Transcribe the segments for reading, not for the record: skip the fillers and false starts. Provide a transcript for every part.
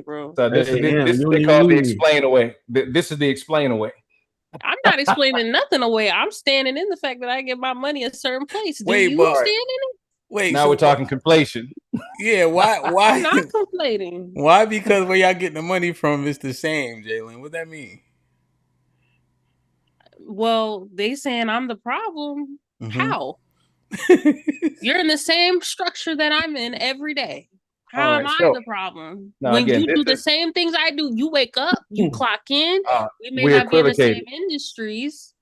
bro. So this is they call the explain away. This is the explain away. I'm not explaining nothing away. I'm standing in the fact that I get my money a certain place. Do you stand in it? Wait, now we're talking conflation. Yeah, why? I'm not conflating. Why? Because where y'all getting the money from is the same, Jalen. What that mean? Well, they saying I'm the problem. How? You're in the same structure that I'm in every day. How am I the problem? When you do the same things I do, you wake up, you clock in. We may not be in the same industries.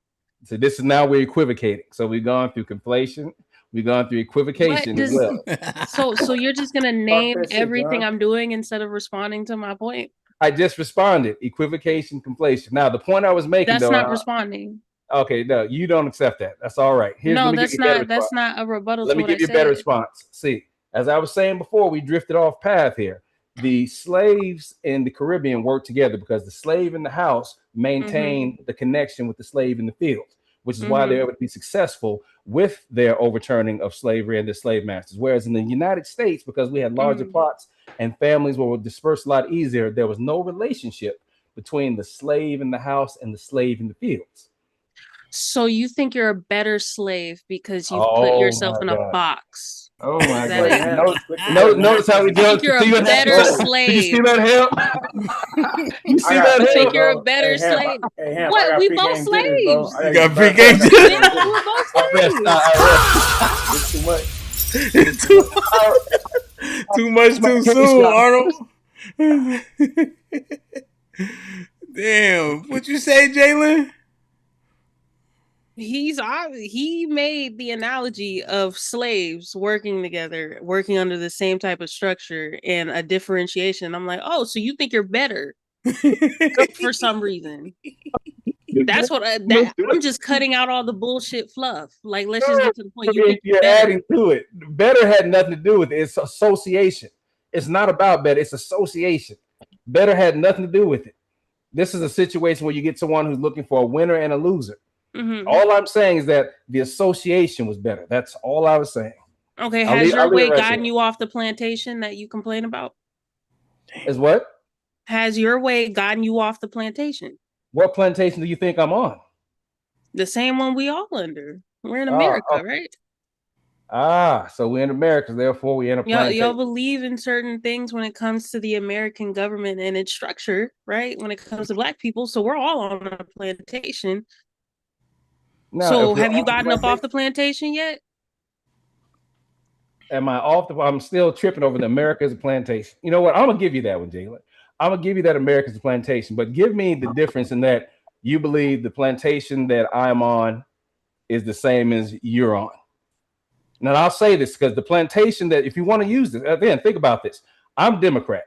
So this is now we're equivocating. So we've gone through conflation. We've gone through equivocation as well. So you're just gonna name everything I'm doing instead of responding to my point? I just responded. Equivocation, conflation. Now the point I was making, that's not responding. Okay, no, you don't accept that. That's all right. That's not a rebuttal. Let me give you a better response. See, as I was saying before, we drifted off path here. The slaves in the Caribbean worked together because the slave in the house maintained the connection with the slave in the field, which is why they were able to be successful with their overturning of slavery and their slave masters. Whereas in the United States, because we had larger plots and families were dispersed a lot easier, there was no relationship between the slave in the house and the slave in the fields. So you think you're a better slave because you put yourself in a box? Oh my God! Notice how we do. Think you're a better slave. You see that help? You see that help? Think you're a better slave? What? We both slaves. You got pre-game. We're both slaves. Too much too soon, Arnold. Damn. What you say, Jalen? He made the analogy of slaves working together, working under the same type of structure and a differentiation. I'm like, oh, so you think you're better for some reason? That's what I'm just cutting out all the bullshit fluff. Like, let's just get to the point. You're adding to it. Better had nothing to do with it. It's association. It's not about better. It's association. Better had nothing to do with it. This is a situation where you get someone who's looking for a winner and a loser. All I'm saying is that the association was better. That's all I was saying. Okay, has your way gotten you off the plantation that you complain about? Is what? Has your way gotten you off the plantation? What plantation do you think I'm on? The same one we all under. We're in America, right? So we're in America, therefore we're in a plantation. Y'all believe in certain things when it comes to the American government and its structure, right? When it comes to Black people. So we're all on a plantation. Now, so have you gotten up off the plantation yet? Am I off the? I'm still tripping over the America is a plantation. You know what? I'm gonna give you that one, Jalen. I'm gonna give you that America is a plantation, but give me the difference in that you believe the plantation that I'm on is the same as you're on. Now I'll say this because the plantation that, if you want to use this, again, think about this. I'm Democrat.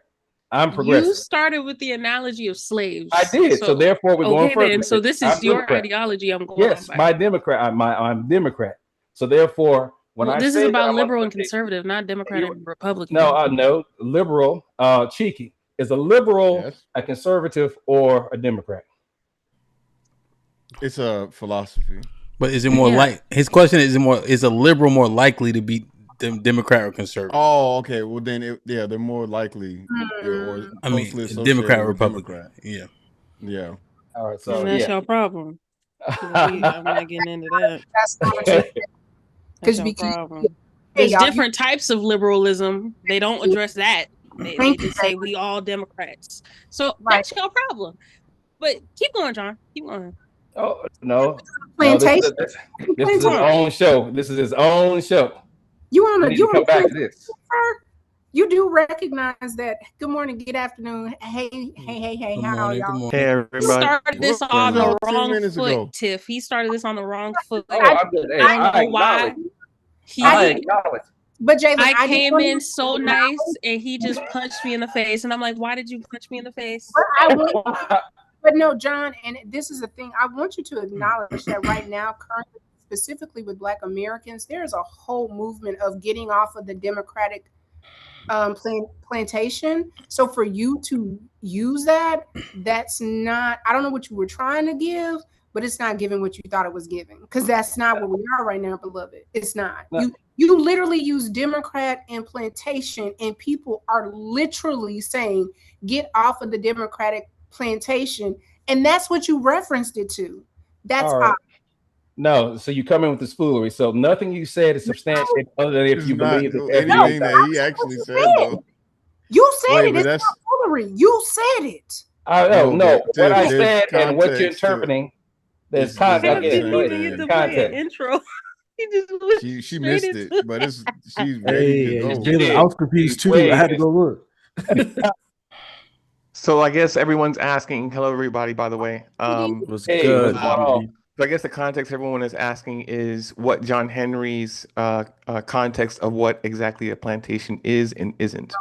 I'm progressive. You started with the analogy of slaves. I did. So therefore, we're going further. Then, so this is your ideology. I'm going. Yes, my Democrat. I'm Democrat. So therefore, this is about liberal and conservative, not Democrat and Republican. No, liberal. Cheeky is a liberal, a conservative, or a Democrat. It's a philosophy. But is it more like his question? Is a liberal more likely to be Democrat or conservative? Oh, okay. Well, then, they're more likely. Democrat or Republican. Yeah. All right. So that's your problem. I'm not getting into that. That's not because there's different types of liberalism. They don't address that. They just say we all Democrats. So that's your problem. But keep going, John. Keep going. Oh no! Plantation. This is his own show. This is his own show. You want to come back to this? You do recognize that. Good morning, good afternoon. Hey, how are y'all? Hey, everybody. He started this on the wrong foot, Tiff. He started this on the wrong foot. I don't know why. But Jalen, I came in so nice, and he just punched me in the face, and I'm like, "Why did you punch me in the face?" But no, John, and this is the thing. I want you to acknowledge that right now, currently, specifically with Black Americans, there's a whole movement of getting off of the Democratic plantation. So for you to use that, that's not, I don't know what you were trying to give, but it's not giving what you thought it was giving, because that's not where we are right now, beloved. It's not. No. You literally use Democrat and plantation, and people are literally saying, get off of the Democratic plantation. And that's what you referenced it to. That's All right. No, so you come in with this foolery. So nothing you said is substantiated other than if It's you not believe that anything that he actually said, though. You said Wait, it. but It's that's not foolery. You said it. I don't know. but What I there's said and what you're context to it. interpreting, there's It's context. not Kev the didn't same even get thing. to play an Context. intro. He just went She straight missed into it, but she's ready to go. did. I was confused too. I had to go look. So I guess everyone's asking. Hello, everybody. By the way, What's Hey, good? what's going on? so I guess the context everyone is asking is what John Henry's context of what exactly a plantation is and isn't.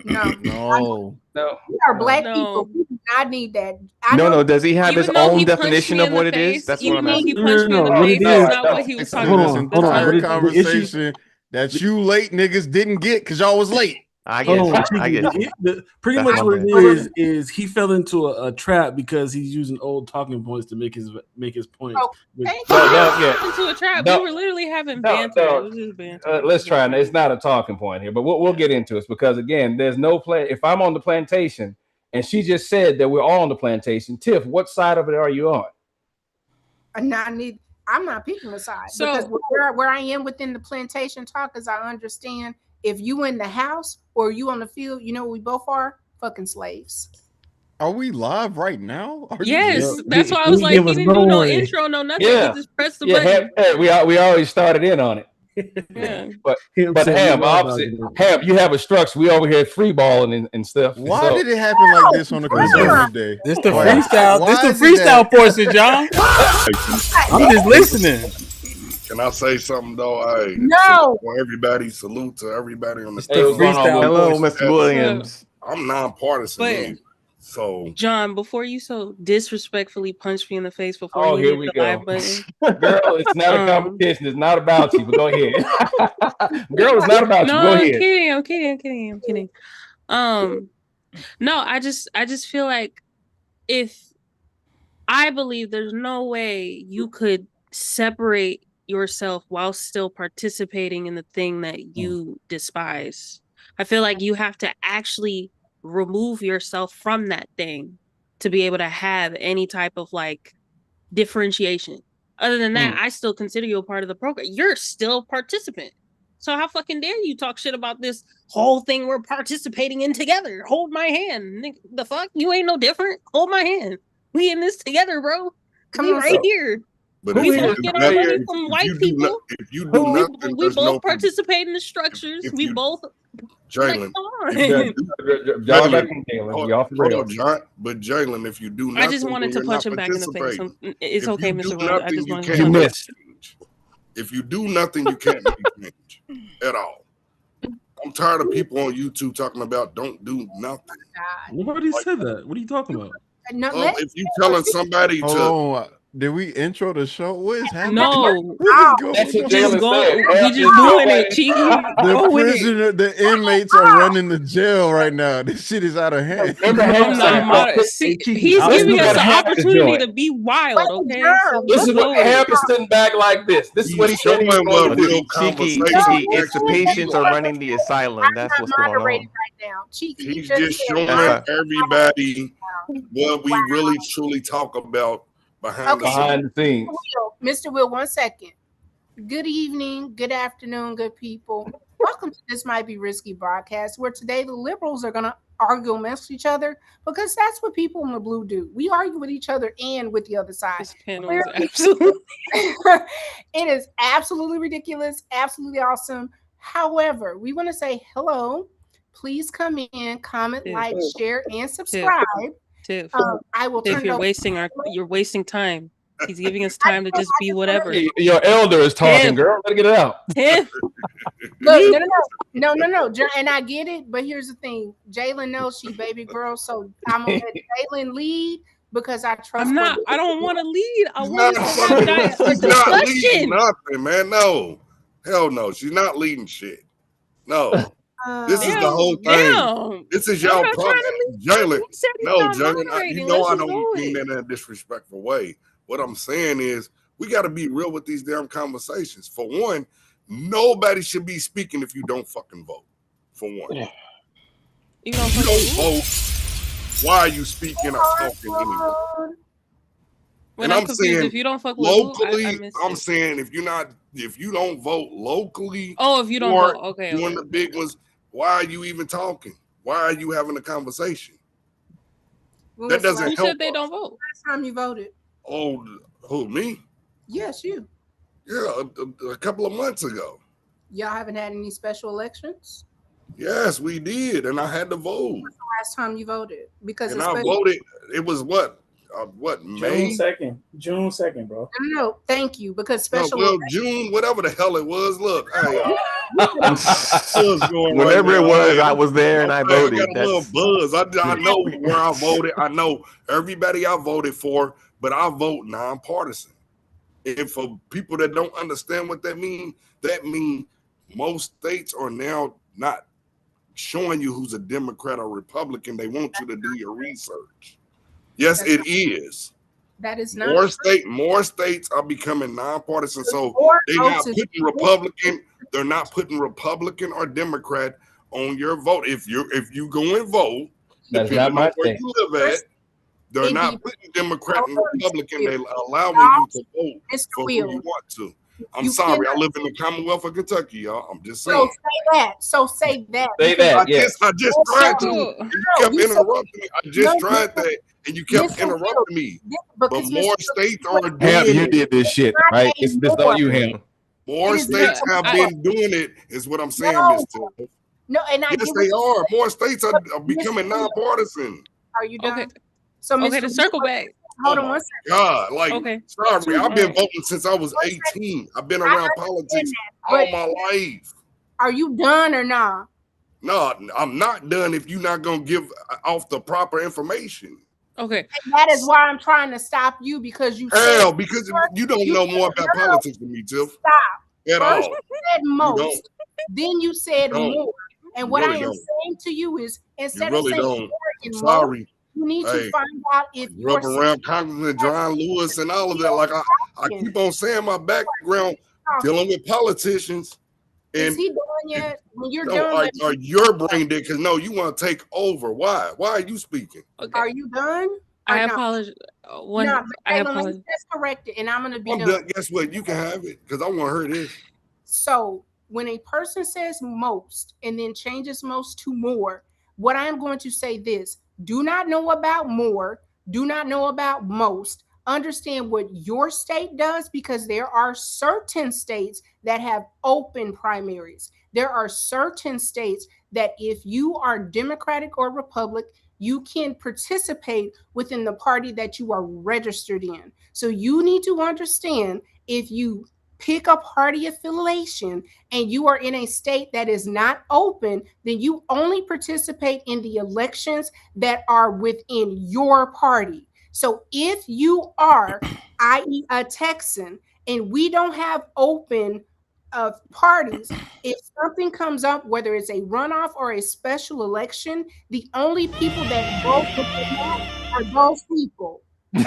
No. No. We are black No. people. We do not need that. No. Does he have his Even though own he punched definition me of in what the it is? face, That's what even I'm though asking. he punched me in the No, what face, it that's is- not what he was talking Hold about. on, That's hold on. not But Entire what- the issue- conversation that you late niggas didn't get because y'all was late. I Hold on, guess. I Cheeky, guess. pretty That's much my what bad. it is he fell into a trap because he's using old talking points to make his points. Oh, Which- thank No, you. no, yeah. Into a trap. No. We were literally having No, banter. no. It was just banter. Let's try. It's not a talking point here, but we'll get into it because again, there's no play. If I'm on the plantation and she just said that we're all on the plantation, Tiff, what side of it are you on? I'm not picking a side, So- because where I am within the plantation talk is, I understand if you in the house or you on the field, you know what we both are? Fucking slaves. Are we live right now? Are you Yes, serious? that's why I He was like, gave he us didn't do no no way. intro, no nothing. Yeah. He just pressed the Yeah, button. Ham, we already started in on it. Yeah. But Him but said Ham, we all opposite. dogging it. Ham, you have a structure. We over here free balling and stuff. Why So- did it happen like this on the computer today? This the Why- freestyle. why This the is it freestyle that- portion, John. I'm just listening. Can I say something though? Hey, No. for everybody, salute to everybody on the It's the Hey, what's going on? freestyle Hello, portion. Mr. Williams. I'm non-partisan, But- anyway, so John, before you so disrespectfully punched me in the face before Oh, you here hit we the go. live button. Girl, it's not a competition. It's not about you. But go ahead. Girl, it's not about you. No, Go I'm ahead. kidding. No, I just feel like if I believe there's no way you could separate yourself while still participating in the thing that you despise. I feel like you have to actually remove yourself from that thing to be able to have any type of like differentiation. Other than that, I still consider you a part of the program. You're still a participant. So how fucking dare you talk shit about this whole thing we're participating in together? Hold my hand. The fuck? You ain't no different. Hold my hand. We in this together, bro. Come We on, right so- here. but We if both you get do our money nothing- from if white you do people. no- if you do nothing, We there's both no participate in the structures. if We you- both Jalen. like, come on. Y'all Jalen, back in Taylor. Hold, We off the hold on, rails. John. But Jalen, if you do nothing, I just wanted then to you're punch not him back in the face. participating. It's If okay, you Mr. do Williams. I nothing, just you wanted can't to You make missed. change. If you do nothing, you can't make change at all. I'm tired of people on YouTube talking about don't do nothing. We've already said that. What are you talking about? No, If you telling somebody Hold to on. Did we intro the show? What is happening? No, What is going That's what on? just Jalen go. said. We Ham just doing it, Cheeky. The Go with it. prisoner, the inmates are running the jail right now. This shit is out of hand. Remember Ham I'm said, not mod- See, Hey, Cheeky, he's I'll giving do us that. the Ham is opportunity doing. to be wild, okay? So this is just go what with Ham it. is sitting back like this. This is what he's he said he was showing going what to do. real Cheeky, conversation it's the actually patients is. are running the asylum. I'm That's not what's going moderated on. right now. Cheeky, you He's just just said showing That's everybody what we really truly talk about behind the Okay. scenes. Behind the scenes. Mr. Will, 1 second. Good evening, good afternoon, good people. Welcome to This Might Be Risky broadcast, where today the liberals are going to argue amongst each other because that's what people in the blue do. We argue with each other and with the other side. This panel is absolutely. It is absolutely ridiculous, absolutely awesome. However, we want to say hello. Please come in, comment, Yeah. like, share, and subscribe. Tiff, I will turn Tiff, it over. you're wasting time. He's giving us time to just be whatever. Hey, your elder is talking, Tim. girl. Let get it out. Tiff, Look, no. And I get it, but here's the thing: Jalen knows she baby girl, so I'm gonna let Jalen lead because I trust. I'm not. her. I don't want to lead. I She's want not us to have a she's not leading discussion. nothing, man. No. Hell no. She's not leading shit. No. This is the whole thing. Damn. This is I'm y'all not problem. trying to lead. Jalen. He said he's No, not Jalen, moderating. you know Let's I just don't go mean with that in a disrespectful way. What I'm saying is we got to be real with these damn conversations. For one, nobody should be speaking if you don't fucking vote. For one, You don't if you fucking don't vote, why are you speaking or talking anyway? When And I'm I'm confused, saying if you don't fuck with who, I locally, missed I'm it. saying if you don't vote locally, Oh, if you don't or vote, okay. doing Okay. the big ones, why are you even talking? Why are you having a conversation? When That was the doesn't last Who help said they us. don't vote? time you voted? Oh, who, me? Yes, you. Yeah, a couple of months ago. Y'all haven't had any special elections? Yes, we did, and I had to vote. Last time you voted? Because And it's I voted. It was what May? June 2nd, bro. No, thank you. Because No, special well, June, whatever the hell it was. Look, hey, what's going right Whenever it now? was, Hey, I was there and I I voted. got a little That's buzz. I know where I voted. I know everybody I voted for, but I vote nonpartisan. And for people that don't understand what that means most states are now not showing you who's a Democrat or Republican. They want you to do your research. Yes, it is. That is not More states are becoming nonpartisan. So More they're not votes putting Republican. They're not putting Republican or Democrat on your vote. If you go and vote, That's depending not my on where thing. you live at, they're It not be- putting Democrat and Hold on, Republican. Mr. They're Will. allowing you to vote Mr. for who you Will, want to. I'm you sorry, I cannot- live in the Commonwealth of Kentucky, y'all. I'm just So saying. say that. So say that. Say because that, yes. I just No, tried to. no, You no, kept you said- interrupting me. I just No, tried that, and you kept Mr. interrupting me. But because more Mr. states are Hamp, doing you it. did this shit, Not right? It's anymore. all you, Hamp. More It is states not have anymore. been doing it, is what I'm saying, No. Miss Tiff. No, and I Yes, get they what are. More states are Mr. becoming Will. nonpartisan. Are you done? Okay. So, Okay, Mr. to circle back. Hold Oh on my one second. God! Like, Okay. sorry, I've been Alright. voting since I was 18. I've been around politics all but- my life. Are you done or not? No, I'm not done if you're not gonna give off the proper information. Okay. And that is why I'm trying to stop you because you Hell, said because you don't know more about politics than me, Tiff. stop. At First all. you said most, don't. then you said don't. more. And You what really I am don't. saying to you is You instead really of saying don't. more and Sorry. most, you need Hey, to find out if I grew up around Congressman John Lewis and all of that. Like I keep on saying my background dealing with politicians. Is And he done yet? When you're no, done, are your brain dead? Because no, you want to take over. Why? Why are you speaking? Okay. are you done? I Or not? apologize. No, I Jalen, apologize. let's correct it, and I'm gonna be I'm done. done. Guess what? You can have it because I want to hear this. So when a person says most and then changes most to more, what I'm going to say this: do not know about more, do not know about most. Understand what your state does because there are certain states that have open primaries. There are certain states that if you are Democratic or Republic, you can participate within the party that you are registered in. So you need to understand if you pick a party affiliation and you are in a state that is not open, then you only participate in the elections that are within your party. So if you are, i.e., a Texan, and we don't have open parties, if something comes up, whether it's a runoff or a special election, the only people that vote are those people. Like,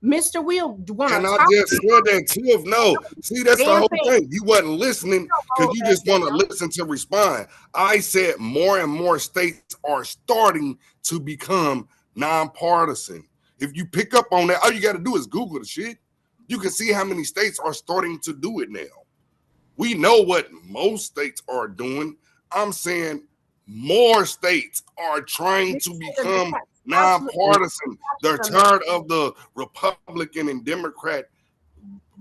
Mr. Will, want to And I talk? just said that Tiff. No, see, that's the Damn whole thing. thing. You wasn't listening because you just want to listen to respond. I said more and more states are starting to become nonpartisan. If you pick up on that, all you got to do is Google the shit. You can see how many states are starting to do it now. We know what most states are doing. I'm saying more states are trying to become nonpartisan. They're tired of the Republican and Democrat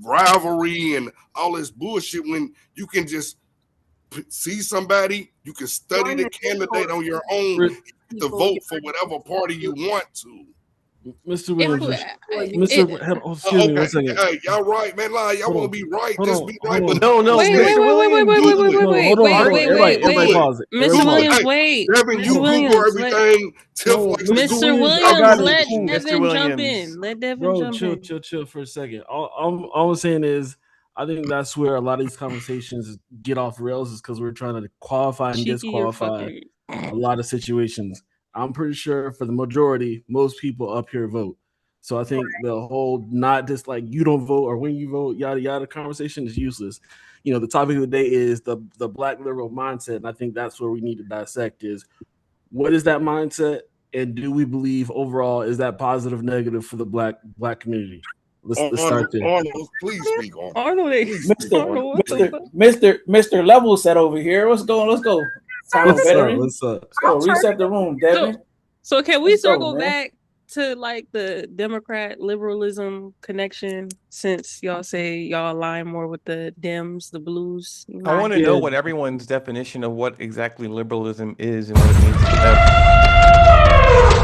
rivalry and all this bullshit when you can just see somebody, you can study the candidate on your own to vote for whatever party you want to. Mr. Williams, Excuse me 1 second. Hey, y'all right, man. Like, y'all want to be right, just be right. But no, wait, Everybody pause it. Mr. Williams, wait. Devin, you Google everything. Tiff likes to Mr. Google. Williams, let Mr. Devin jump Williams. in. Let Devin Bro, jump in. chill for a second. All I'm saying is, I think that's where a lot of these conversations get off rails is because we're trying to qualify and disqualify a lot of situations. I'm pretty sure for the majority, most people up here vote. So I think the whole not just like you don't vote or when you vote, yada yada conversation is useless. The topic of the day is the black liberal mindset, and I think that's where we need to dissect is what is that mindset, and do we believe overall is that positive, negative for the black community? Let's start there. Arnold, please speak on. Arnold, Mr. Level Set over here. Let's go. What's up? Let's go. Reset the room, Devin. So can we circle back to like the Democrat liberalism connection, since y'all say y'all align more with the Dems, the blues? I want to know what everyone's definition of what exactly liberalism is and what it means to them.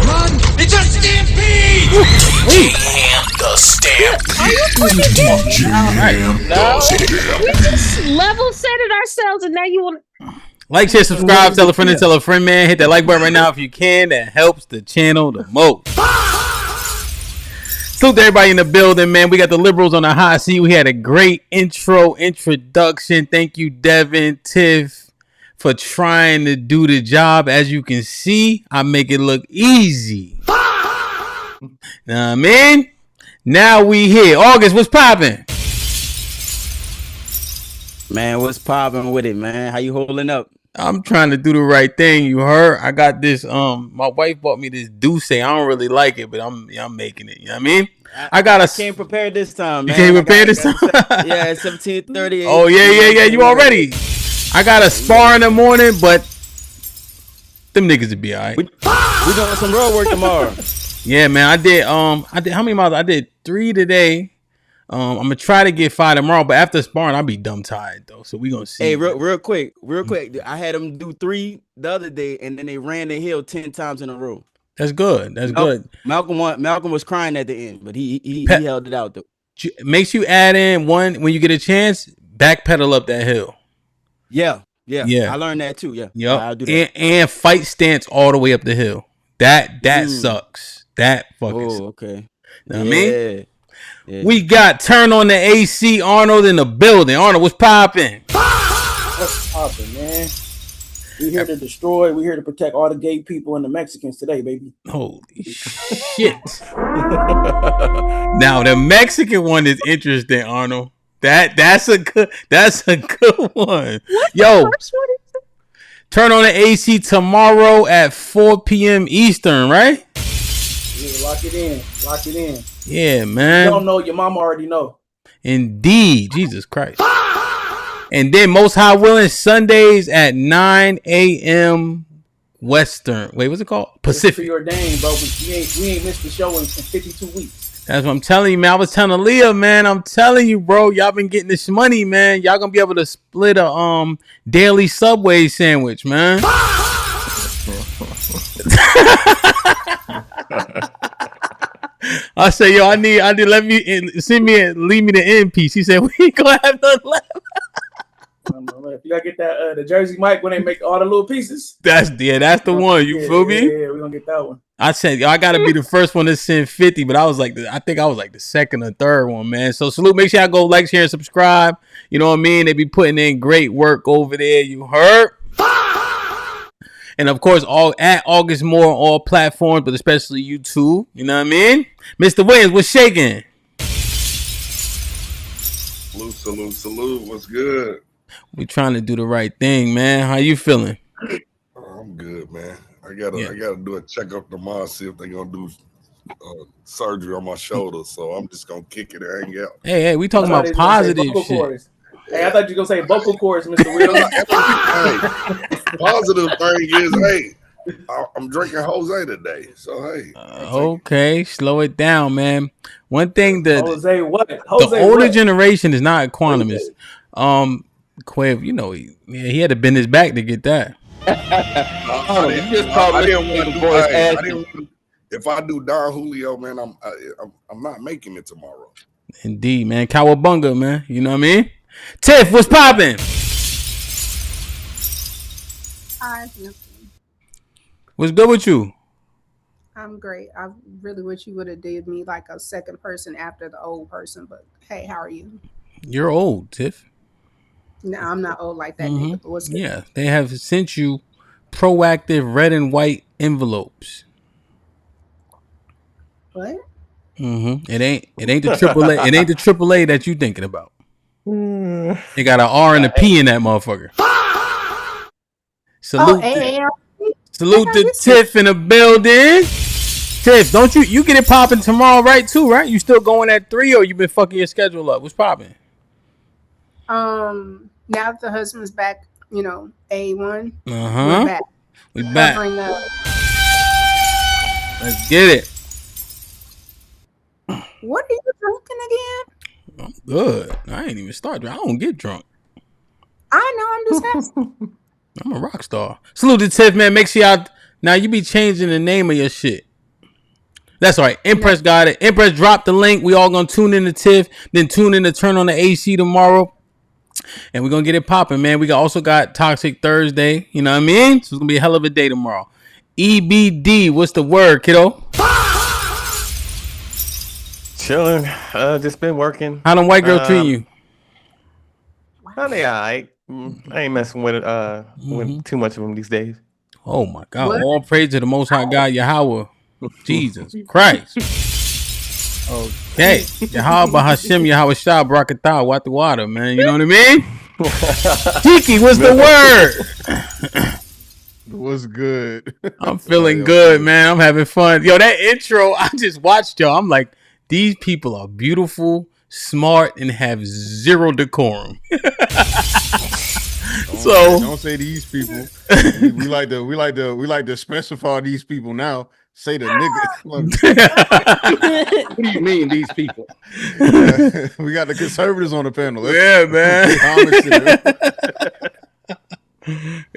Run! It's a stampede! Jam the stampede. We just level set it ourselves, and now you want to like, share, subscribe, tell a friend, man. Hit that like button right now if you can. That helps the channel the most. Salute to everybody in the building, man. We got the liberals on the hot seat. We had a great introduction. Thank you, Devin, Tiff, for trying to do the job. As you can see, I make it look easy. Nah, man. Now we here. August, what's popping? Man, what's popping with it, man? How you holding up? I'm trying to do the right thing. You heard? I got this. My wife bought me this Douce. I don't really like it, but I'm making it. You know what I mean? I came prepared this time, man. You came prepared this time? Yeah, 17:30. Oh yeah. You already? I got a spar in the morning, but them niggas will be all right. We doing some road work tomorrow. Yeah, man. I did how many miles? I did 3 today. I'm gonna try to get 5 tomorrow, but after sparring, I'll be dumb tired though. So we gonna see. Hey, real quick. I had them do 3 the other day, and then they ran the hill 10 times in a row. That's good. Good. Malcolm was crying at the end, but he held it out though. Makes you add in one when you get a chance. Backpedal up that hill. Yeah. I learned that too. Yeah. Yep. I'll do that. And fight stance all the way up the hill. That sucks. That fucking. Oh, okay. Know what I mean? Yeah. We got Turn on the AC Arnold in the building. Arnold, what's popping? What's popping, man? We here to destroy. We here to protect all the gay people and the Mexicans today, baby. Holy shit! Now the Mexican one is interesting, Arnold. That's a good one. Yo, Turn on the AC tomorrow at 4 p.m. Eastern, right? Yeah, lock it in. Yeah, man. You don't know, your mama already know. Indeed. Jesus Christ. And then Most High Willing Sundays at 9 a.m. Western. Wait, what's it called? Pacific. Preordained, bro. We ain't missed the show in 52 weeks. That's what I'm telling you, man. I was telling Aaliyah, man. I'm telling you, bro. Y'all been getting this money, man. Y'all gonna be able to split a daily Subway sandwich, man. I say, yo, I need leave me the end piece. He said, we ain't gonna have nothing left. If you gotta get that the Jersey Mike when they make all the little pieces. That's the one. You feel me? Yeah, we're gonna get that one. I said, yo, I gotta be the first one to send 50, but I think I was like the second or third one, man. So salute, make sure y'all go like, share, and subscribe. You know what I mean? They be putting in great work over there. You heard? And of course, all at August Moore on all platforms, but especially YouTube. You know what I mean? Mr. Williams, what's shaking? Salute. What's good? We trying to do the right thing, man. How you feeling? I'm good, man. I gotta do a checkup tomorrow, see if they're gonna do surgery on my shoulder. So I'm just gonna kick it and hang out. Hey, we talking about positive shit. Hey, I thought you were gonna say vocal cords, Mr. Williams. Positive thing is, hey, I'm drinking Jose today, so hey. Okay, slow it down, man. One thing that Jose what? The older generation is not equanimous. Quav, you know, he had to bend his back to get that. If I do Don Julio, man, I'm not making it tomorrow. Indeed, man. Cowabunga, man. You know what I mean? Tiff, what's popping? What's good with you? I'm great. I really wish you would have did me like a second person after the old person, but hey, how are you? You're old, Tiff. No, I'm not old like that. Nigga, but what's good? Yeah, they have sent you proactive red and white envelopes. What? It ain't the triple A. It ain't the triple A that you thinking about. It got an R and a P in that motherfucker. Salute, salute to Tiff in the building. Tiff, don't you get it popping tomorrow, right? Too, right? You still going at 3, or you been fucking your schedule up? What's popping? Now that the husband's back, A1. We're back. We back. Let's get it. What are you drinking again? I'm good. I ain't even started. I don't get drunk. I know. I'm just asking. I'm a rock star. Salute to Tiff, man. Make sure y'all now you be changing the name of your shit. That's all right. Empress got it. Empress dropped the link. We all gonna tune in to Tiff, then tune in to Turn on the AC tomorrow. And we're gonna get it popping, man. We also got Toxic Thursday. You know what I mean? So it's gonna be a hell of a day tomorrow. EBD, what's the word, kiddo? Chilling. Just been working. How them white girls treat you? How they alright? I ain't messing with with too much of them these days. Oh my God! What? All praise to the Most High God, Yahweh. Jesus Christ. Okay, Yahweh Hashem, Yahweh Shah, Barakatah, what the water, man. You know what I mean? Tiki, what's the word? What's good? I'm feeling good, man. I'm having fun. Yo, that intro, I just watched y'all. I'm like, these people are beautiful, smart, and have zero decorum. Don't say these people. we like to specify these people now. Say the nigga. What do you mean these people? We got the conservatives on the panel. Yeah, man.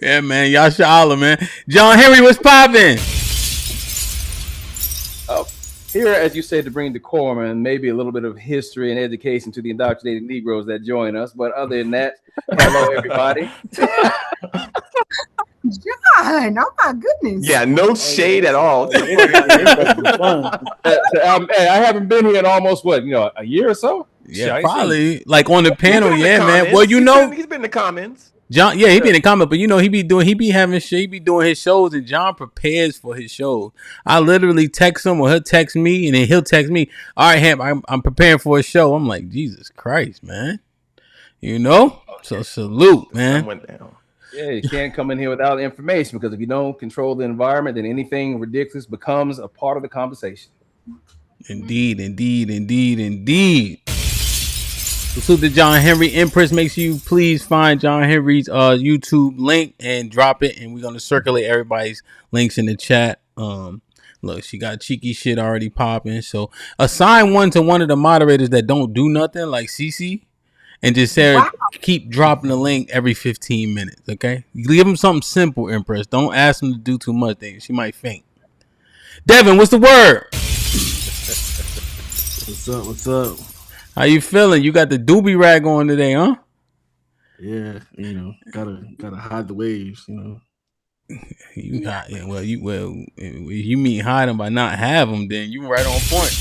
Yeah, man. Y'all should holler, man. John Henry, what's poppin'? Here, as you said, to bring decorum and maybe a little bit of history and education to the indoctrinated Negroes that join us. But other than that, hello, everybody. John, oh my goodness. Yeah, no shade at all. Hey, I haven't been here in almost a year or so? Yeah, probably like on the panel. Yeah, man. Well, he's been in the comments. John, yeah, he be in the comment, but he be having shit, he be doing his shows, and John prepares for his shows. I literally text him, or he'll text me, and then he'll text me, all right, Hamp, I'm preparing for a show. I'm like, Jesus Christ, man. So salute, man. Went down. Yeah, you can't come in here without information, because if you don't control the environment, then anything ridiculous becomes a part of the conversation. Indeed. Salute to John Henry. Empress, make sure you please find John Henry's YouTube link and drop it, and we're gonna circulate everybody's links in the chat. Look, she got cheeky shit already popping. So assign one to one of the moderators that don't do nothing, like Cece, and just say keep dropping the link every 15 minutes. Okay, you give them something simple, Empress. Don't ask them to do too much. She might faint. Devin, what's the word? What's up? How you feeling? You got the doobie rag on today, huh? Yeah, gotta hide the waves, You hide, you mean hide them by not have them, then you right on point.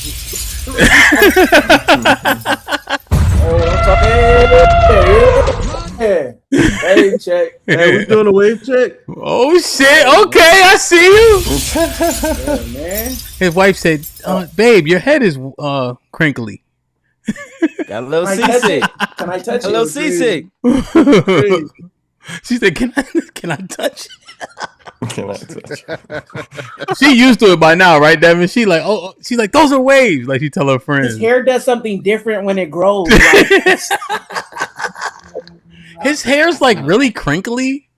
Wave check. Hey, we doing a wave check? Oh shit! Okay, I see you. Yeah, man. His wife said, "Babe, your head is crinkly." Got a little seasick. Can I touch it? A little seasick. She said, "Can I touch it?" Can I touch it? She used to it by now, right, Devin? She's like, those are waves. Like she tell her friends. His hair does something different when it grows. His hair's like really crinkly.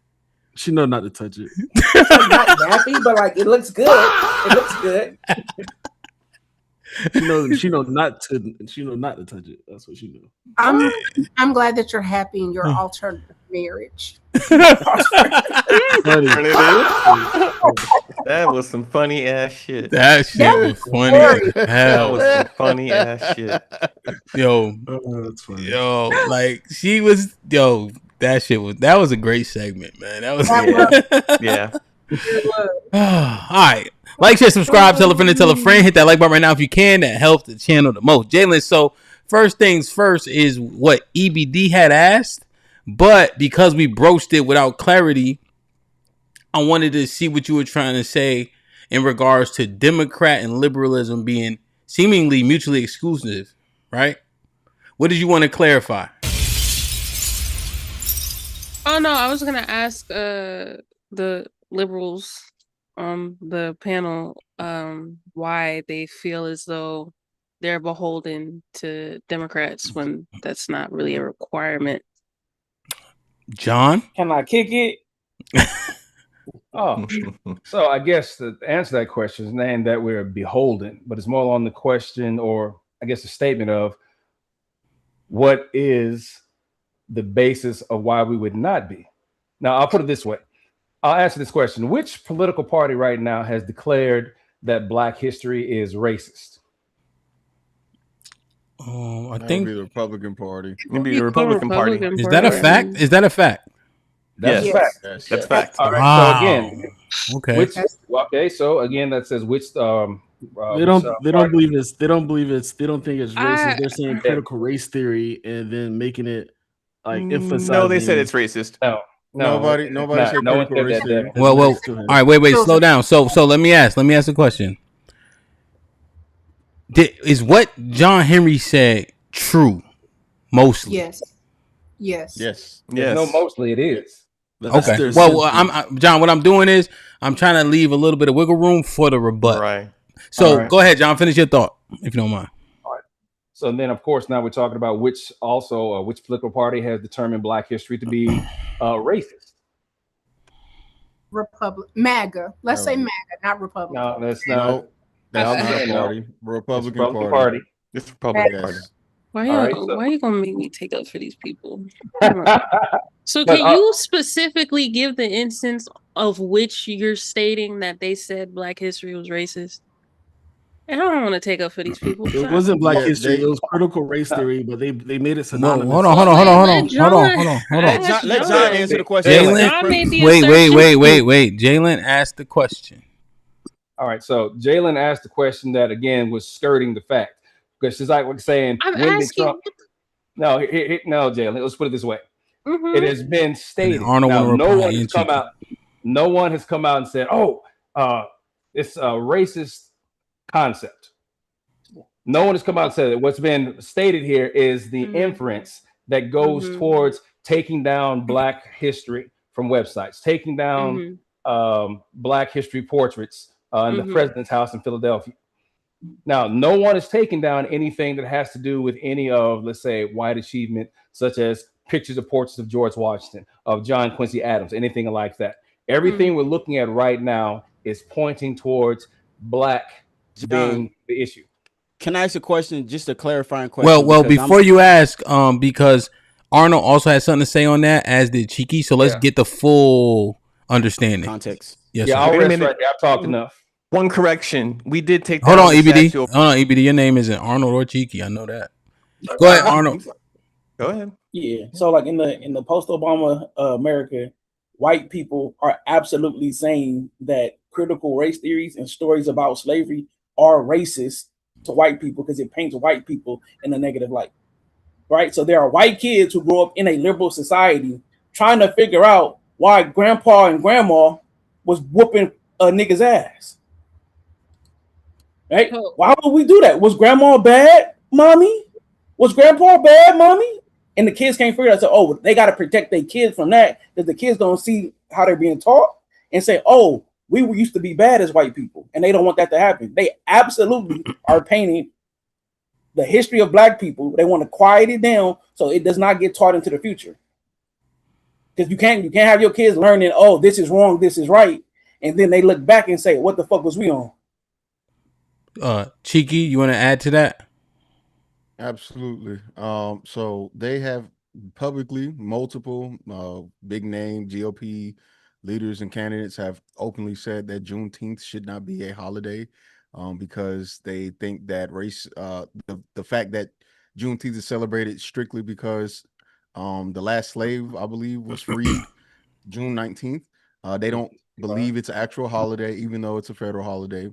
She know not to touch it. It's not nappy, but like it looks good. It looks good. She know not to touch it. That's what she know. I'm glad that you're happy in your alternative marriage. That was some funny ass shit. That shit was funny. That was some funny ass shit. That's funny. Like she was, that was a great segment, man. That was yeah. All right. Like, share, subscribe, tell a friend. Hit that like button right now if you can. That helps the channel the most. Jalen, so first things first is what EBD had asked, but because we broached it without clarity, I wanted to see what you were trying to say in regards to Democrat and liberalism being seemingly mutually exclusive, right? What did you want to clarify? Oh no, I was gonna ask the liberals on the panel why they feel as though they're beholden to Democrats when that's not really a requirement. John? Can I kick it? Oh, so I guess the answer to that question is not that we're beholden, but it's more on the question, or I guess the statement of what is the basis of why we would not be. Now, I'll put it this way. I'll answer this question. Which political party right now has declared that Black history is racist? I That would think be the Republican Party. Maybe the Republican Party. Is that a fact? Is that a fact? That's Yes. a fact. Yes. That's a fact. All right. Wow. So again, Okay. okay. So again, that says which They which, don't. They don't party- believe it's. They don't believe it's. They don't think it's racist. I- They're saying critical race theory and then making it like emphasizing. No, they said it's racist. No, Nobody it's said not. No one critical said race that, theory. Devin. Well. All right. Wait. Slow down. So let me ask the question. Is what John Henry said true? Mostly. Yes. Yes. Yes. Yes. No, mostly it is. Okay. Well, I'm John. What I'm doing is I'm trying to leave a little bit of wiggle room for the rebut. Right. So go ahead, John. Finish your thought, if you don't mind. All right. So then, of course, now we're talking about which political party has determined Black history to be racist. MAGA. Let's say MAGA, not Republican. No, that's not. No, that's No, not a no. party. Republican Republican Party. Party. It's Republican Yes. Party. Why All you, right, so- why you gonna make me take up for these people? So But, can you specifically give the instance of which you're stating that they said Black history was racist? And I don't want to take up for these people. It wasn't Black Yeah, history. they- It was critical race theory, but they made it Whoa, synonymous. hold on. Let John- Let John answer the question. John made the Wait. assertion. Jalen asked the question. All right. So Jalen asked a question that again was skirting the fact because she's like saying, I'm when did asking. Trump? No, no, Jalen. Let's put it this way. Mhm. It has been stated. Arnold Now, wanna no reply one has in come cheeky. out. No one has come out and said, "Oh, it's a racist concept." No one has come out and said it. What's been stated here is the inference that goes towards taking down Black history from websites, taking down Black history portraits in the president's house in Philadelphia. Now, no one is taking down anything that has to do with any of, let's say, white achievement, such as pictures of portraits of George Washington, of John Quincy Adams, anything like that. Everything we're looking at right now is pointing towards Black being the issue. Can I ask a question? Just a clarifying question. Well, before you ask, because Arnold also had something to say on that, as did Cheeky. So let's get the full understanding. Context. Yes, Yeah, sir. I'll Wait a rest minute. right there. I've talked enough. One correction. We did take Hold down on, the EBD. statue of- Hold on, EBD. Your name isn't Arnold or Cheeky. I know that. Go ahead, Arnold. Go ahead. Yeah. So like in the post-Obama America, white people are absolutely saying that critical race theories and stories about slavery are racist to white people because it paints white people in a negative light. Right? So there are white kids who grow up in a liberal society trying to figure out why grandpa and grandma was whooping a nigga's ass. Right? Why would we do that? Was grandma bad, mommy? Was grandpa bad, mommy? And the kids can't figure it out. So, oh, they got to protect their kids from that because the kids don't see how they're being taught and say, oh, we used to be bad as white people, and they don't want that to happen. They absolutely are painting the history of Black people. They want to quiet it down so it does not get taught into the future. Because you can't have your kids learning, oh, this is wrong, this is right, and then they look back and say, what the fuck was we on? Cheeky, you want to add to that? Absolutely. So they have publicly multiple big name GOP leaders and candidates have openly said that Juneteenth should not be a holiday because they think that the fact that Juneteenth is celebrated strictly because the last slave, I believe, was freed June 19th. They don't believe it's an actual holiday, even though it's a federal holiday.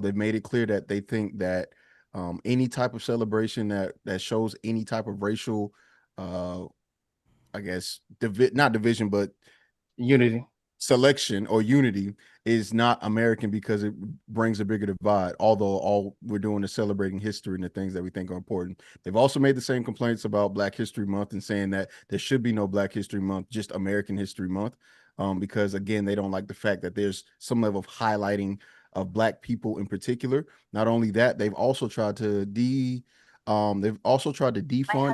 They've made it clear that they think that any type of celebration that shows any type of racial, I guess, not division, but unity. selection or unity is not American because it brings a bigger divide, although all we're doing is celebrating history and the things that we think are important. They've also made the same complaints about Black History Month and saying that there should be no Black History Month, just American History Month, because again, they don't like the fact that there's some level of highlighting of Black people in particular. Not only that, they've also tried to defund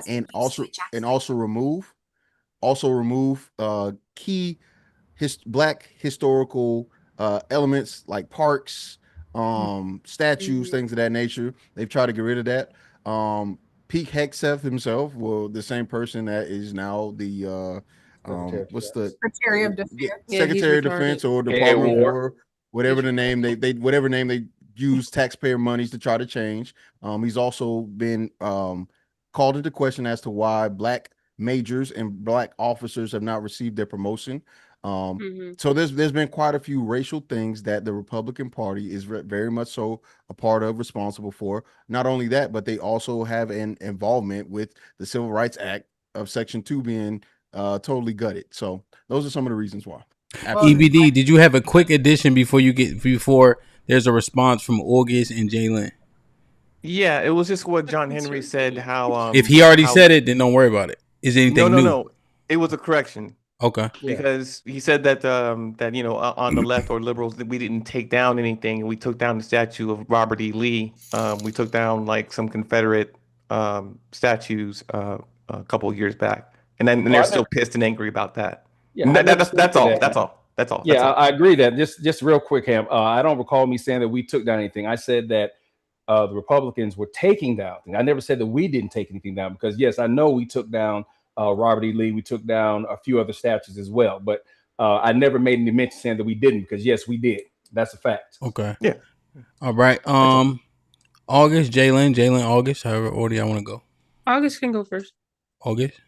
and also remove key Black historical elements like parks, statues, things of that nature. They've tried to get rid of that. Pete Hegseth himself, well, the same person that is now the what's the Secretary of Defense. Secretary of Defense or Department of War, whatever the name whatever name they use taxpayer monies to try to change. He's also been called into question as to why Black majors and Black officers have not received their promotion. So there's been quite a few racial things that the Republican Party is very much so a part of, responsible for. Not only that, but they also have an involvement with the Civil Rights Act of Section 2 being totally gutted. So those are some of the reasons why. EBD, did you have a quick addition before there's a response from August and Jalen? Yeah, it was just what John Henry said. How if he already said it, then don't worry about it. Is anything new? No. It was a correction. Okay. Because he said that that on the left or liberals that we didn't take down anything. We took down the statue of Robert E. Lee. We took down like some Confederate statues a couple of years back, and then they're still pissed and angry about that. Yeah, that's all. Yeah, I agree that just real quick, Ham. I don't recall me saying that we took down anything. I said that the Republicans were taking down things. I never said that we didn't take anything down because yes, I know we took down Robert E. Lee. We took down a few other statues as well, but I never made any mention saying that we didn't because yes, we did. That's a fact. Okay. Yeah. All right. August, Jalen, August. However order y'all want to go. August can go first. August.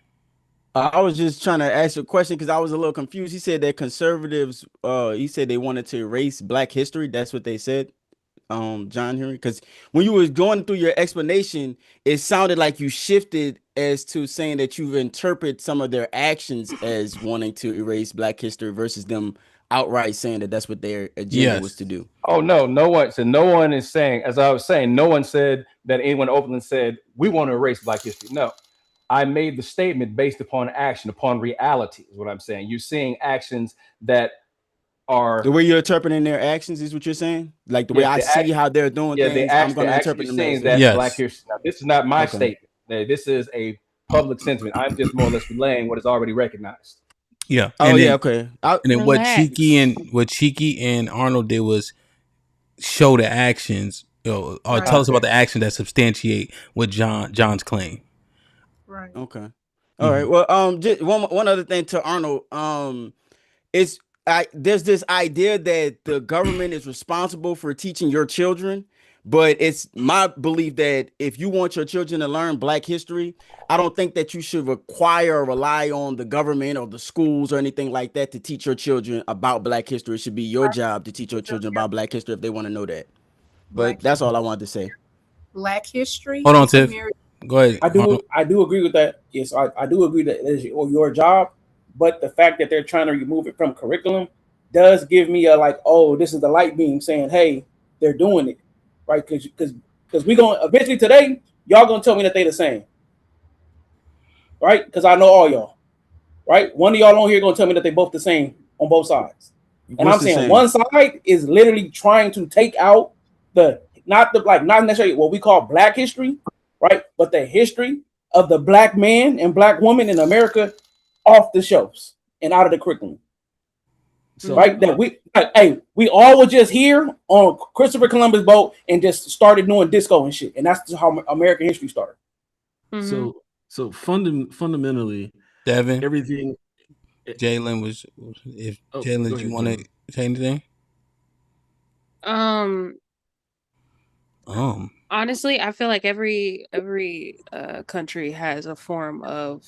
I was just trying to ask you a question because I was a little confused. He said that conservatives, he said they wanted to erase Black history. That's what they said, John Henry. Because when you was going through your explanation, it sounded like you shifted as to saying that you interpret some of their actions as wanting to erase Black history versus them outright saying that that's what their agenda was to do. Oh no one. So no one is saying, as I was saying, no one said that anyone openly said we want to erase Black history. No. I made the statement based upon action, upon reality, is what I'm saying. You're seeing actions that are the way you're interpreting their actions is what you're saying. Like the way I see how they're doing things, I'm going to interpret them saying that Black history. Now, this is not my statement. This is a public sentiment. I'm just more or less relaying what is already recognized. Yeah. Okay. And then what Cheeky and Arnold did was show the actions, or tell us about the action that substantiate what John's claim. Right. Okay. All right. Well, just one other thing to Arnold. There's this idea that the government is responsible for teaching your children, but it's my belief that if you want your children to learn Black history, I don't think that you should require or rely on the government or the schools or anything like that to teach your children about Black history. It should be your job to teach your children about Black history if they want to know that. But that's all I wanted to say. Black history. Hold on, Tiff. Go ahead. I do agree with that. Yes, I do agree that it is your job, but the fact that they're trying to remove it from curriculum does give me a like, oh, this is the light beam saying, hey, they're doing it, right? Because we going eventually today, y'all gonna tell me that they the same, right? Because I know all y'all, right? One of y'all on here gonna tell me that they both the same on both sides, and I'm saying one side is literally trying to take out not necessarily what we call Black history, right? But the history of the Black man and Black woman in America off the shelves and out of the curriculum. So, right? That we all were just here on Christopher Columbus boat and just started doing disco and shit. And that's how American history started. So fundamentally, Devin, everything Jalen was Jalen, do you want to say anything? Honestly, I feel like every country has a form of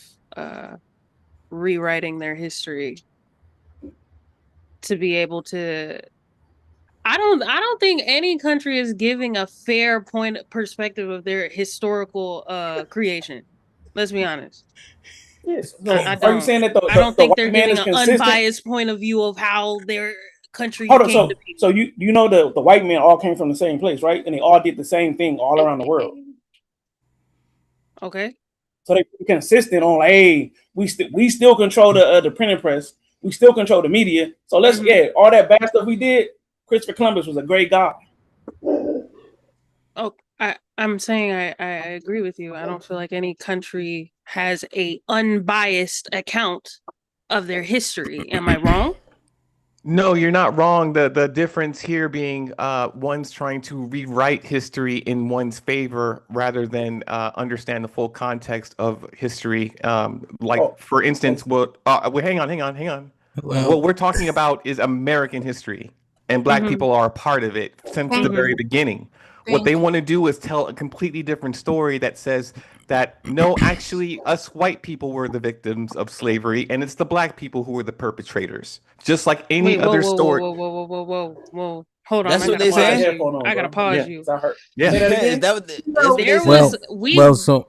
rewriting their history to be able to. I don't think any country is giving a fair perspective of their historical creation. Let's be honest. Yes. I So are you don't. saying that I don't the think they're white man giving is an consistent? unbiased point of view of how their country Hold on. came to be. So you know the white men all came from the same place, right? And they all did the same thing all around the world. Okay. So they consistent on like, hey, we still control the printing press. We still control the media. So let's all that bad stuff we did. Christopher Columbus was a great guy. Oh, I'm saying I agree with you. I don't feel like any country has a unbiased account of their history. Am I wrong? No, you're not wrong. The difference here being one's trying to rewrite history in one's favor rather than understand the full context of history. For instance, hang on. Well, What we're talking about is American history, and Black people are a part of it since the very beginning. What they want to do is tell a completely different story that says that no, actually, us white people were the victims of slavery, and it's the Black people who were the perpetrators. Just like any Wait, other story. whoa. Hold on, That's I what gotta they pause say. you. I gotta pause you. Yeah. Say that Is again? that what that's what they There say? was all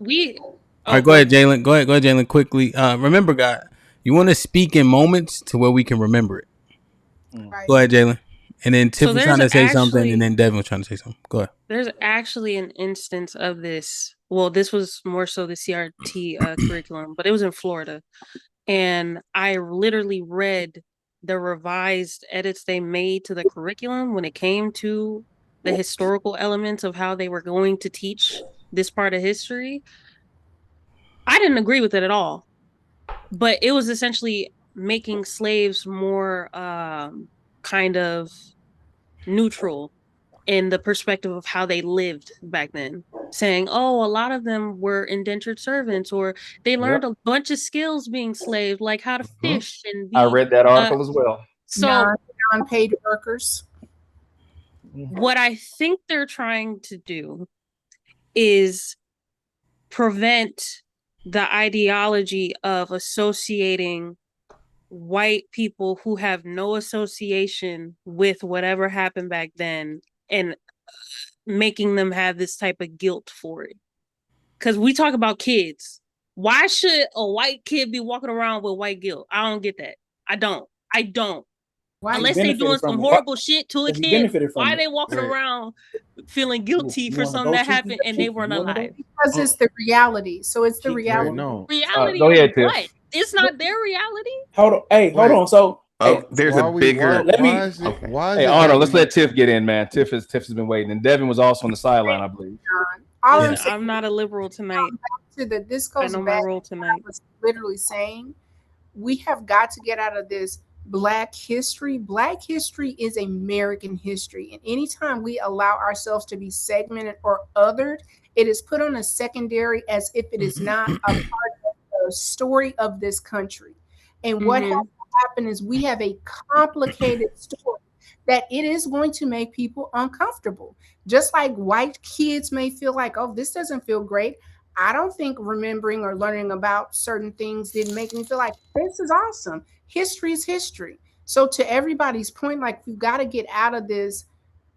right, go ahead, Jalen. Go ahead, Jalen, quickly. Remember, God, you want to speak in moments to where we can remember it. Right. Go ahead, Jalen. And then Tiff So was there's trying to say something, actually- and then Devin was trying to say something. Go ahead. There's actually an instance of this. Well, this was more so the CRT curriculum, but it was in Florida. And I literally read the revised edits they made to the curriculum when it came to the historical elements of how they were going to teach this part of history. I didn't agree with it at all, but it was essentially making slaves more kind of neutral in the perspective of how they lived back then, saying, oh, a lot of them were indentured servants, or they learned a bunch of skills being slaves, like how to fish and be. I read that article as well. So non-paid workers. What I think they're trying to do is prevent the ideology of associating white people who have no association with whatever happened back then and making them have this type of guilt for it. Because we talk about kids. Why should a white kid be walking around with white guilt? I don't get that. I don't. Why? Unless they doing some horrible shit to a kid, why are they walking Right. around feeling guilty for wanna something go, that Chief? happened and they weren't alive? Because it's the reality. So it's the reality. Reality go of ahead, Tiff. what? It's not their reality. Hold on. Hey, hold on. So there's why a we- bigger. why- why is it- why is Hey, it Arnold, that let's we- let Tiff get in, man. Tiff has been waiting, and Devin was also on the sideline, I believe. All Yeah, I'm saying I'm not a liberal tonight. This I goes know my back role to what I tonight. was literally saying. We have got to get out of this Black history. Black history is American history. And anytime we allow ourselves to be segmented or othered, it is put on a secondary as if it is not a part of the story of this country. And what has to happen is we have a complicated story that it is going to make people uncomfortable. Just like white kids may feel like, oh, this doesn't feel great. I don't think remembering or learning about certain things didn't make me feel like this is awesome. History is history. So to everybody's point, like we've got to get out of this.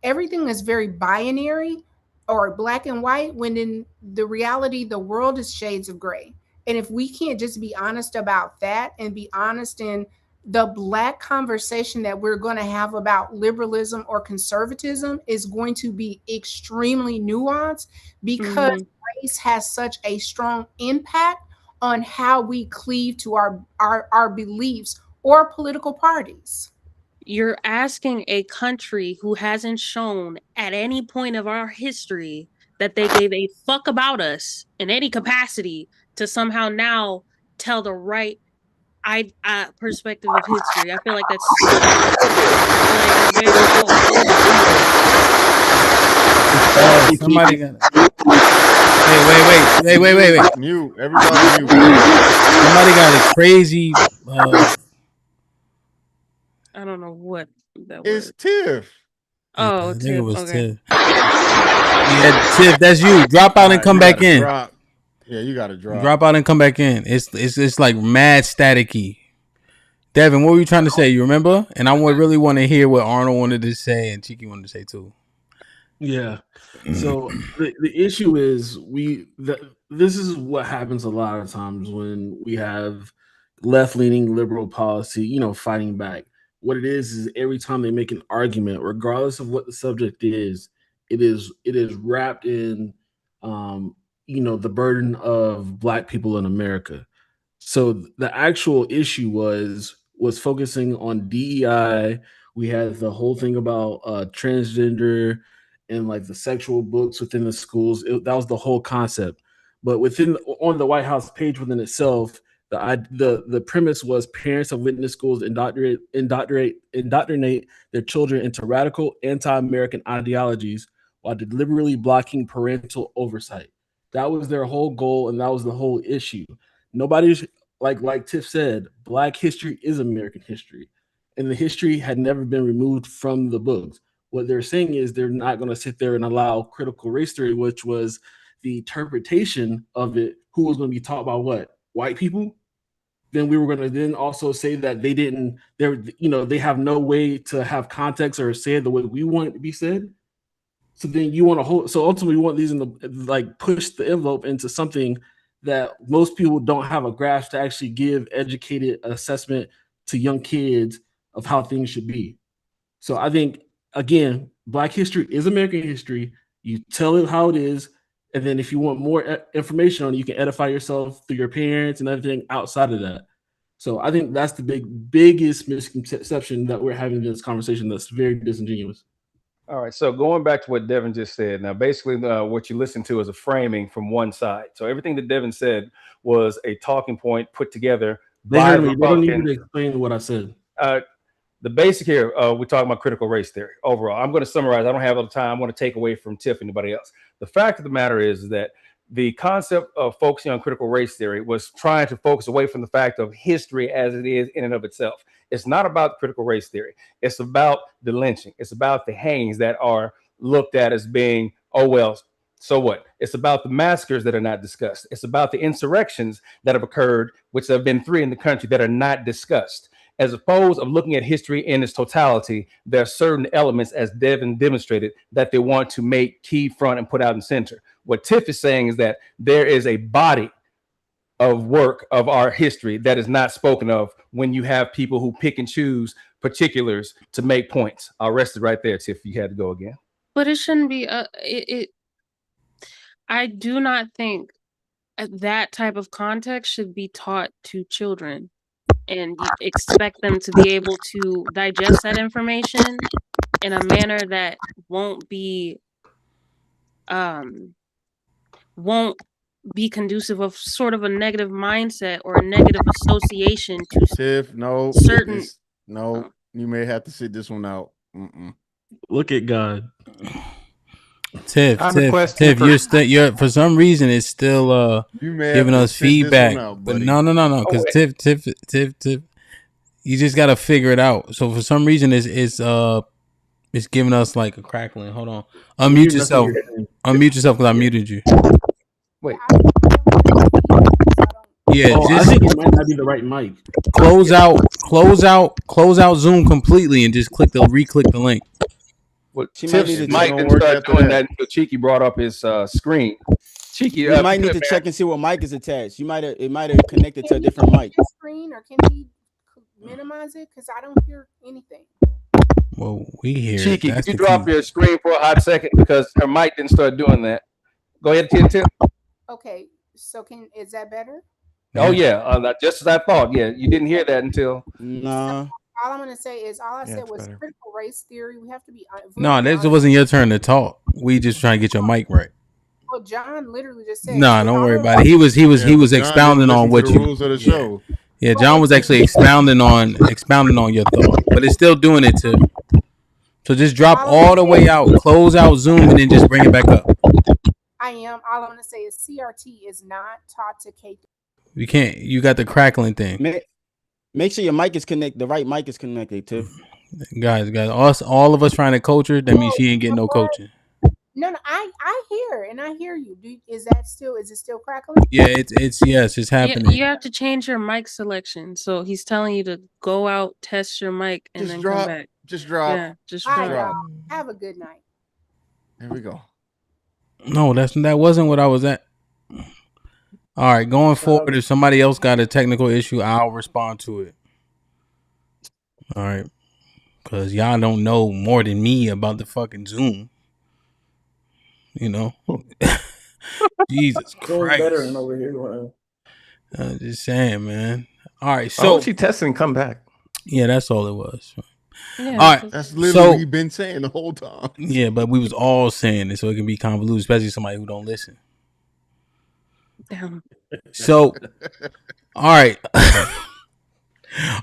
Everything is very binary or black and white, when in the reality, the world is shades of gray. And if we can't just be honest about that and be honest in the Black conversation that we're going to have about liberalism or conservatism is going to be extremely nuanced, because race has such a strong impact on how we cleave to our beliefs or political parties. You're asking a country who hasn't shown at any point of our history that they gave a fuck about us in any capacity to somehow now tell the right perspective of history. I feel like that's stupid. Like, Somebody got. Wait. Mute. Everybody mute. Somebody got a crazy. I don't know what that It's was. Tiff. Oh, I think Tiff. it was Okay. Tiff. Yeah, Tiff, that's you. Drop out and come back in. Yeah, you got to drop. Drop out and come back in. It's like mad staticky. Devin, what were you trying to say? You remember? And I really want to hear what Arnold wanted to say and Cheeky wanted to say too. Yeah. So the issue is this is what happens a lot of times when we have left leaning liberal policy, fighting back. What it is every time they make an argument, regardless of what the subject is, it is wrapped in the burden of black people in America. So the actual issue was focusing on DEI. We had the whole thing about transgender and like the sexual books within the schools. That was the whole concept. But on the White House page within itself, the premise was parents of witnessed schools indoctrinate their children into radical anti-American ideologies while deliberately blocking parental oversight. That was their whole goal, and that was the whole issue. Nobody's like Tiff said, Black history is American history, and the history had never been removed from the books. What they're saying is they're not going to sit there and allow critical race theory, which was the interpretation of it, who was going to be taught by what? White people? Then we were going to then also say that they have no way to have context or say it the way we want it to be said. So then you want to hold. So ultimately, we want these in the push the envelope into something that most people don't have a grasp to actually give educated assessment to young kids of how things should be. So I think again, Black history is American history. You tell it how it is, and then if you want more information on it, you can edify yourself through your parents and everything outside of that. So I think that's the biggest misconception that we're having in this conversation. That's very disingenuous. All right. So going back to what Devin just said, now basically what you listen to is a framing from one side. So everything that Devin said was a talking point put together They by heard me. They don't need Republicans. me to explain what I said. The basic here, we're talking about critical race theory overall. I'm going to summarize. I don't have all the time. I want to take away from Tiff and anybody else. The fact of the matter is that the concept of focusing on critical race theory was trying to focus away from the fact of history as it is in and of itself. It's not about critical race theory. It's about the lynching. It's about the hangings that are looked at as being, oh, well, so what? It's about the massacres that are not discussed. It's about the insurrections that have occurred, which have been 3 in the country, that are not discussed. As opposed of looking at history in its totality, there are certain elements, as Devin demonstrated, that they want to make key front and put out in center. What Tiff is saying is that there is a body of work of our history that is not spoken of when you have people who pick and choose particulars to make points. I'll rest it right there, Tiff. You had to go again. But it shouldn't be. I do not think that type of context should be taught to children, and you expect them to be able to digest that information in a manner that won't be conducive of sort of a negative mindset or a negative association to Tiff, no, certain. no, you may have to sit this one out. Look at God. Tiff, you're for some reason it's still giving us feedback. Out, but no, because Tiff, you just gotta figure it out. So for some reason it's giving us like a crackling. Hold on, unmute yourself because I muted you. Wait. Yeah, I think it might not be the right mic. Close out Zoom completely and just re-click the link. Well, Tiff's mic didn't start doing that until Cheeky brought up his screen. Cheeky, you might need to check and see what mic is attached. It might have connected to a different mic. Screen, or can he minimize it? Because I don't hear anything. Well, we hear Cheeky. Could you drop your screen for a hot second because her mic didn't start doing that? Go ahead, Tim. Okay, so is that better? Oh yeah, just as I thought. Yeah, you didn't hear that until. Nah. All I'm gonna say is all I said was critical race theory. We have to be. No, this wasn't your turn to talk. We just trying to get your mic right. Well, John literally just said. Nah, don't worry about it. He was expounding on what you. Rules of the show. Yeah, John was actually expounding on your thought, but it's still doing it too. So just drop all the way out, close out Zoom, and then just bring it back up. I am. All I'm gonna say is CRT is not taught to K. You can't. You got the crackling thing. Make sure your mic is connected. The right mic is connected too. Guys, all of us trying to coach her. That means she ain't getting no coaching. No, I hear and I hear you. Is it still crackling? Yeah, it's happening. You have to change your mic selection. So he's telling you to go out, test your mic, and then come back. Just drop. Yeah, just drop. Have a good night. There we go. No, that wasn't what I was at. All right, going forward, if somebody else got a technical issue, I'll respond to it. All right, because y'all don't know more than me about the fucking Zoom. You know, Jesus Christ. Veteran over here. I'm just saying, man. All right, I so hope she tested and come back. yeah, that's all it was. Yeah, All right, That's literally what so we've been saying the whole time. yeah, but we was all saying it, so it can be convoluted, especially somebody who don't listen. Damn. So, all right.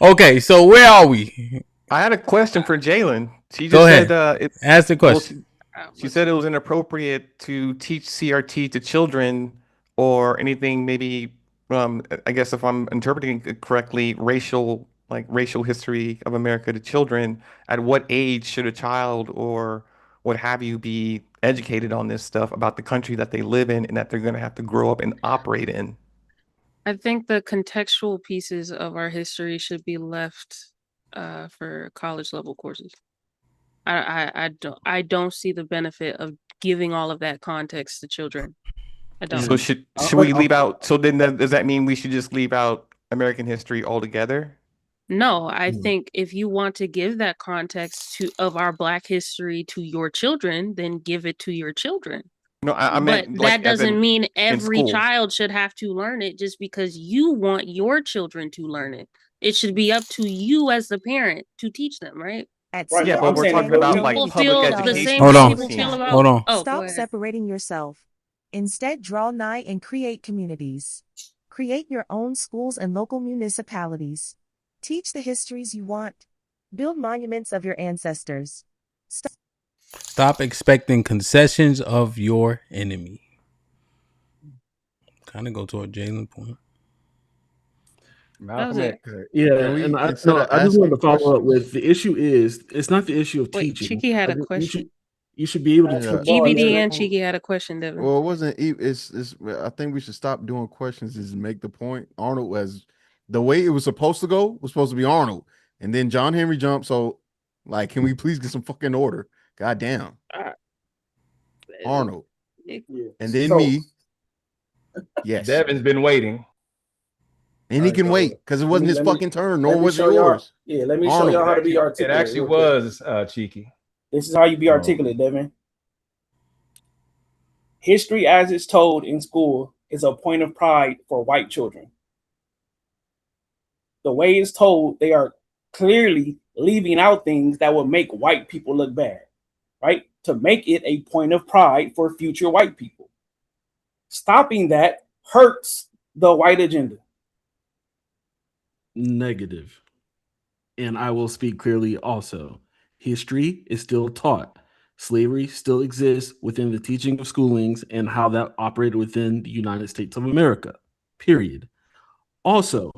Okay, so where are we? I had a question for Jalen. She just Go ahead. said, Ask the question. she said it was inappropriate to teach CRT to children or anything. Maybe, I guess if I'm interpreting it correctly, racial history of America to children. At what age should a child or what have you be educated on this stuff about the country that they live in and that they're going to have to grow up and operate in? I think the contextual pieces of our history should be left for college level courses. I don't see the benefit of giving all of that context to children. I don't. So should we leave out? So then does that mean we should just leave out American history altogether? No, I think if you want to give that context of our Black history to your children, then give it to your children. No, I meant but like that doesn't mean every schools. child should have to learn it just because you want your children to learn it. It should be up to you as the parent to teach them, right? Right, Yeah, but we're talking about like People public feel the education. same Hold way on. people feel about. Hold on. Oh, go Stop ahead. separating yourself. Instead, draw nigh and create communities. Create your own schools and local municipalities. Teach the histories you want. Build monuments of your ancestors. Stop expecting concessions of your enemy. Kind of go to a Jalen point. Malcolm X. Yeah, and I just wanted to follow up with the issue is it's not the issue of Wait, teaching. Cheeky had a question. You should be able to teach. GBD and Cheeky had a question, Devin. Well, it wasn't. It's. I think we should stop doing questions. Is make the point. Arnold was the way it was supposed to go was supposed to be Arnold, and then John Henry jumped. So, like, can we please get some fucking order? God damn. Arnold, and then me. Yes, Devin's been waiting. And he can wait because it wasn't his fucking turn, nor was it yours. Yeah, let me show y'all how to be articulate. It actually was Cheeky. This is how you be articulate, Devin. History as it's told in school is a point of pride for white children. The way it's told, they are clearly leaving out things that would make white people look bad, right? To make it a point of pride for future white people. Stopping that hurts the white agenda. Negative. And I will speak clearly also. History is still taught. Slavery still exists within the teaching of schoolings and how that operated within the United States of America, period. Also,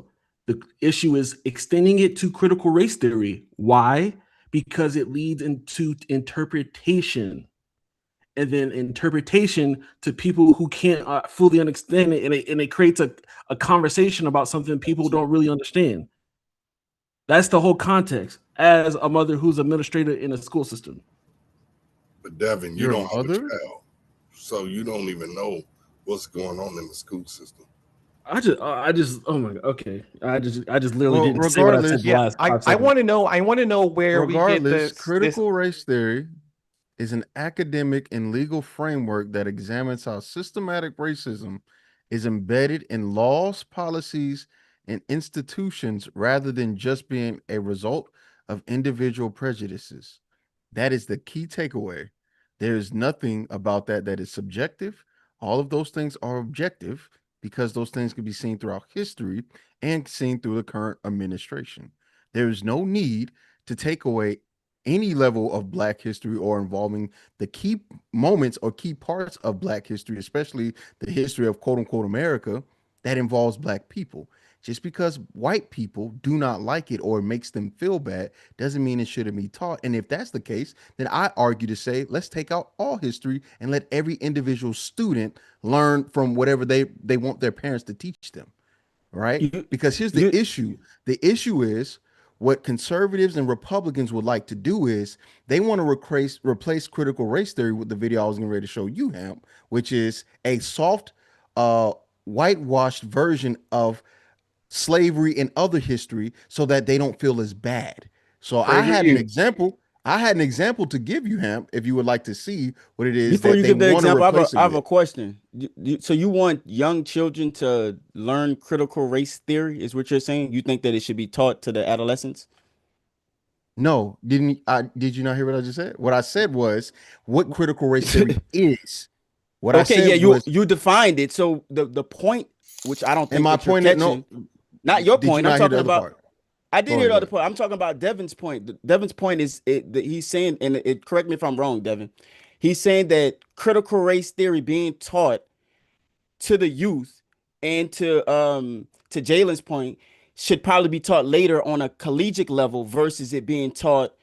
the issue is extending it to critical race theory. Why? Because it leads into interpretation. And then interpretation to people who can't fully understand it, and it creates a conversation about something people don't really understand. That's the whole context as a mother who's administrator in a school system. But Devin, you Your don't have a mother? child, so you don't even know what's going on in the school system. I just oh my god, okay. I just literally didn't say what I said the Yeah, last 5 I seconds. want to know where we get Regardless, this critical race theory is an academic and legal framework that examines how systematic racism is embedded in laws, policies, and institutions rather than just being a result of individual prejudices. That is the key takeaway. There is nothing about that is subjective. All of those things are objective because those things can be seen throughout history and seen through the current administration. There is no need to take away any level of Black history or involving the key moments or key parts of Black history, especially the history of quote unquote America that involves Black people. Just because white people do not like it or it makes them feel bad doesn't mean it shouldn't be taught. And if that's the case, then I argue to say, let's take out all history and let every individual student learn from whatever they want their parents to teach them. Right? Because here's the issue. The issue is What conservatives and Republicans would like to do is they want to replace critical race theory with the video I was getting ready to show you, Hamp, which is a soft, whitewashed version of slavery and other history so that they don't feel as bad. So I had an example. I had an example to give you, Hamp, if you would like to see what it is Before that you they give the want to example, replace it I have with. a question. So you want young children to learn critical race theory? Is what you're saying? You think that it should be taught to the adolescents? No, did you not hear what I just said? What I said was what critical race theory is. What I Okay, yeah, said was, you defined it. So the point, which I don't and think my that you're point is no. catching, not your Did you point. I'm not hear the talking other about. part? I did Go hear ahead, the go other ahead. point. I'm talking about Devin's point. Devin's point is that he's saying, and correct me if I'm wrong, Devin. He's saying that critical race theory being taught to the youth and to Jalen's point should probably be taught later on a collegiate level versus it being taught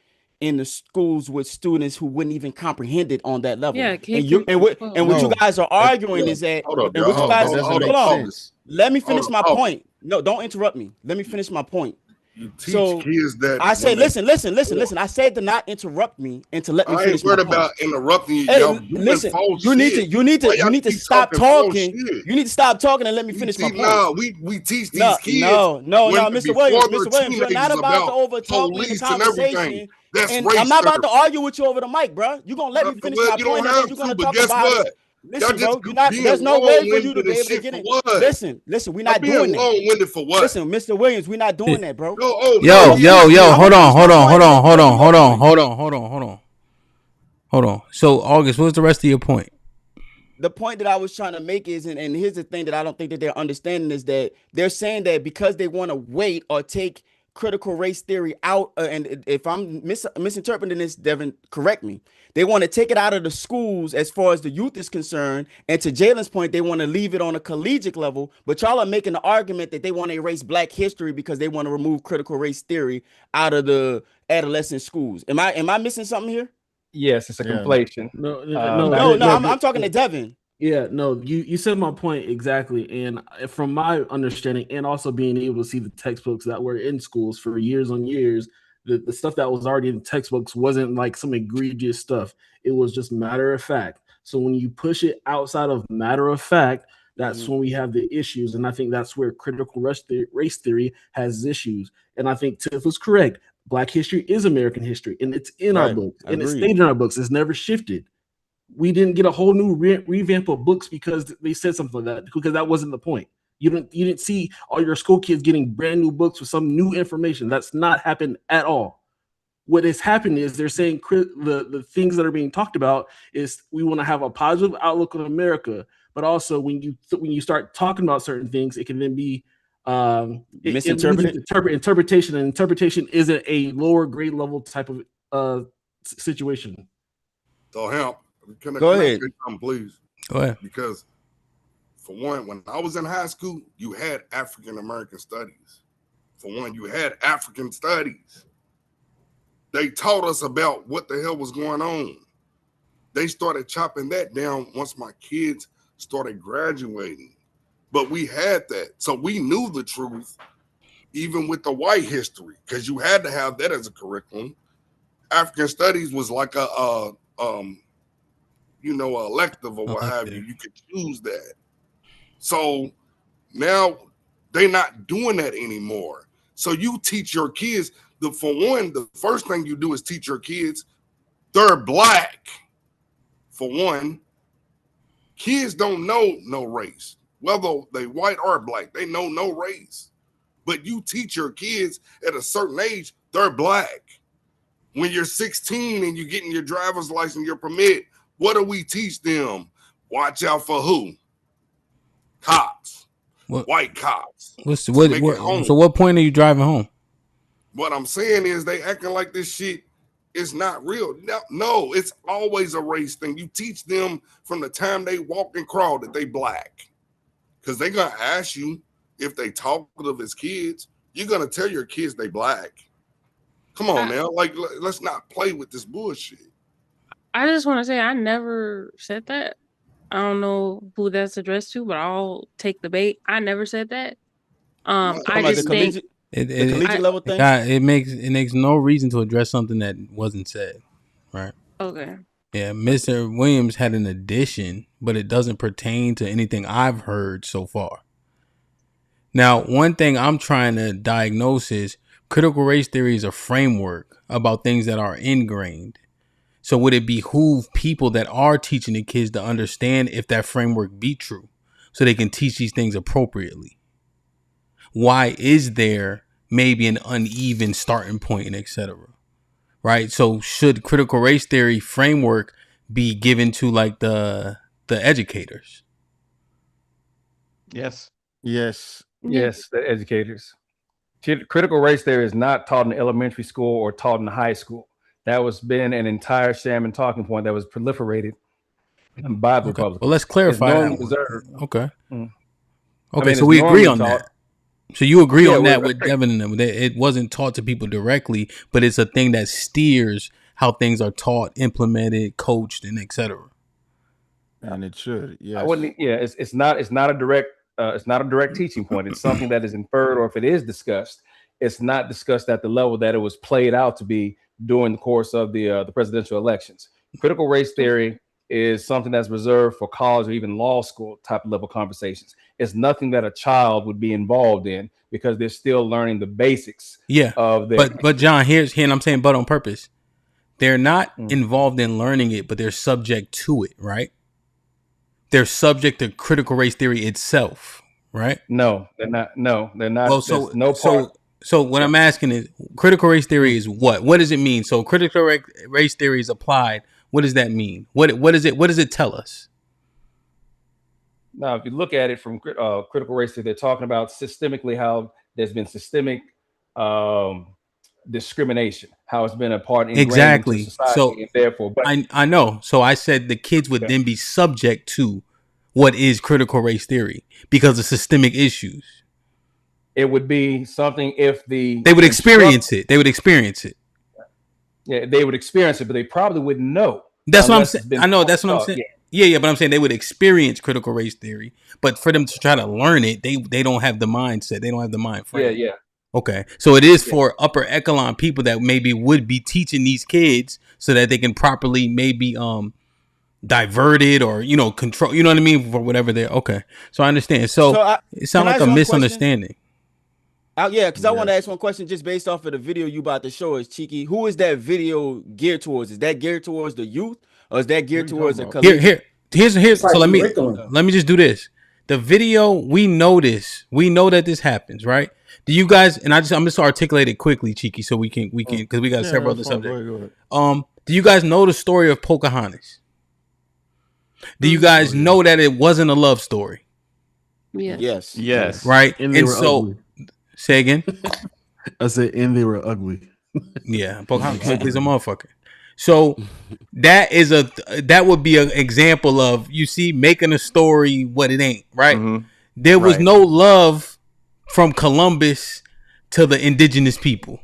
in the schools with students who wouldn't even comprehend it on that level. Yeah, K And you through 12. what you No, guys are that, arguing Yeah, is that hold up, and y'all. what you no, that guys doesn't hold make on. sense. Let me Hold finish up, my August. point. No, don't interrupt me. Let me finish my point. You teach So kids that I when said, they listen. I said to not interrupt me and to let me I ain't finish my worried point. about interrupting you. Hey, Y'all doing listen, false shit. Why you y'all need to keep stop talking false talking. shit? You need to stop talking and let me We finish my teach point. we teach these No, kids when Mr. Williams, before they're Mr. Williams, you're not teenagers about to about over talk me in the police and everything. conversation. That's And I'm race not about theory. to argue with you over the mic, bro. You're gonna let me finish Well, my you don't point and then have you're to, gonna but talk guess about it. what? Y'all Listen, just bro, you're not being there's no way for you to long-winded be and able to shit get for in. what? Listen, we're Y'all not being doing that. long-winded for what? Listen, Mr. Williams, we're not doing that, bro. No, oh no, Yo, I'm gonna yo, finish, yo, I'm gonna hold on, finish hold my on, point hold and on, then you hold go to on, your hold on, point. hold on, hold on, hold on. Hold on. So, August, what's the rest of your point? The point that I was trying to make is, and here's the thing that I don't think that they're understanding is that they're saying that because they want to wait or take critical race theory out, and if I'm misinterpreting this, Devin, correct me. They want to take it out of the schools as far as the youth is concerned, and to Jalen's point, they want to leave it on a collegiate level. But y'all are making the argument that they want to erase Black history because they want to remove critical race theory out of the adolescent schools. Am I missing something here? Yes, it's a Yeah. conflation. No, Not No, yeah, I'm talking to Devin. yeah, no, you said my point exactly. And from my understanding, and also being able to see the textbooks that were in schools for years on years, the stuff that was already in the textbooks wasn't like some egregious stuff. It was just matter of fact. So when you push it outside of matter of fact, that's when we have the issues. And I think that's where critical race theory has issues. And I think Tiff was correct. Black history is American history, and it's in our Right. books, and it's Agreed. stayed in our books. It's never shifted. We didn't get a whole new revamp of books because they said something like that, because that wasn't the point. You didn't see all your school kids getting brand new books with some new information. That's not happened at all. What has happened is they're saying the things that are being talked about is we want to have a positive outlook on America, but also when you start talking about certain things, it can then be it loses Misinterpreted. interpretation, and interpretation isn't a lower grade level type of situation. So Hamp, can Go I ahead. say something, please? Go ahead. Because for one, when I was in high school, you had African American studies. For one, you had African studies. They taught us about what the hell was going on. They started chopping that down once my kids started graduating. But we had that. So we knew the truth, even with the white history, because you had to have that as a curriculum. African studies was like a elective or what have you. You could choose that. So now they're not doing that anymore. So you teach your kids for one, the first thing you do is teach your kids they're Black. For one, kids don't know no race, whether they white or Black. They know no race. But you teach your kids at a certain age they're Black. When you're 16 and you're getting your driver's license, your permit, what do we teach them? Watch out for who? Cops. What? White cops. What's To what? make it home. So, what point are you driving home? What I'm saying is they acting like this shit is not real. No, it's always a race thing. You teach them from the time they walk and crawl that they Black. Because they're going to ask you if they talkative as kids. You're going to tell your kids they Black. Come on now. Like, let's not play with this bullshit. I just want to say I never said that. I don't know who that's addressed to, but I'll take the bait. I never said that. I just think The collegiate level thing. It makes no reason to address something that wasn't said, right? Okay. Yeah, Mr. Williams had an addition, but it doesn't pertain to anything I've heard so far. Now, one thing I'm trying to diagnose is critical race theory is a framework about things that are ingrained. So would it behoove people that are teaching the kids to understand if that framework be true so they can teach these things appropriately? Why is there maybe an uneven starting point and etc.? Right? So should critical race theory framework be given to like the educators? Yes. Yes. Yes, the educators. Critical race theory is not taught in elementary school or taught in high school. That was been an entire sham and talking point that was proliferated by the Republicans. Well, let's clarify that one. Okay. Okay, so we agree on that. So you agree on that with Devin and them. It wasn't taught to people directly, but it's a thing that steers how things are taught, implemented, coached, and etc. And it should. Yes. I wouldn't. Yeah, it's not a direct teaching point. It's something that is inferred, or if it is discussed, it's not discussed at the level that it was played out to be during the course of the presidential elections. Critical race theory is something that's reserved for college or even law school type of level conversations. It's nothing that a child would be involved in because they're still learning the basics. Yeah, of their. But John, here I'm saying, but on purpose, they're not involved in learning it, but they're subject to it, right? They're subject to critical race theory itself, right? No, they're not. No, they're not. Well, so what I'm asking is, critical race theory is what? What does it mean? So critical race theory is applied. What does that mean? What does it tell us? Now, if you look at it from critical race theory, they're talking about systemically how there's been systemic discrimination, how it's been a part ingrained into society, so and therefore, but I know. So I said the kids would then be subject to what is critical race theory because of systemic issues. It would be something if they would experience it. They would experience it. Yeah, they would experience it, but they probably wouldn't know. That's what I'm saying. I know. That's what I'm saying. Yeah, but I'm saying they would experience critical race theory, but for them to try to learn it, they don't have the mindset. They don't have the mind frame. Yeah. Okay, so it is for upper echelon people that maybe would be teaching these kids so that they can properly maybe divert it or control. You know what I mean, for whatever they're okay. So I understand. So it sounds like a misunderstanding. Because I want to ask one question just based off of the video you about to show us, Cheeky. Who is that video geared towards? Is that geared towards the youth, or is that geared towards the collegiate? Here's so let me just do this. The video, we know that this happens, right? Do you guys, and I'm just articulate it quickly, Cheeky, so we can because we got several other subjects. Go ahead. Do you guys know the story of Pocahontas? Do you guys know that it wasn't a love story? Yes. Right. And so ugly. Say again. I said, and they were ugly. Yeah, Pocahontas is a motherfucker. So that would be an example of, you see, making a story what it ain't, right? Mm-hmm. There was no love from Columbus to the indigenous people.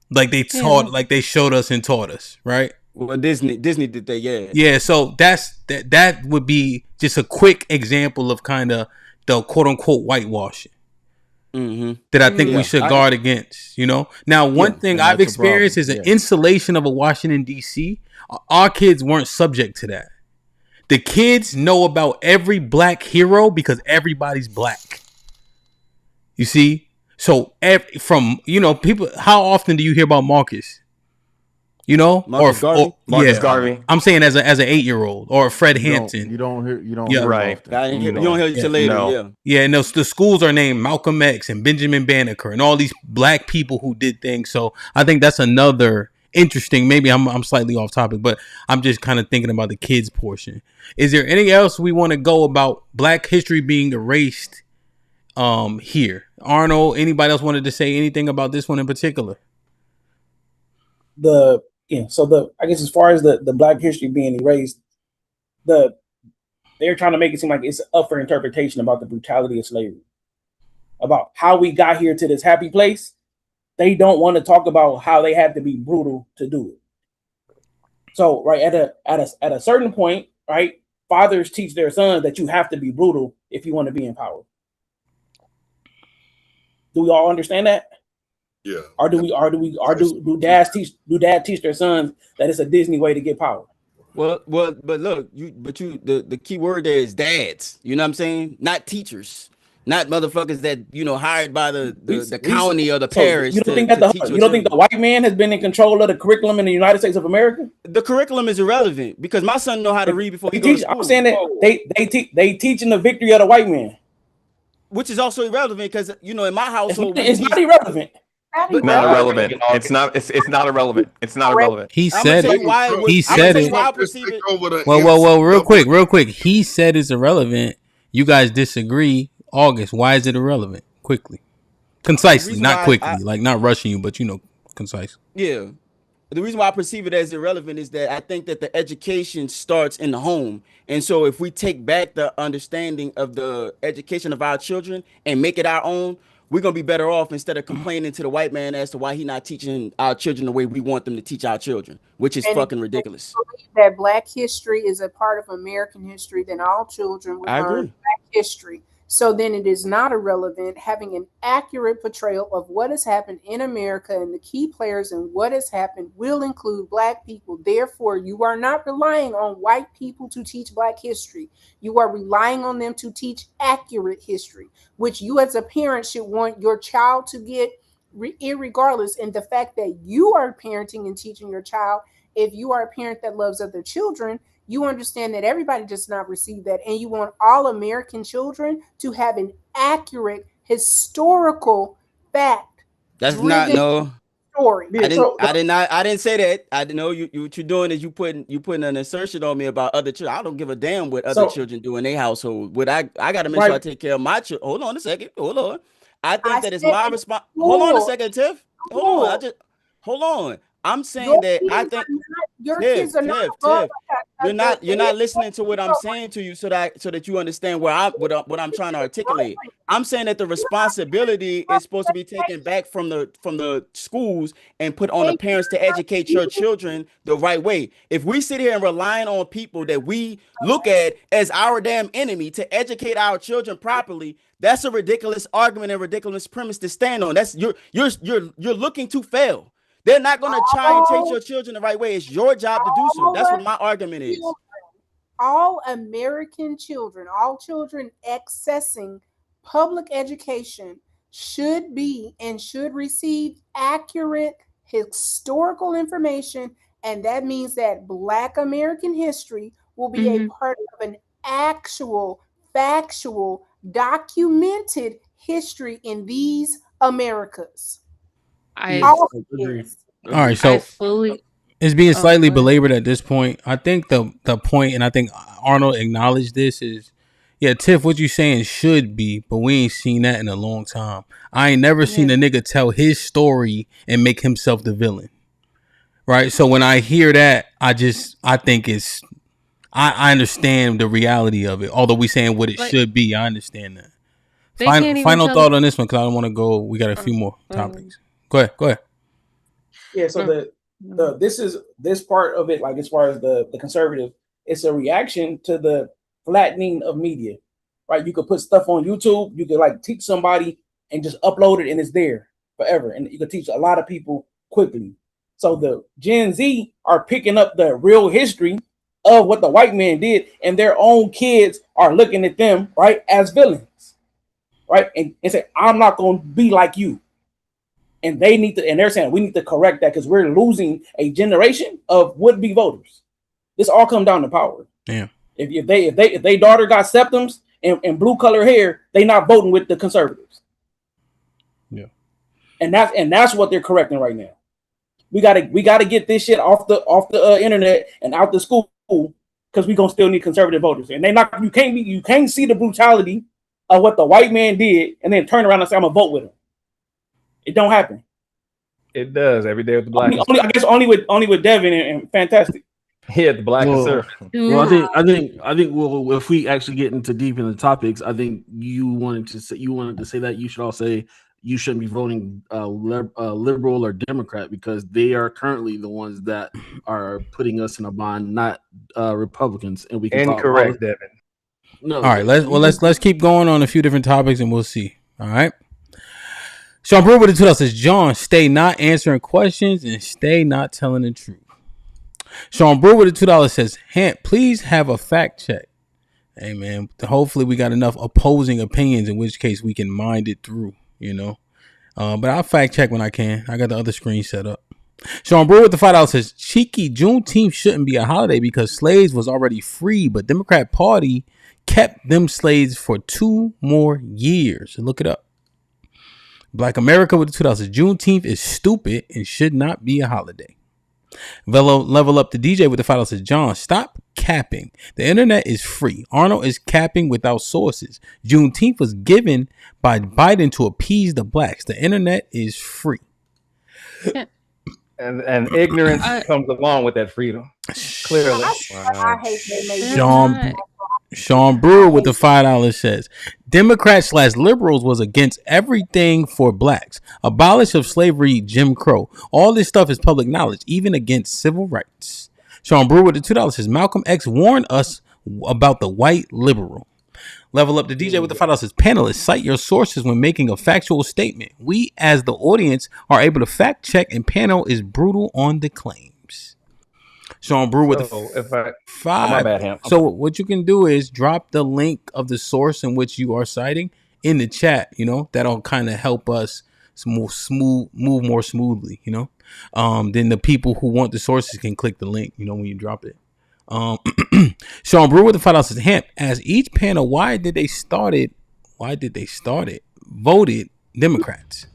Like they taught, like they showed us and taught us, right? Well, Disney did that, yeah. Yeah, so that would be just a quick example of kind of the quote unquote whitewashing. Mm-hmm. That I think we should guard against, Now, one thing I've experienced is an insulation of a Washington, D.C. Our kids weren't subject to that. The kids know about every black hero because everybody's black. You see? So from people, how often do you hear about Marcus? Marcus Garvey. I'm saying as an 8-year-old or Fred Hampton. You don't hear right. You don't hear it till later. No. Yeah, and the schools are named Malcolm X and Benjamin Banneker and all these black people who did things. So I think that's another interesting. Maybe I'm slightly off topic, but I'm just kind of thinking about the kids portion. Is there anything else we want to go about Black history being erased here? Arnold, anybody else wanted to say anything about this one in particular? I guess as far as the Black history being erased, they're trying to make it seem like it's up for interpretation about the brutality of slavery, about how we got here to this happy place. They don't want to talk about how they had to be brutal to do it. So, right at a certain point, right, fathers teach their sons that you have to be brutal if you want to be in power. Do we all understand that? Yeah. Or do dads teach their sons that it's a Disney way to get power? Well, but look, the key word there is dads. You know what I'm saying? Not teachers, not motherfuckers that hired by the county or the So parish you don't think to that teach your you don't think children. the white man has been in control of the curriculum in the United States of America? The curriculum is irrelevant because my son know how to read before he go to school. I'm saying that they teaching the victory of the white man, which is also irrelevant because in my household it's not irrelevant. It's not irrelevant. It's not. It's not irrelevant. It's not irrelevant. He said it. He said it. Why I perceive it. Well. Real quick. He said it's irrelevant. You guys disagree. August. Why is it irrelevant? Quickly, concisely, not quickly, like not rushing you, but concise. Yeah. The reason why I perceive it as irrelevant is that I think that the education starts in the home. And so if we take back the understanding of the education of our children and make it our own, we're going to be better off instead of complaining to the white man as to why he's not teaching our children the way we want them to teach our children, which is fucking ridiculous. That Black history is a part of American history, then all children would learn Black history. So then it is not irrelevant having an accurate portrayal of what has happened in America, and the key players and what has happened will include Black people. Therefore, you are not relying on white people to teach Black history. You are relying on them to teach accurate history, which you as a parent should want your child to get irregardless. And the fact that you are parenting and teaching your child, if you are a parent that loves other children, you understand that everybody does not receive that, and you want all American children to have an accurate historical fact. That's not story. I didn't say that. I didn't know you. What you're doing is you putting an assertion on me about other children. I don't give a damn what other children do in their household. What I got to make sure I take care of my children. Hold on a second. Hold on. I think that it's my response. Hold on a second, Tiff. Hold on. I'm saying that I think your kids are not. You're not listening to what I'm saying to you so that you understand what I'm trying to articulate. I'm saying that the responsibility is supposed to be taken back from the schools and put on the parents to educate your children the right way. If we sit here and relying on people that we look at as our damn enemy to educate our children properly, that's a ridiculous argument and ridiculous premise to stand on. That's you're looking to fail. They're not going to try and teach your children the right way. It's your job to do so. That's what my argument is. All American children, all children accessing public education should be and should receive accurate historical information. And that means that Black American history will be a part of an actual, factual, documented history in these Americas. All right, so it's being slightly belabored at this point. I think the point, and I think Arnold acknowledged this, is Tiff, what you saying should be, but we ain't seen that in a long time. I ain't never seen a nigga tell his story and make himself the villain. Right? So when I hear that, I think it's I understand the reality of it. Although we saying what it should be, I understand that. Final thought on this one, because I don't want to go. We got a few more topics. Go ahead. Yeah, so this part of it, like as far as the conservative, it's a reaction to the flattening of media, right? You could put stuff on YouTube, you could like teach somebody and just upload it and it's there forever. And you could teach a lot of people quickly. So the Gen Z are picking up the real history of what the white man did, and their own kids are looking at them, right, as villains, right? And say, I'm not going to be like you. And they're saying we need to correct that because we're losing a generation of would-be voters. This all comes down to power. Yeah. If they daughter got septums and blue color hair, they not voting with the conservatives. Yeah. And that's what they're correcting right now. We gotta get this shit off the internet and out the school because we gonna still need conservative voters. And you can't see the brutality of what the white man did and then turn around and say I'm gonna vote with him. It don't happen. It does every day with the black. I guess only with Devin and Fantastic. Yeah, the black conservative. Well, I think well, if we actually get into deep in the topics, I think you wanted to say that you should all say you shouldn't be voting liberal or Democrat because they are currently the ones that are putting us in a bind, not Republicans. And we can incorrect, Devin. No. All right, let's keep going on a few different topics and we'll see. All right. Sean Brewer with the 2000 says, John, stay not answering questions and stay not telling the truth. Sean Brewer with the $2 says, Hamp, please have a fact check. Hey, man, hopefully we got enough opposing opinions, in which case we can mind it through, you know. But I'll fact check when I can. I got the other screen set up. Sean Brewer with the $5 says, Cheeky, Juneteenth shouldn't be a holiday because slaves was already free, but Democrat Party kept them slaves for 2 more years. Look it up. Black America with the $2 says, Juneteenth is stupid and should not be a holiday. Level up the DJ with the $5 says, John, stop capping. The internet is free. Arnold is capping without sources. Juneteenth was given by Biden to appease the blacks. The internet is free. And ignorance comes along with that freedom. Clearly. I hate they made Sean Brewer with the $5 says, Democrats/liberals was against everything for blacks. Abolish of slavery, Jim Crow. All this stuff is public knowledge, even against civil rights. Sean Brewer with the $2 says, Malcolm X warned us about the white liberal. Level up the DJ with the $5 says, panelists, cite your sources when making a factual statement. We, as the audience, are able to fact check, and panel is brutal on the claims. Sean Brewer with the $5. My bad, Ham. So what you can do is drop the link of the source in which you are citing in the chat. You know, that'll kind of help us move more smoothly. You know, then the people who want the sources can click the link. You know, when you drop it. Sean Brewer with the $5 says, Hamp, as each panel, why did they start it? Voted Democrats.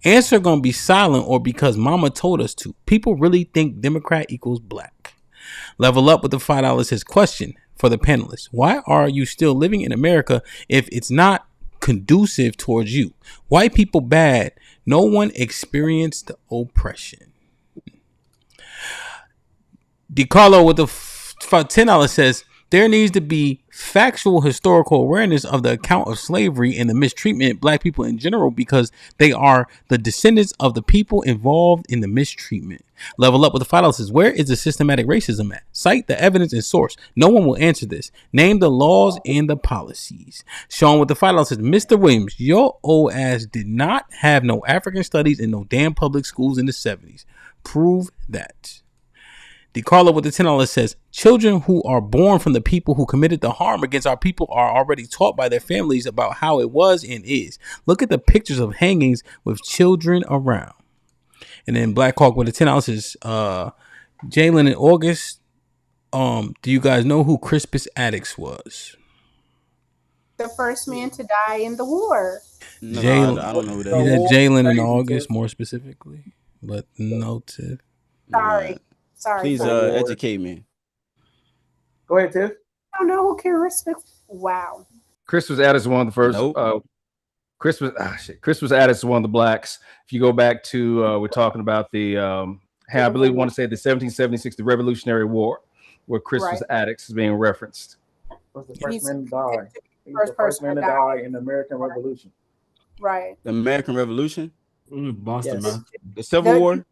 Answer gonna be silent or because mama told us to. People really think Democrat equals black. Level up with the $5 says, question for the panelists. Why are you still living in America if it's not conducive towards you? White people bad. No one experienced oppression. DiCarlo with the $10 says, there needs to be factual historical awareness of the account of slavery and the mistreatment black people in general because they are the descendants of the people involved in the mistreatment. Level up with the $5 says, where is the systematic racism at? Cite the evidence and source. No one will answer this. Name the laws and the policies. Sean with the $5 says, Mr. Williams, your old ass did not have no African studies in no damn public schools in the 70s. Prove that. DiCarlo with the $10 says, children who are born from the people who committed the harm against our people are already taught by their families about how it was and is. Look at the pictures of hangings with children around. And then Black Hawk with the $10 says, Jalen and August, do you guys know who Crispus Attucks was? The first man to die in the war. No, I don't know who that is. He said Jalen and August more specifically, but no tip. Sorry. Please educate me. Go ahead, Tiff. I don't know who Crispus. Wow. Crispus Attucks is one of the first. Nope. Crispus Attucks is one of the blacks. If you go back to, we're talking about the, I believe want to say the 1776, the Revolutionary War, where Crispus Attucks is being referenced. Was the first man to die. He was the first man to die in the American Revolution. Right. The American Revolution? Boston, Yes. man. The Civil War?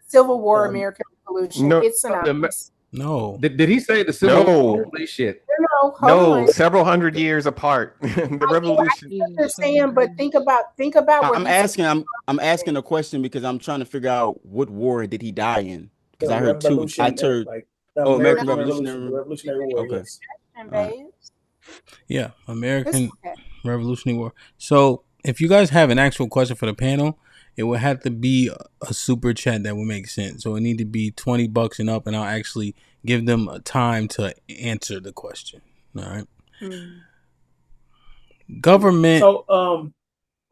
Civil War, American Revolution. No, It's synonymous. No. Did he say the Civil War? Holy shit. No, several hundred years apart. The revolution. I understand, but think about what I'm asking a question because I'm trying to figure out what war did he die in? Because I heard two. American Revolutionary War. Okay. Yeah, American Revolutionary War. So if you guys have an actual question for the panel, it would have to be a super chat that would make sense. So it need to be $20 and up, and I'll actually give them a time to answer the question. All right. Government. So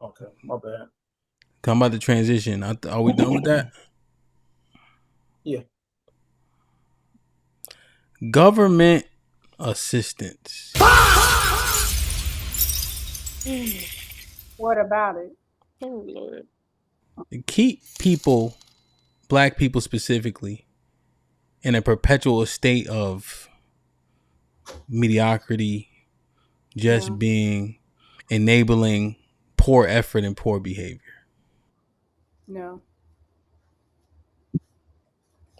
okay, my bad. Talking about the transition. Are we done with that? Yeah. Government assistance. What about it? Oh, Lord. Keep people, black people specifically, in a perpetual state of mediocrity, just being enabling poor effort and poor behavior. No.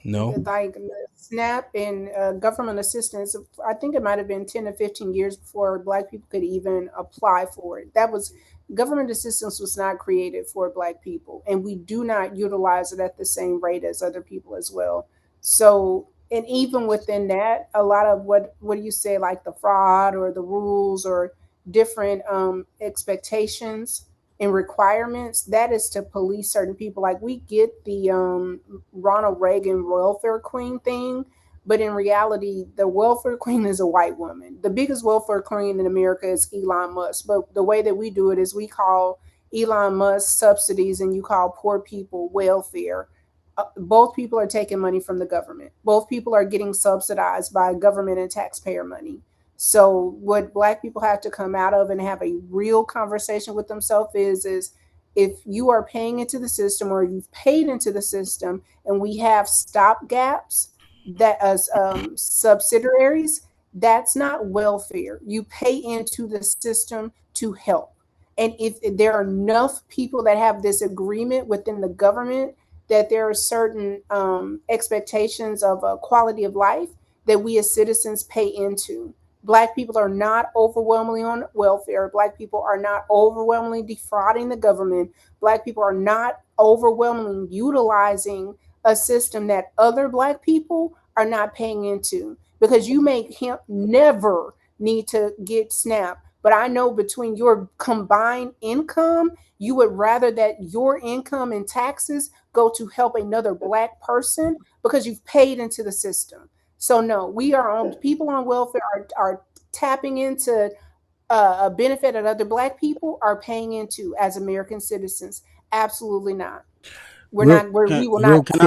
No. Like SNAP and government assistance. I think it might have been 10 to 15 years before Black people could even apply for it. That was government assistance was not created for Black people, and we do not utilize it at the same rate as other people as well. So, and even within that, a lot of what do you say, like the fraud or the rules or different expectations and requirements, that is to police certain people. Like we get the Ronald Reagan welfare queen thing, but in reality the welfare queen is a white woman. The biggest welfare queen in America is Elon Musk, but the way that we do it is we call Elon Musk subsidies and you call poor people welfare. Both people are taking money from the government. Both people are getting subsidized by government and taxpayer money. So what Black people have to come out of and have a real conversation with themselves is if you are paying into the system or you've paid into the system and we have stop gaps that as subsidiaries, that's not welfare. You pay into the system to help. And if there are enough people that have this agreement within the government that there are certain expectations of a quality of life that we as citizens pay into. Black people are not overwhelmingly on welfare. Black people are not overwhelmingly defrauding the government. Black people are not overwhelmingly utilizing a system that other Black people are not paying into. Because you may never need to get SNAP, but I know between your combined income, you would rather that your income and taxes go to help another Black person because you've paid into the system. So no, we are on people on welfare are tapping into a benefit that other Black people are paying into as American citizens. Absolutely not. We're Real, not. We will not. real quick.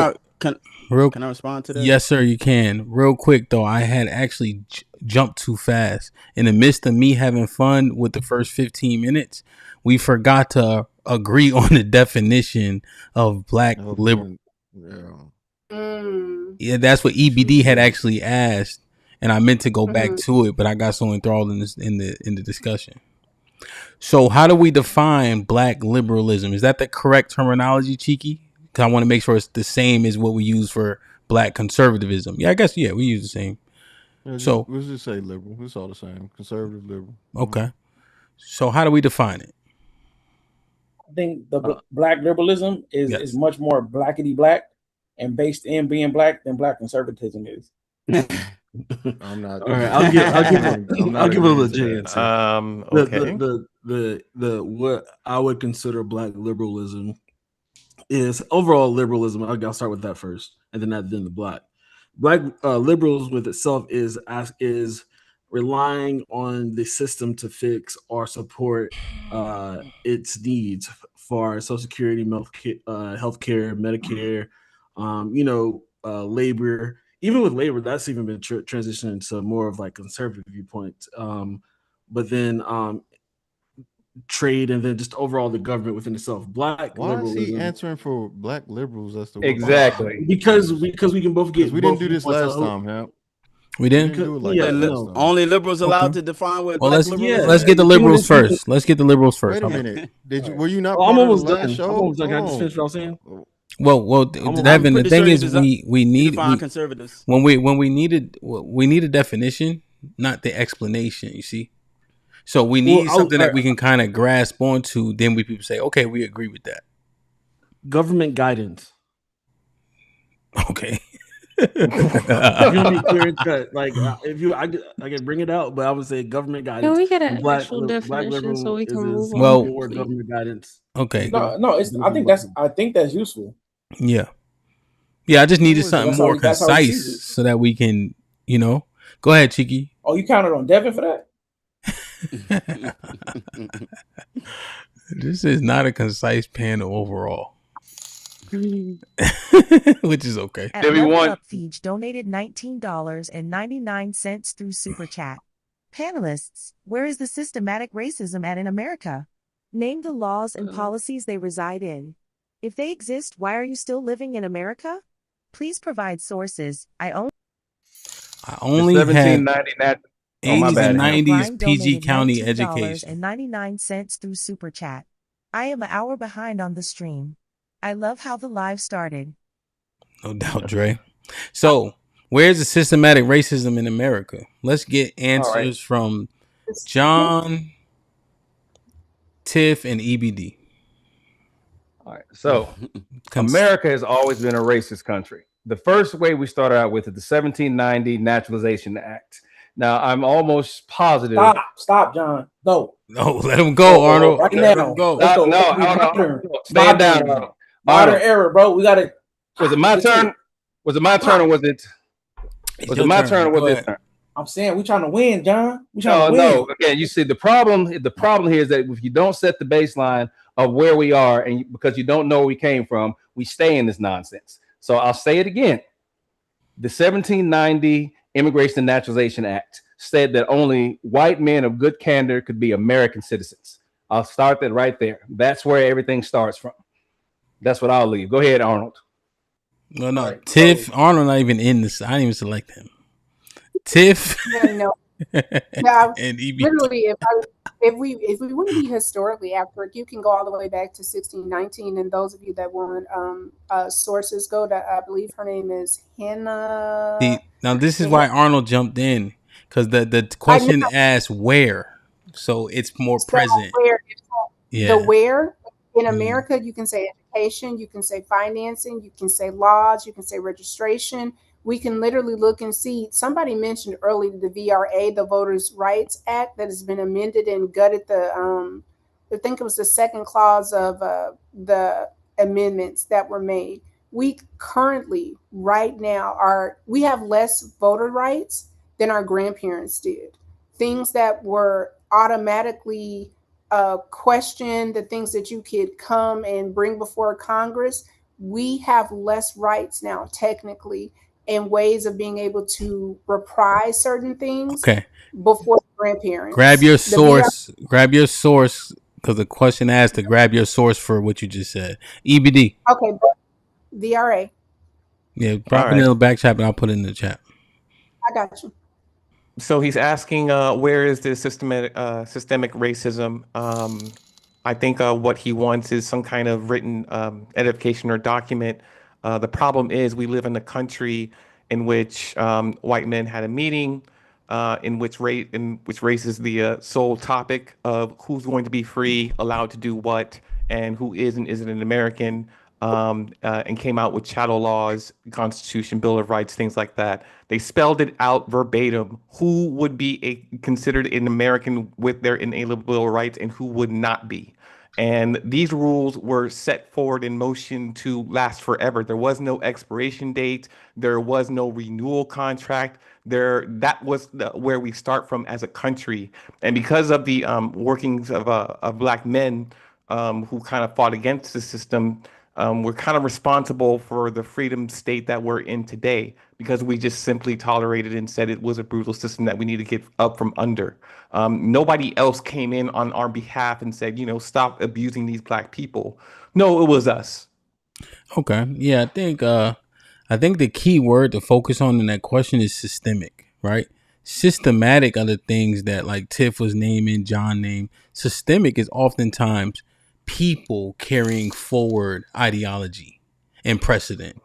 Real, Can I respond to that? yes, sir, you can. Real quick though, I had actually jumped too fast. In the midst of me having fun with the first 15 minutes, we forgot to agree on the definition of Black liberal. Yeah, that's what EBD had actually asked, and I meant to go back to it, but I got so enthralled in the discussion. So, how do we define Black liberalism? Is that the correct terminology, Cheeky? Because I want to make sure it's the same as what we use for Black conservatism. Yeah, I guess we use the same. So let's just say liberal. It's all the same. Conservative, liberal. Okay. So how do we define it? I think the Black liberalism is much more blackety black and based in being Black than Black conservatism is. I'm not. All right, I'll give a legit answer. Okay. The what I would consider Black liberalism is overall liberalism. I'll start with that first, and then the Black liberals with itself is relying on the system to fix or support its needs for Social Security, healthcare, Medicare, labor. Even with labor, that's even been transitioning to more of like conservative viewpoint. But then trade and then just overall the government within itself. Black Why liberalism. is he answering for Black liberals? That's the exactly because we can both get. We didn't do this last time, Hamp. We didn't do it like that last time. Only liberals allowed to define what Black liberalism. Let's get the liberals first. Let's get the liberals first. Wait a minute. Were you not? I'm almost part of the done. last show? I'm almost done. Can I just finish what I was saying? Well, Devin, the thing is, we need conservatives. when we need a definition, not the explanation. You see, so we need something that we can kind of grasp onto. Then people say, okay, we agree with that. Government guidance. Okay. If you want me clear and cut, like I can bring it out, but I would say government guidance. Can we get an Black actual definition so we can move on? Well, more government guidance. Okay. No, I think that's useful. Yeah. I just needed something more concise so that we can, Go ahead, Cheeky. Oh, you counted on Devin for that? This is not a concise panel overall. Which is okay. At Level Up Feed donated $19.99 through Super Chat. Panelists, where is the systematic racism at in America? Name the laws and policies they reside in. If they exist, why are you still living in America? Please provide sources. I only had 1790 80s and 90s PG County education. $19.99 through Super Chat. I am an hour behind on the stream. I love how the live started. No doubt, Dre. So, where's the systematic racism in America? Let's get All right. answers from John, Tiff, and EBD. All right. So, America has always been a racist country. The first way we started out with is the 1790 Naturalization Act. Now, I'm almost positive. Stop, John. Go. No, let him go, Arnold. Right let now. him go. Let's go. No, Let's be hold on. modern. Stand down, Arnold. Modern era, bro. We gotta. Was it my turn? Was it my turn or was it? Was it my turn or was it? I'm saying we trying to win, John. We trying to win. No. Again, you see the problem. The problem here is that if you don't set the baseline of where we are, and because you don't know where we came from, we stay in this nonsense. So I'll say it again. The 1790 Immigration and Naturalization Act said that only white men of good candor could be American citizens. I'll start that right there. That's where everything starts from. That's what I'll leave. Go ahead, Arnold. No. Right, Tiff, Arnold not even in this. I didn't even select him. Tiff. No. And literally, if we want to be historically accurate, you can go all the way back to 1619. And those of you that want sources, go to, I believe her name is Hannah. Now this is why Arnold jumped in, because the question asked where, so it's more present. The where in America, you can say education, you can say financing, you can say laws, you can say registration. We can literally look and see. Somebody mentioned earlier the VRA, the Voters' Rights Act, that has been amended and gutted the, I think it was the second clause of the amendments that were made. We currently, right now, we have less voter rights than our grandparents did. Things that were automatically questioned, the things that you could come and bring before Congress, we have less rights now, technically, and ways of being able to reprise certain things before grandparents. Grab your source. Grab your source, because the question asked to grab your source for what you just said. EBD. Okay. VRA. Yeah, drop it in the back chat, and I'll put it in the chat. I got you. So he's asking, where is the systemic racism? I think what he wants is some kind of written edification or document. The problem is we live in a country in which white men had a meeting in which race is the sole topic of who's going to be free, allowed to do what, and who is and isn't an American, and came out with chattel laws, Constitution, Bill of Rights, things like that. They spelled it out verbatim who would be considered an American with their inalienable rights and who would not be. And these rules were set forward in motion to last forever. There was no expiration date. There was no renewal contract. That was where we start from as a country. And because of the workings of Black men who kind of fought against the system, we're kind of responsible for the freedom state that we're in today, because we just simply tolerated and said it was a brutal system that we need to get up from under. Nobody else came in on our behalf and said, stop abusing these Black people. No, it was us. Okay. Yeah, I think the key word to focus on in that question is systemic, right? Systematic are the things that, like Tiff was naming, John named. Systemic is oftentimes people carrying forward ideology and precedent.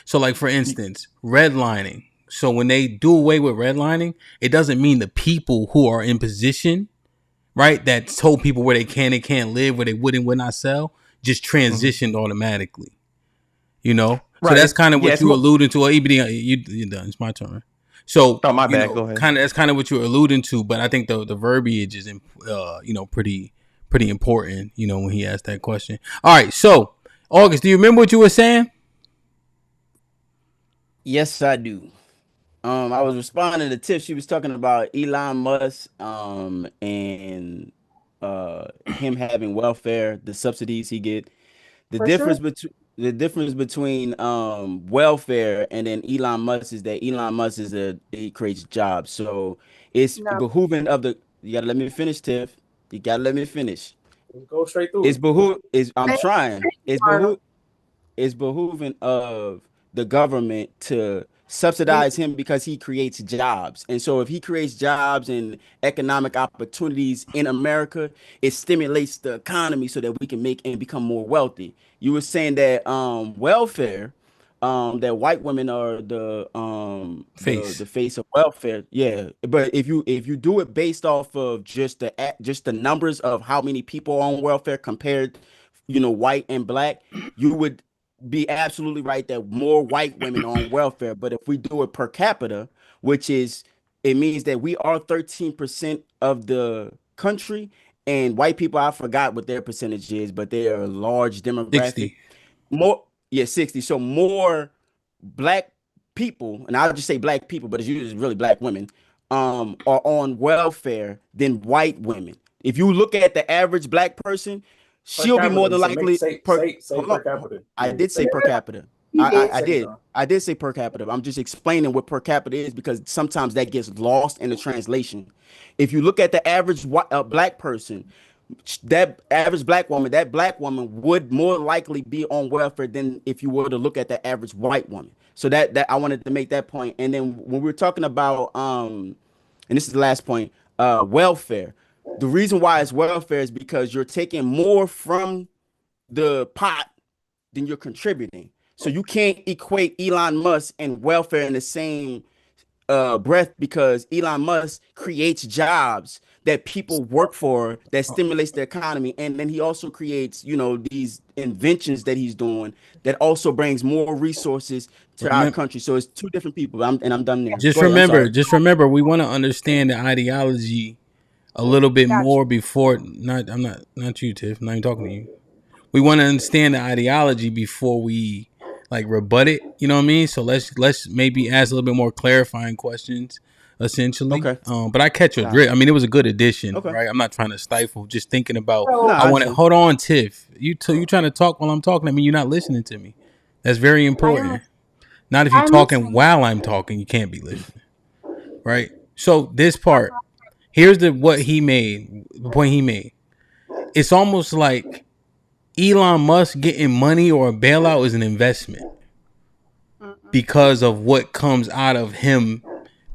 So, like, for instance, redlining. So when they do away with redlining, it doesn't mean the people who are in position, right, that told people where they can and can't live, where they would and would not sell, just transitioned automatically. Right. So that's kind of what you alluding to. EBD, you're done. It's my turn. So, my bad. Go ahead. That's kind of what you're alluding to. But I think the verbiage is, pretty important. When he asked that question. All right. So, August, do you remember what you were saying? Yes, I do. I was responding to Tiff. She was talking about Elon Musk, and him having welfare, the subsidies he get. The difference between welfare and then Elon Musk is that Elon Musk he creates jobs. So it's behooving of the. You gotta let me finish, Tiff. You gotta let me finish. Go straight through. I'm trying. It's behooving of the government to subsidize him because he creates jobs. And so if he creates jobs and economic opportunities in America, it stimulates the economy so that we can make and become more wealthy. You were saying that welfare that white women are the Face. the face of welfare. Yeah, but if you do it based off of just the numbers of how many people on welfare compared, white and black, you would be absolutely right that more white women on welfare. But if we do it per capita, which is it means that we are 13% of the country, and white people, I forgot what their percentage is, but they are a large demographic. 60. More, yeah, 60. So more black people, and I'll just say black people, but it's usually really black women, are on welfare than white women. If you look at the average black person, Per she'll be more capita. than So make likely say per. say say Hold per on, capita. I Yeah, did say per capita. He did. I Say did. so. I did say per capita. I'm just explaining what per capita is because sometimes that gets lost in the translation. If you look at the average black person, that average black woman would more likely be on welfare than if you were to look at the average white woman. So that I wanted to make that point. And then when we were talking about and this is the last point, welfare. The reason why it's welfare is because you're taking more from the pot than you're contributing. So you can't equate Elon Musk and welfare in the same breath because Elon Musk creates jobs that people work for that stimulates the economy, and then he also creates these inventions that he's doing that also brings more resources to our Remember, country. So it's two different people. I'm done there. just Go ahead. I'm remember, sorry. just remember, we want to understand the ideology a little bit Gotcha. more before. Not you, Tiff. I'm not even talking to you. We want to understand the ideology before we like rebut it. You know what I mean? So let's maybe ask a little bit more clarifying questions, essentially. Okay. But I catch your drift. I mean, it was a good addition, Okay. right? I'm not trying to stifle. Just thinking about. So, No, I I want to understand. hold on, Tiff. You trying to talk while I'm talking. I mean, you're not listening to me. That's very I am. important. Not if you're I'm talking listening. while I'm talking. You can't be listening, right? So this part. Here's what he made. The point he made. It's almost like Elon Musk getting money or a bailout is an investment because of what comes out of him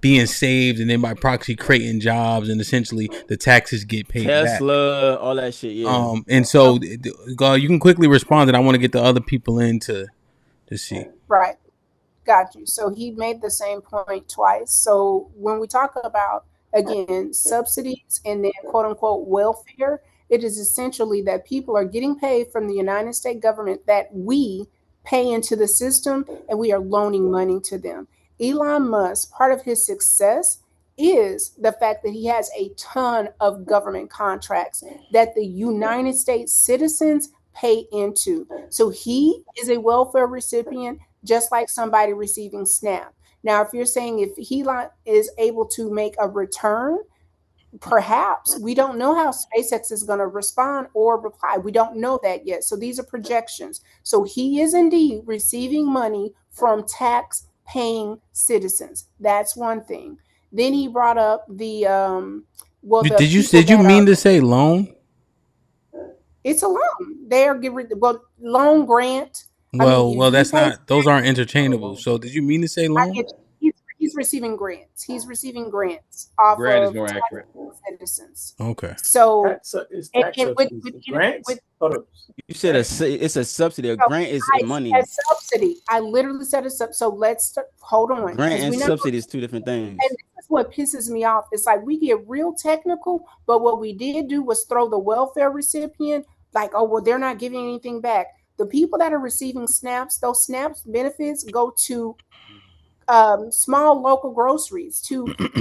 being saved and then by proxy creating jobs and essentially the taxes get paid back. Tesla, all that shit. Yeah. And so you can quickly respond and I want to get the other people in to see. Right. Got you. So he made the same point twice. So when we talk about, again, subsidies and then quote unquote welfare, it is essentially that people are getting paid from the United States government that we pay into the system and we are loaning money to them. Elon Musk, part of his success is the fact that he has a ton of government contracts that the United States citizens pay into. So he is a welfare recipient just like somebody receiving SNAP. Now, if you're saying if he is able to make a return, perhaps we don't know how SpaceX is going to respond or reply. We don't know that yet. So these are projections. So he is indeed receiving money from tax paying citizens. That's one thing. Then he brought up the the Did you mean to say loan? It's a loan. They are giving loan grant. I mean, if Well, you that's pay, not. Those aren't interchangeable. So, did you mean to say I loan? get you. He's receiving grants. He's receiving grants off Grant is of more accurate. citizens. Okay. So, It's tax subsidies. Grants. Hold up. You said it's a subsidy. A so grant is I money. said subsidy. I literally said a sub. So hold on, Grant because and we know. subsidy is two different things. And this is what pisses me off. It's like we get real technical, but what we did do was throw the welfare recipient like, oh well, they're not giving anything back. The people that are receiving snaps, those snaps benefits go to small local groceries.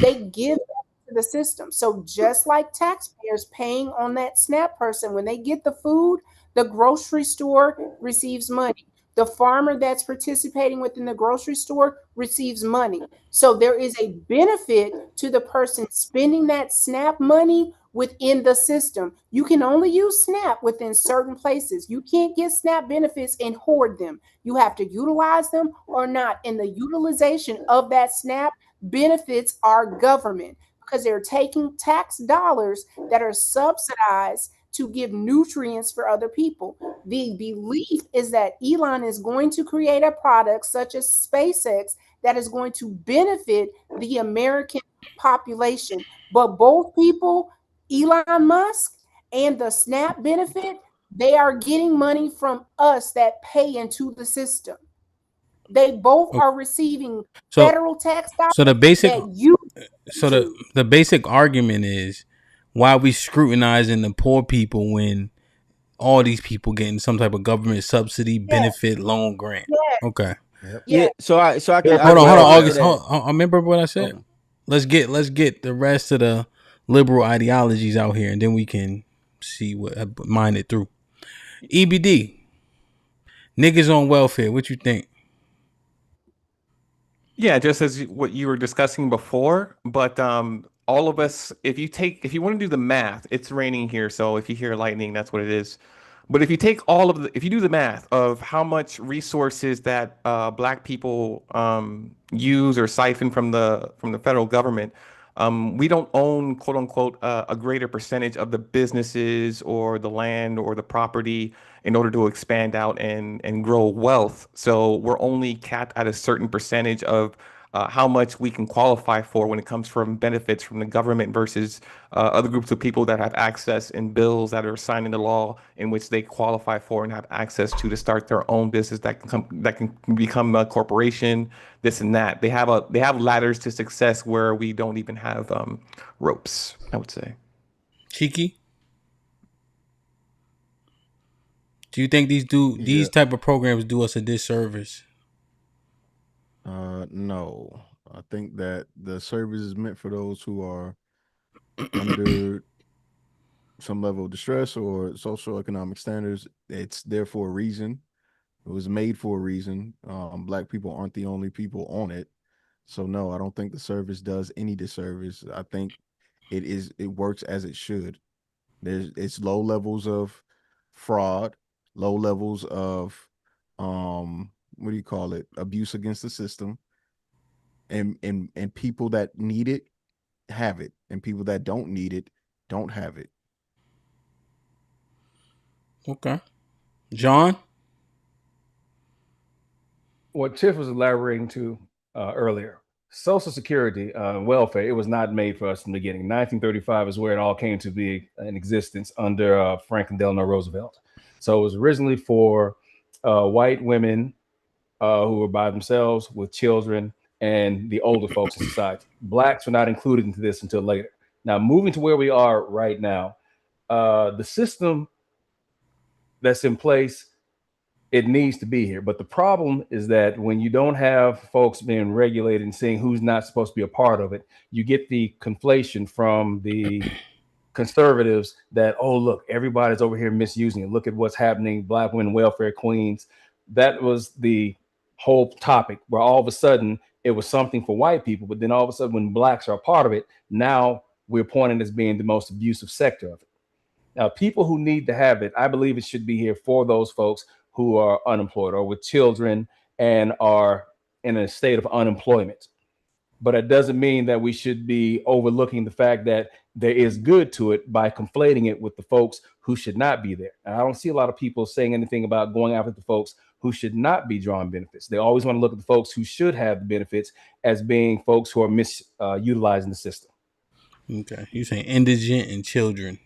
They give to the system. So just like taxpayers paying on that SNAP person, when they get the food, the grocery store receives money. The farmer that's participating within the grocery store receives money. So there is a benefit to the person spending that SNAP money within the system. You can only use SNAP within certain places. You can't get SNAP benefits and hoard them. You have to utilize them or not. And the utilization of that SNAP benefits our government because they're taking tax dollars that are subsidized to give nutrients for other people. The belief is that Elon is going to create a product such as SpaceX that is going to benefit the American population. But both people, Elon Musk and the SNAP benefit, they are getting money from us that pay into the system. They both are receiving So federal tax dollars so the basic that you so to. the basic argument is why we scrutinizing the poor people when all these people getting some type of government subsidy, benefit, loan, grant. Yeah. Okay. Yep. Yeah, so I can Hold on, add to August. that. I remember what I said. Okay. Let's get the rest of the liberal ideologies out here, and then we can see what mine it through. EBD, niggas on welfare. What you think? Yeah, just as what you were discussing before, but all of us, if you want to do the math, it's raining here, so if you hear lightning, that's what it is. But if you do the math of how much resources that Black people use or siphon from the federal government, we don't own, quote unquote, a greater percentage of the businesses or the land or the property in order to expand out and grow wealth. So we're only capped at a certain percentage of how much we can qualify for when it comes from benefits from the government versus other groups of people that have access in bills that are signed into law in which they qualify for and have access to start their own business that can become a corporation, this and that. They have ladders to success where we don't even have ropes, I would say. Cheeky, do you think these type of programs do us a disservice? No. I think that the service is meant for those who are under some level of distress or social economic standards. It's there for a reason. It was made for a reason. Black people aren't the only people on it. So no, I don't think the service does any disservice. I think it works as it should. It's low levels of fraud, low levels of what do you call it? Abuse against the system. And people that need it have it. And people that don't need it don't have it. Okay, John. What Tiff was elaborating to earlier, Social Security, welfare, it was not made for us in the beginning. 1935 is where it all came to be in existence under Franklin Delano Roosevelt. So it was originally for white women who were by themselves with children and the older folks in society. Blacks were not included into this until later. Now, moving to where we are right now, the system that's in place, it needs to be here. But the problem is that when you don't have folks being regulated and seeing who's not supposed to be a part of it, you get the conflation from the conservatives that, oh, look, everybody's over here misusing it. Look at what's happening, Black women welfare queens. That was the whole topic, where all of a sudden it was something for white people, but then all of a sudden when Blacks are a part of it, now we're pointed as being the most abusive sector of it. Now, people who need to have it, I believe it should be here for those folks who are unemployed or with children and are in a state of unemployment. But it doesn't mean that we should be overlooking the fact that there is good to it by conflating it with the folks who should not be there. And I don't see a lot of people saying anything about going after the folks who should not be drawing benefits. They always want to look at the folks who should have the benefits as being folks who are misutilizing the system. Okay, you saying indigent and children.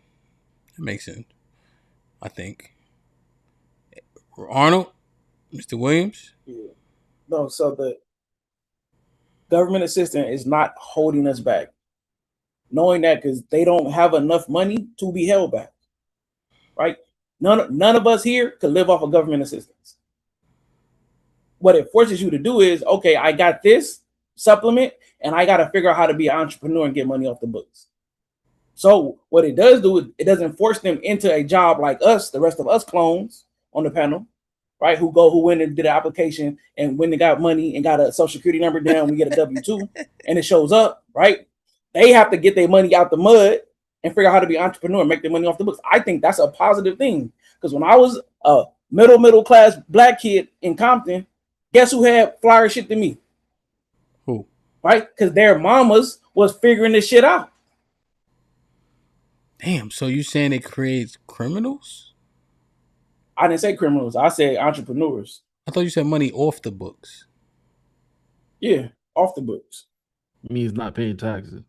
That makes sense, I think. Arnold, Mr. Williams. Yeah. No, so the government assistance is not holding us back. Knowing that because they don't have enough money to be held back. Right? None of us here could live off of government assistance. What it forces you to do is, okay, I got this supplement and I got to figure out how to be an entrepreneur and get money off the books. So what it does do is it doesn't force them into a job like us, the rest of us clones on the panel, right? Who went and did an application, and when they got money and got a social security number down, we get a W-2 and it shows up, right? They have to get their money out the mud and figure out how to be an entrepreneur and make their money off the books. I think that's a positive thing, because when I was a middle class Black kid in Compton, guess who had flyer shit than me? Who? Right? Because their mamas was figuring this shit out. Damn, so you saying it creates criminals? I didn't say criminals. I said entrepreneurs. I thought you said money off the books. Yeah, off the books. Means not paying taxes.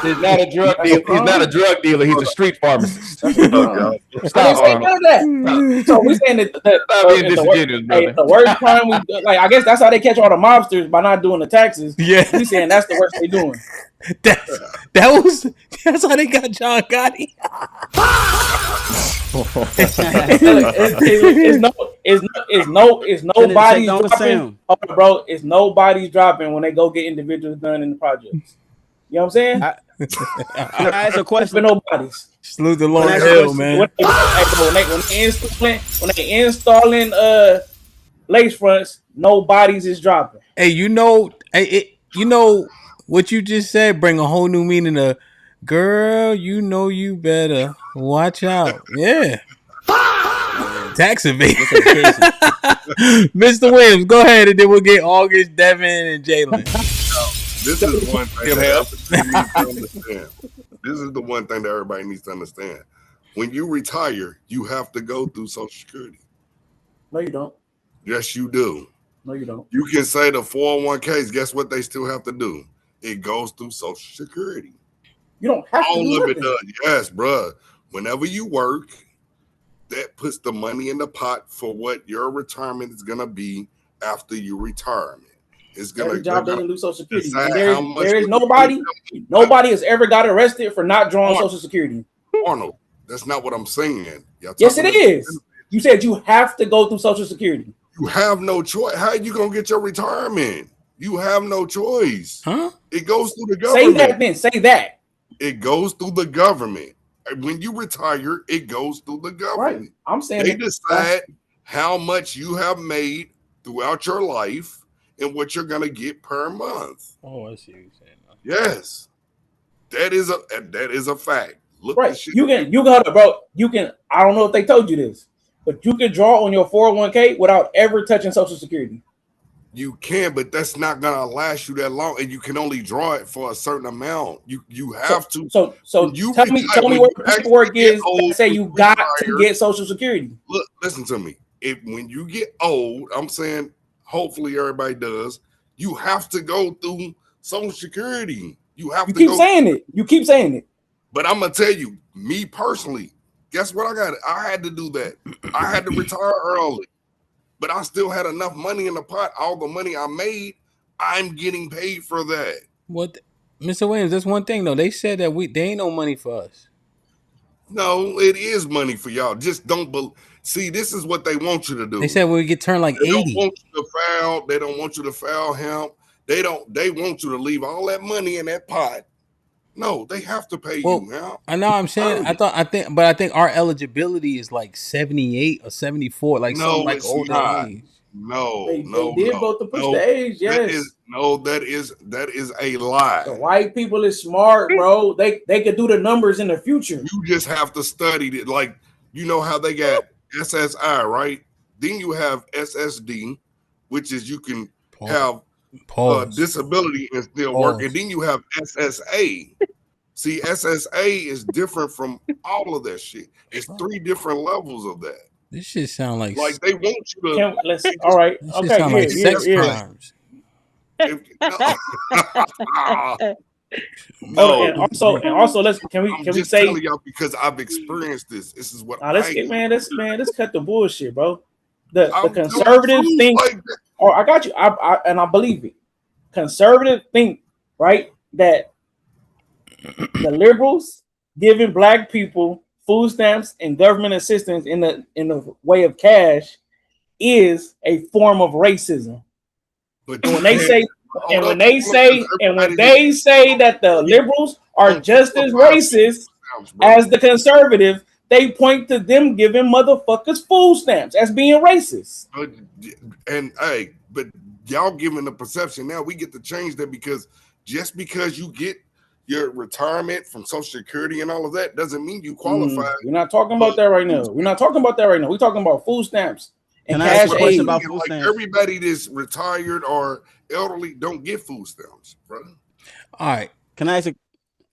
He's not a drug dealer. He's not a drug dealer. He's a street pharmacist. That's a crime. I didn't say none of that. So we saying that Stop being disingenuous, brother. the worst crime we like. I guess that's how they catch all the mobsters by not doing the taxes. Yeah. We saying that's the worst they doing. That's how they got John Gotti. It's nobody's dropping. Oh, bro, it's nobody's dropping when they go get individuals done in the projects. You know what I'm saying? I ask a question. For nobody's. Salute the Lord Hill, man. When they installing lace fronts, nobody's is dropping. Hey, you know what you just said bring a whole new meaning to girl, you know you better watch out. Yeah. Tax evasion. Mr. Williams, go ahead and then we'll get August, Devin, and Jalen. This is one thing that everybody needs to understand. This is the one thing that everybody needs to understand. When you retire, you have to go through Social Security. No, you don't. Yes, you do. No, you don't. You can say the 401ks, guess what they still have to do? It goes through Social Security. You don't have to do all of nothing. it does. Yes, bro. Whenever you work, that puts the money in the pot for what your retirement is gonna be after your retirement. It's gonna every job doesn't do Social Security. decide There is nobody has ever got arrested for not drawing Social Security. Arnold, that's not what I'm saying. Yes, it is. You said you have to go through Social Security. You have no choice. How are you gonna get your retirement? You have no choice. Huh? It goes through the government. Say that then. Say that. It goes through the government. When you retire, it goes through the government. Right. I'm saying they decide how much you have made throughout your life and what you're gonna get per month. Oh, I see what you're saying. Yes, that is a fact. Look, right. You can, bro. You can. I don't know if they told you this, but you can draw on your 401k without ever touching Social Security. You can, but that's not gonna last you that long, and you can only draw it for a certain amount. You have to. So tell me what the paperwork is that say you got to get Social Security. Look, listen to me. When you get old, I'm saying, hopefully everybody does. You have to go through Social Security. You keep saying it. You keep saying it. But I'm gonna tell you, me personally, guess what? I had to do that. I had to retire early. But I still had enough money in the pot. All the money I made, I'm getting paid for that. What, Mr. Williams? That's one thing though. They said that they ain't no money for us. No, it is money for y'all. Just don't see. This is what they want you to do. They said we get turned like 80. They don't want you to foul. They don't want you to foul him. They want you to leave all that money in that pot. No, they have to pay you now. I know. I'm saying. I think our eligibility is like 78 or 74, like no, something like it's older not. age. No, they did vote to push the age. Yes. That is a lie. The white people is smart, bro. They could do the numbers in the future. You just have to study it. Like, you know how they got SSI, right? Then you have SSD, which is you can have disability and still work, and then you have SSA. See, SSA is different from all of that shit. It's 3 different levels of that. This shit sound like they want you to. All right. This okay. shit sound like sex crimes. No. And also, can we say telling y'all because I've experienced this. This is what let's cut the bullshit, bro. The conservatives think. I got you. I believe it. Conservatives think, right, that the liberals giving black people food stamps and government assistance in the way of cash is a form of racism. But when they say that the liberals are just as racist as the conservative, they point to them giving motherfuckers food stamps as being racist. But y'all giving the perception now, we get to change that because just because you get your retirement from Social Security and all of that doesn't mean you qualify. We're not talking about that right now. We're talking about food stamps and cash aid. About food stamps? Everybody that's retired or elderly don't get food stamps, brother. All right. Can I ask a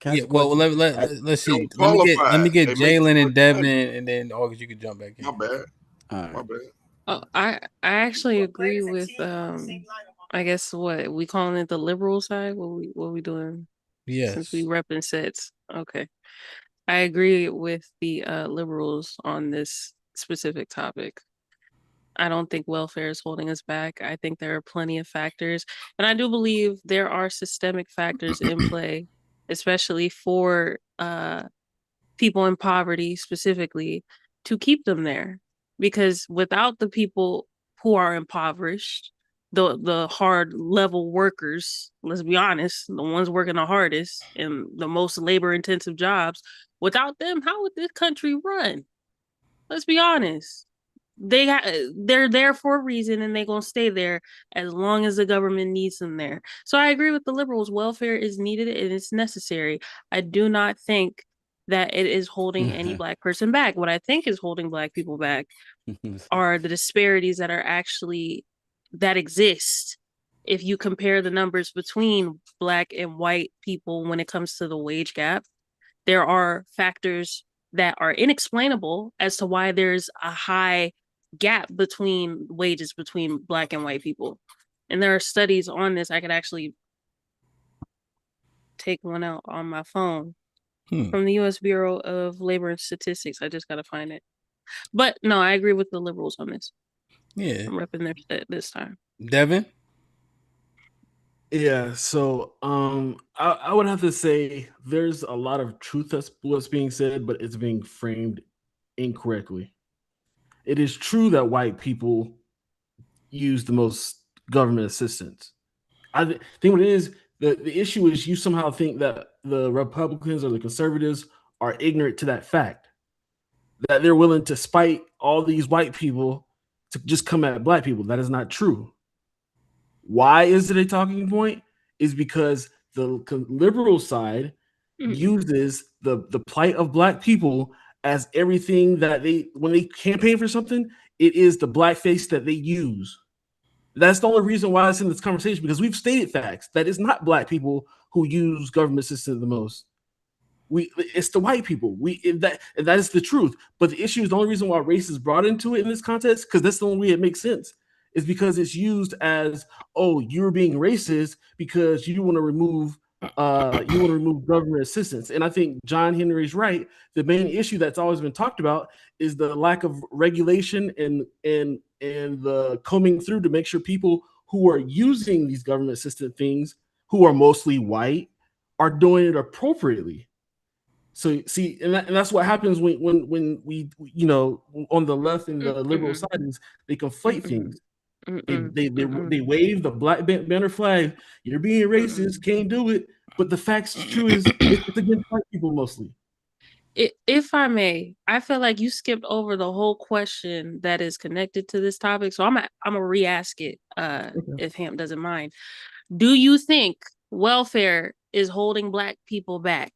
let's see. Let me get Jalen and Devin, and then August, you can jump back in. My bad. My bad. Oh, I actually agree with I guess what we calling it the liberal side. What we doing? Since we Yes. repping sets. Okay. I agree with the liberals on this specific topic. I don't think welfare is holding us back. I think there are plenty of factors. And I do believe there are systemic factors in play, especially for people in poverty specifically, to keep them there. Because without the people who are impoverished, the hard level workers, let's be honest, the ones working the hardest and the most labor intensive jobs, without them, how would this country run? Let's be honest. They're there for a reason and they're gonna stay there as long as the government needs them there. So I agree with the liberals. Welfare is needed and it's necessary. I do not think that it is holding any black person back. What I think is holding black people back are the disparities that are actually that exist if you compare the numbers between black and white people when it comes to the wage gap. There are factors that are inexplainable as to why there's a high gap between wages between black and white people. And there are studies on this. I could actually take one out on my phone from the US Bureau of Labor and Statistics. I just got to find it. But no, I agree with the liberals on this. Yeah. I'm repping their set this time. Devin? Yeah, so I would have to say there's a lot of truth that's what's being said, but it's being framed incorrectly. It is true that white people use the most government assistance. Think what it is, the issue is you somehow think that the Republicans or the conservatives are ignorant to that fact, that they're willing to spite all these white people to just come at black people. That is not true. Why is it a talking point? Is because the liberal side uses the plight of black people as everything that when they campaign for something, it is the blackface that they use. That's the only reason why it's in this conversation, because we've stated facts that it's not black people who use government assistance the most. It's the white people. That is the truth. But the issue is the only reason why race is brought into it in this context, because that's the only way it makes sense, is because it's used as, oh, you're being racist because you want to remove government assistance. And I think John Henry's right. The main issue that's always been talked about is the lack of regulation and the combing through to make sure people who are using these government assistant things, who are mostly white, are doing it appropriately. So see, and that's what happens when we on the left and the liberal side is they conflate things. They wave the black banner flag. You're being racist, can't do it. But the facts true is it's against white people mostly. If I may, I feel like you skipped over the whole question that is connected to this topic. So I'm gonna re-ask it if Hamp doesn't mind. Do you think welfare is holding black people back?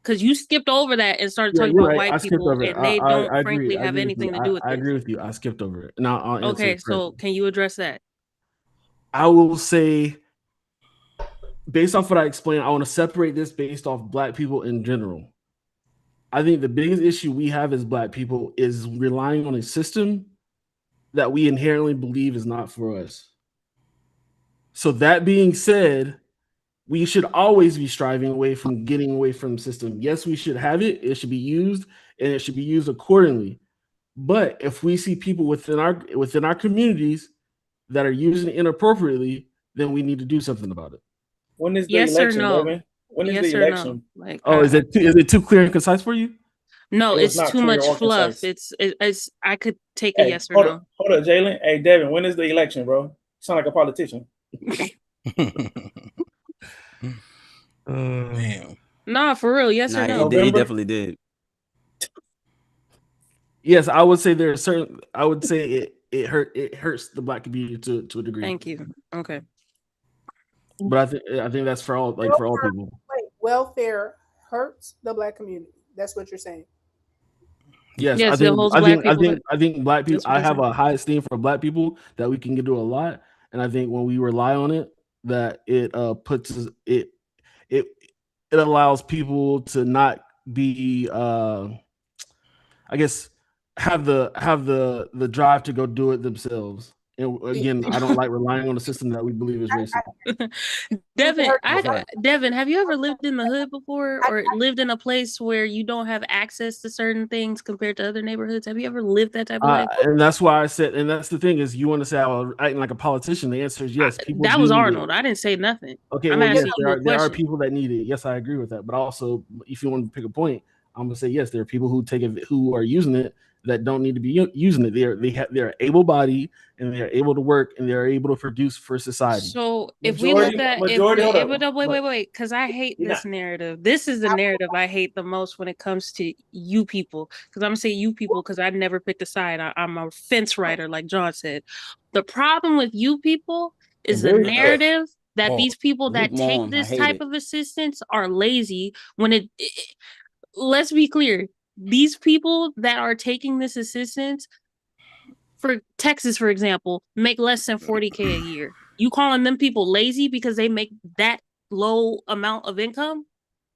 Because you skipped over that and started talking about white people, and they don't frankly have anything to do with I this. agree with you. I skipped over it. Now I'll answer. Okay, so can you address that? I will say, based off what I explained, I want to separate this based off black people in general. I think the biggest issue we have as black people is relying on a system that we inherently believe is not for us. So that being said, we should always be striving away from getting away from the system. Yes, we should have it. It should be used, and it should be used accordingly. But if we see people within our communities that are using it inappropriately, then we need to do something about it. When is the election, Devin? When is the election? No? Like, is it too clear and concise for you? No, it's too much fluff. Concise. It's I could take a yes or no. Hold up, Jalen. Hey, Devin, when is the election, bro? You sound like a politician. Damn. Nah, for real, yes or no? He definitely did. Yes, I would say there's certain. I would say it hurts the black community to a degree. Thank you. Okay. But I think that's for all for all people. Wait, welfare hurts the black community. That's what you're saying. Yes, I think black people. I have a high esteem for black people that we can do a lot, and I think when we rely on it, that it puts it allows people to not be I guess have the drive to go do it themselves. And again, I don't like relying on a system that we believe is racist. Devin, have you ever lived in the hood before, or lived in a place where you don't have access to certain things compared to other neighborhoods? Have you ever lived that type of life? And that's why I said, and that's the thing is, you want to say I was acting like a politician. The answer is yes. People that do was need Arnold. it. I didn't say nothing. Okay, I'm well, yes, asking you a there are question. people that need it. Yes, I agree with that. But also, if you want to pick a point, I'm gonna say yes. There are people who take it, who are using it, that don't need to be using it. They're able-bodied and they're able to work and they're able to produce for society. So if we look at wait, because I hate this narrative. This is the narrative I hate the most when it comes to you people. Because I'm gonna say you people because I never picked a side. I'm a fence rider, like John said. The problem with you people is the narrative that these people that take this type of assistance are lazy. When let's be clear, these people that are taking this assistance, for Texas, for example, make less than 40K a year. You calling them people lazy because they make that low amount of income?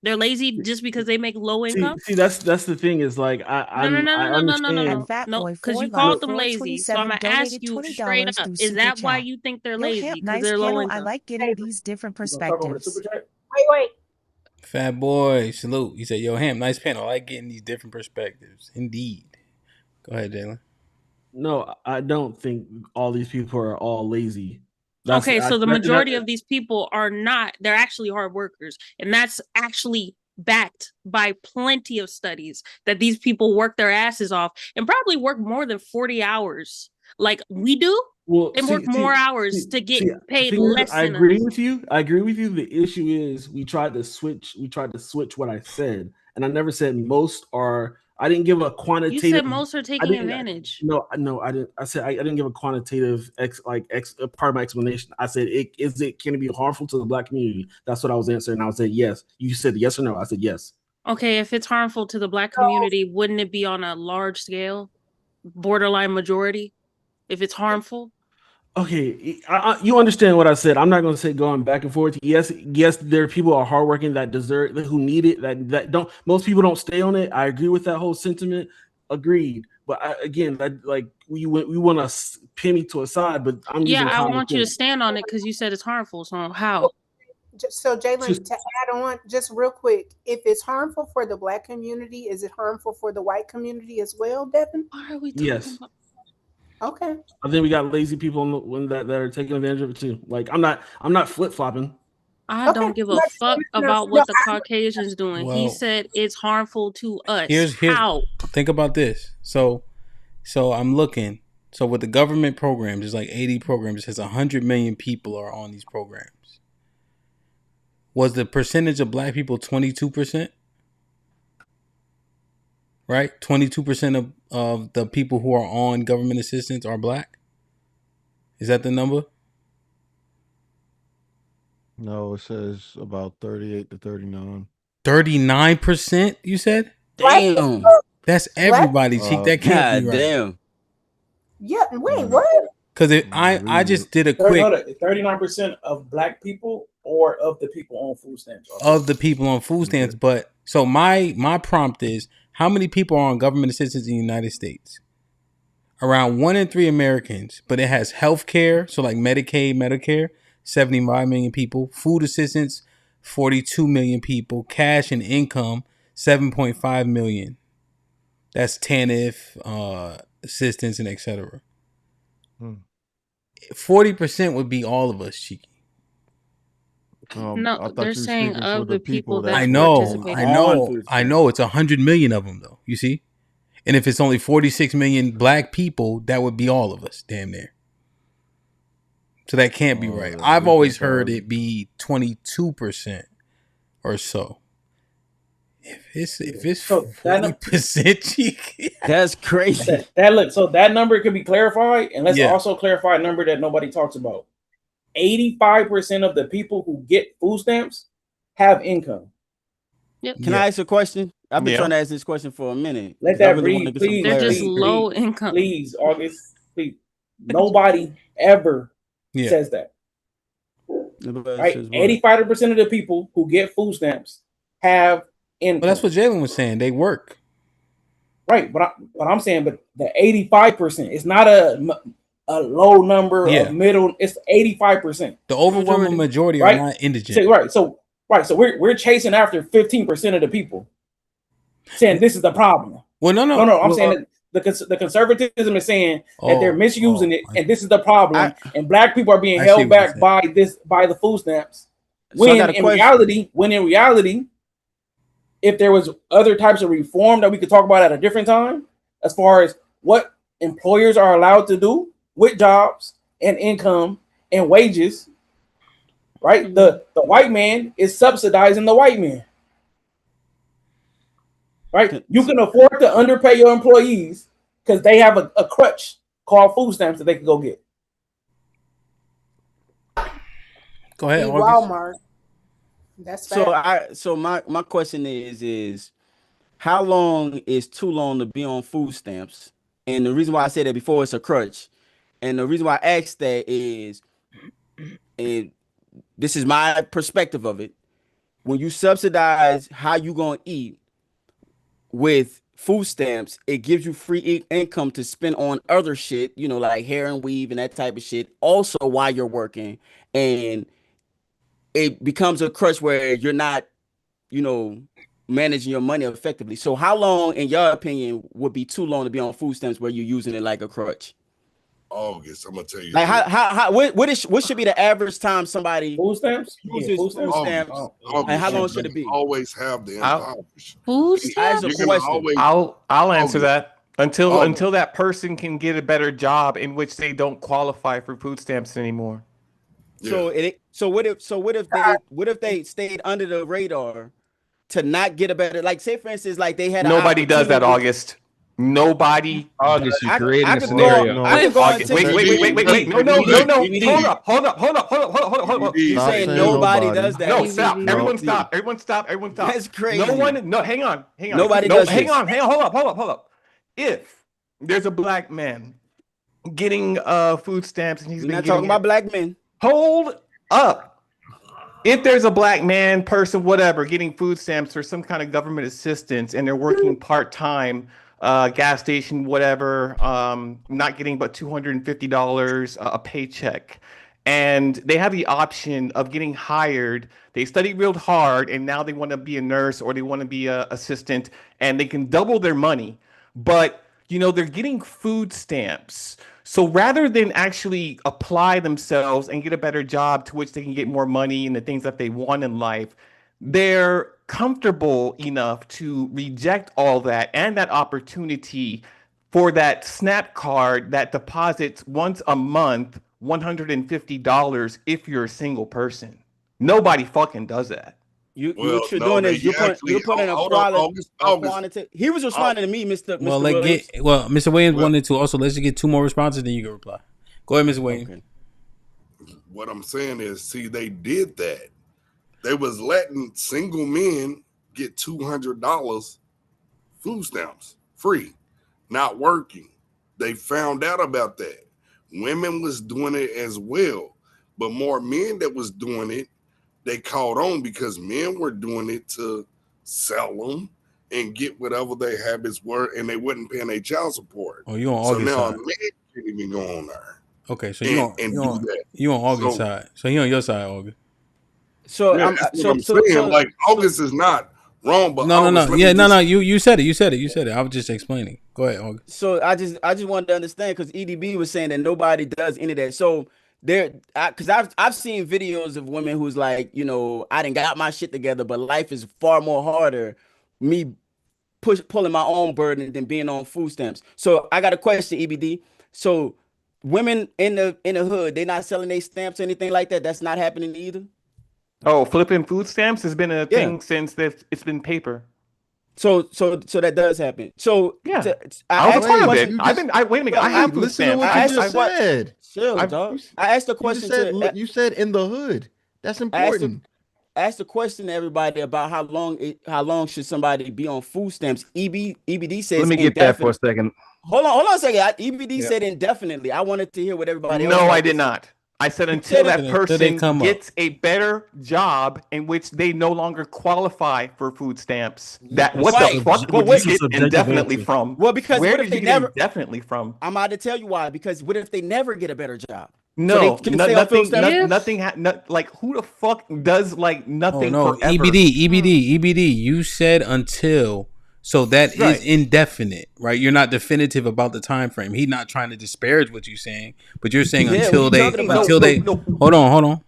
They're lazy just because they make low income? See, that's the thing is like I understand. No, because you called them lazy. So I'm gonna ask you straight up: is that why you think they're lazy? Because they're low income. I like getting these different perspectives. Wait. Fat boy, salute. He said, "Yo, Ham, nice panel. I like getting these different perspectives." Indeed. Go ahead, Jalen. No, I don't think all these people are all lazy. So the majority of these people are not. They're actually hard workers, and that's actually backed by plenty of studies that these people work their asses off and probably work more than 40 hours like we do. Well, they work more hours to get paid less. I agree with you. The issue is we tried to switch what I said, and I never said most are. I didn't give a quantitative. You said most are taking advantage. No, I didn't. I said I didn't give a quantitative part of my explanation. I said can it be harmful to the Black community? That's what I was answering. I said yes. You said yes or no. I said yes. Okay, if it's harmful to the Black community, wouldn't it be on a large scale, borderline majority? If it's harmful. Okay, you understand what I said. I'm not going to say going back and forth. Yes, there are people who are hardworking that deserve, who need it. That don't. Most people don't stay on it. I agree with that whole sentiment. Agreed. But we want to pin me to a side. But I want you to stand on it because you said it's harmful. So how? So Jalen, to add on, just real quick, if it's harmful for the Black community, is it harmful for the white community as well, Devin? What are we talking about? Okay. I think we got lazy people that are taking advantage of it too. Like I'm not flip flopping. I don't give a fuck about what the Caucasian's doing. He said it's harmful to us. How? Think about this. So I'm looking. So with the government programs, there's like 80 programs. It says 100 million people are on these programs. Was the percentage of Black people 22%? Right? 22% of the people who are on government assistance are Black? Is that the number? No, it says about 38 to 39. 39%, you said? Damn. That's everybody, Cheek. That can't be right. Damn. Yeah, wait, what? Because I just did a quick 39% of Black people or of the people on food stamps. Of the people on food stamps, but so my prompt is how many people are on government assistance in the United States? Around 1 in 3 Americans, but it has health care, so like Medicaid, Medicare, 75 million people, food assistance, 42 million people, cash and income, 7.5 million. That's TANF, assistance, and etc. 40% would be all of us, Cheeky. No, they're saying of the people that I know. It's 100 million of them, though. You see, and if it's only 46 million Black people, that would be all of us, damn near. So that can't be right. I've always heard it be 22% or so. If it's 40%, Cheeky, that's crazy. So that number could be clarified, and let's also clarify a number that nobody talks about. 85% of the people who get food stamps have income. Yep. Can I ask a question? I've been trying to ask this question for a minute. Let that breathe, please. They're just low income. Please, August. Please. Nobody ever says that. Right? 85% of the people who get food stamps have income. Well, that's what Jalen was saying. They work. Right, but I'm saying, but the 85%, it's not a a low number Yeah. of middle. It's 85%. The overwhelming majority right? are not indigent. So we're chasing after 15% of the people, saying this is the problem. Well, no. I'm saying that the conservatism is saying that they're misusing it, and this is the problem. And black people are being held back by the food stamps. When in reality, if there was other types of reform that we could talk about at a different time, as far as what employers are allowed to do with jobs and income and wages, right? The white man is subsidizing the white man, right? You can afford to underpay your employees because they have a crutch called food stamps that they can go get. Go ahead, Walmart. That's bad. So my question is how long is too long to be on food stamps? And the reason why I said that before, it's a crutch. And the reason why I asked that is, and this is my perspective of it, when you subsidize how you gonna eat with food stamps, it gives you free income to spend on other shit, you know, like hair and weave and that type of shit, also while you're working. And it becomes a crutch where you're not, you know, managing your money effectively. So how long, in your opinion, would be too long to be on food stamps where you're using it like a crutch? August, I'm gonna tell you. Like what should be the average time somebody food stamps uses food stamps? August, and how long should it be? Always have the impoverished. Food stamps. I'll answer that until that person can get a better job in which they don't qualify for food stamps anymore. So what if they stayed under the radar to not get a better, like, say for instance, like they had nobody does that, August. Nobody. August, you're creating a scenario. Wait. No. Hold up. You saying nobody does that? No, stop. Everyone stop. That's crazy. Hang on. Nobody does hang this. on. Hold up. If there's a black man getting food stamps and he's We're not talking about black men. Hold up. If there's a black man, person, whatever, getting food stamps or some kind of government assistance and they're working part-time, gas station, whatever, not getting but $250 a paycheck, and they have the option of getting hired, they study real hard, and now they want to be a nurse or they want to be an assistant, and they can double their money, but you know, they're getting food stamps. So rather than actually apply themselves and get a better job to which they can get more money and the things that they want in life, they're comfortable enough to reject all that and that opportunity for that SNAP card that deposits once a month $150 if you're a single person. Nobody fucking does that. What you're doing is you're putting a quality. He was responding to me, Mr. Williams. Mr. Williams wanted to also. Let's just get two more responses, then you can reply. Go ahead, Mr. Williams. Okay. What I'm saying is, see, they did that. They was letting single men get $200 food stamps free, not working. They found out about that. Women was doing it as well, but more men that was doing it, they caught on because men were doing it to sell them and get whatever their habits were, and they wasn't paying their child support. Oh, you on so August now side? a man can't even go on there. Okay, so you on August side. So he on your side, August. So yeah, I'm saying, like, August is not wrong, but no. You said it. I was just explaining. Go ahead, August. So I just wanted to understand, because EDB was saying that nobody does any of that. So because I've seen videos of women who's like, you know, I done got my shit together, but life is far more harder, me pulling my own burden than being on food stamps. So I got a question, EBD. So women in the hood, they not selling their stamps or anything like that? That's not happening either? Oh, flipping food stamps has been a thing since it's been paper. So that does happen. So yeah, I asked a question. Wait a minute. I have food stamps. I just said. Chill, dog. I asked a question. You said in the hood. That's important. I asked a question to everybody about how long should somebody be on food stamps. EBD says. Let me get that for a second. Hold on a second. EBD said indefinitely. I wanted to hear what everybody else. No, I did not. I said until that Until they person come up. gets a better job in which they no longer qualify for food stamps. That what Right. the fuck But would what- you get subjective indefinitely answer. from? Well, because Where what if did you they get never? indefinitely from? I'm about to tell you why. Because what if they never get a better job? No, so they can stay on food nothing, stamps? nothing. Like who the fuck does like Oh nothing no, forever? EBD. You said until, so that is Right. indefinite, right? You're not definitive about the time frame. He's not trying to disparage what you're saying, but you're saying Yeah, until what they, you talking about? until they. No. Hold on.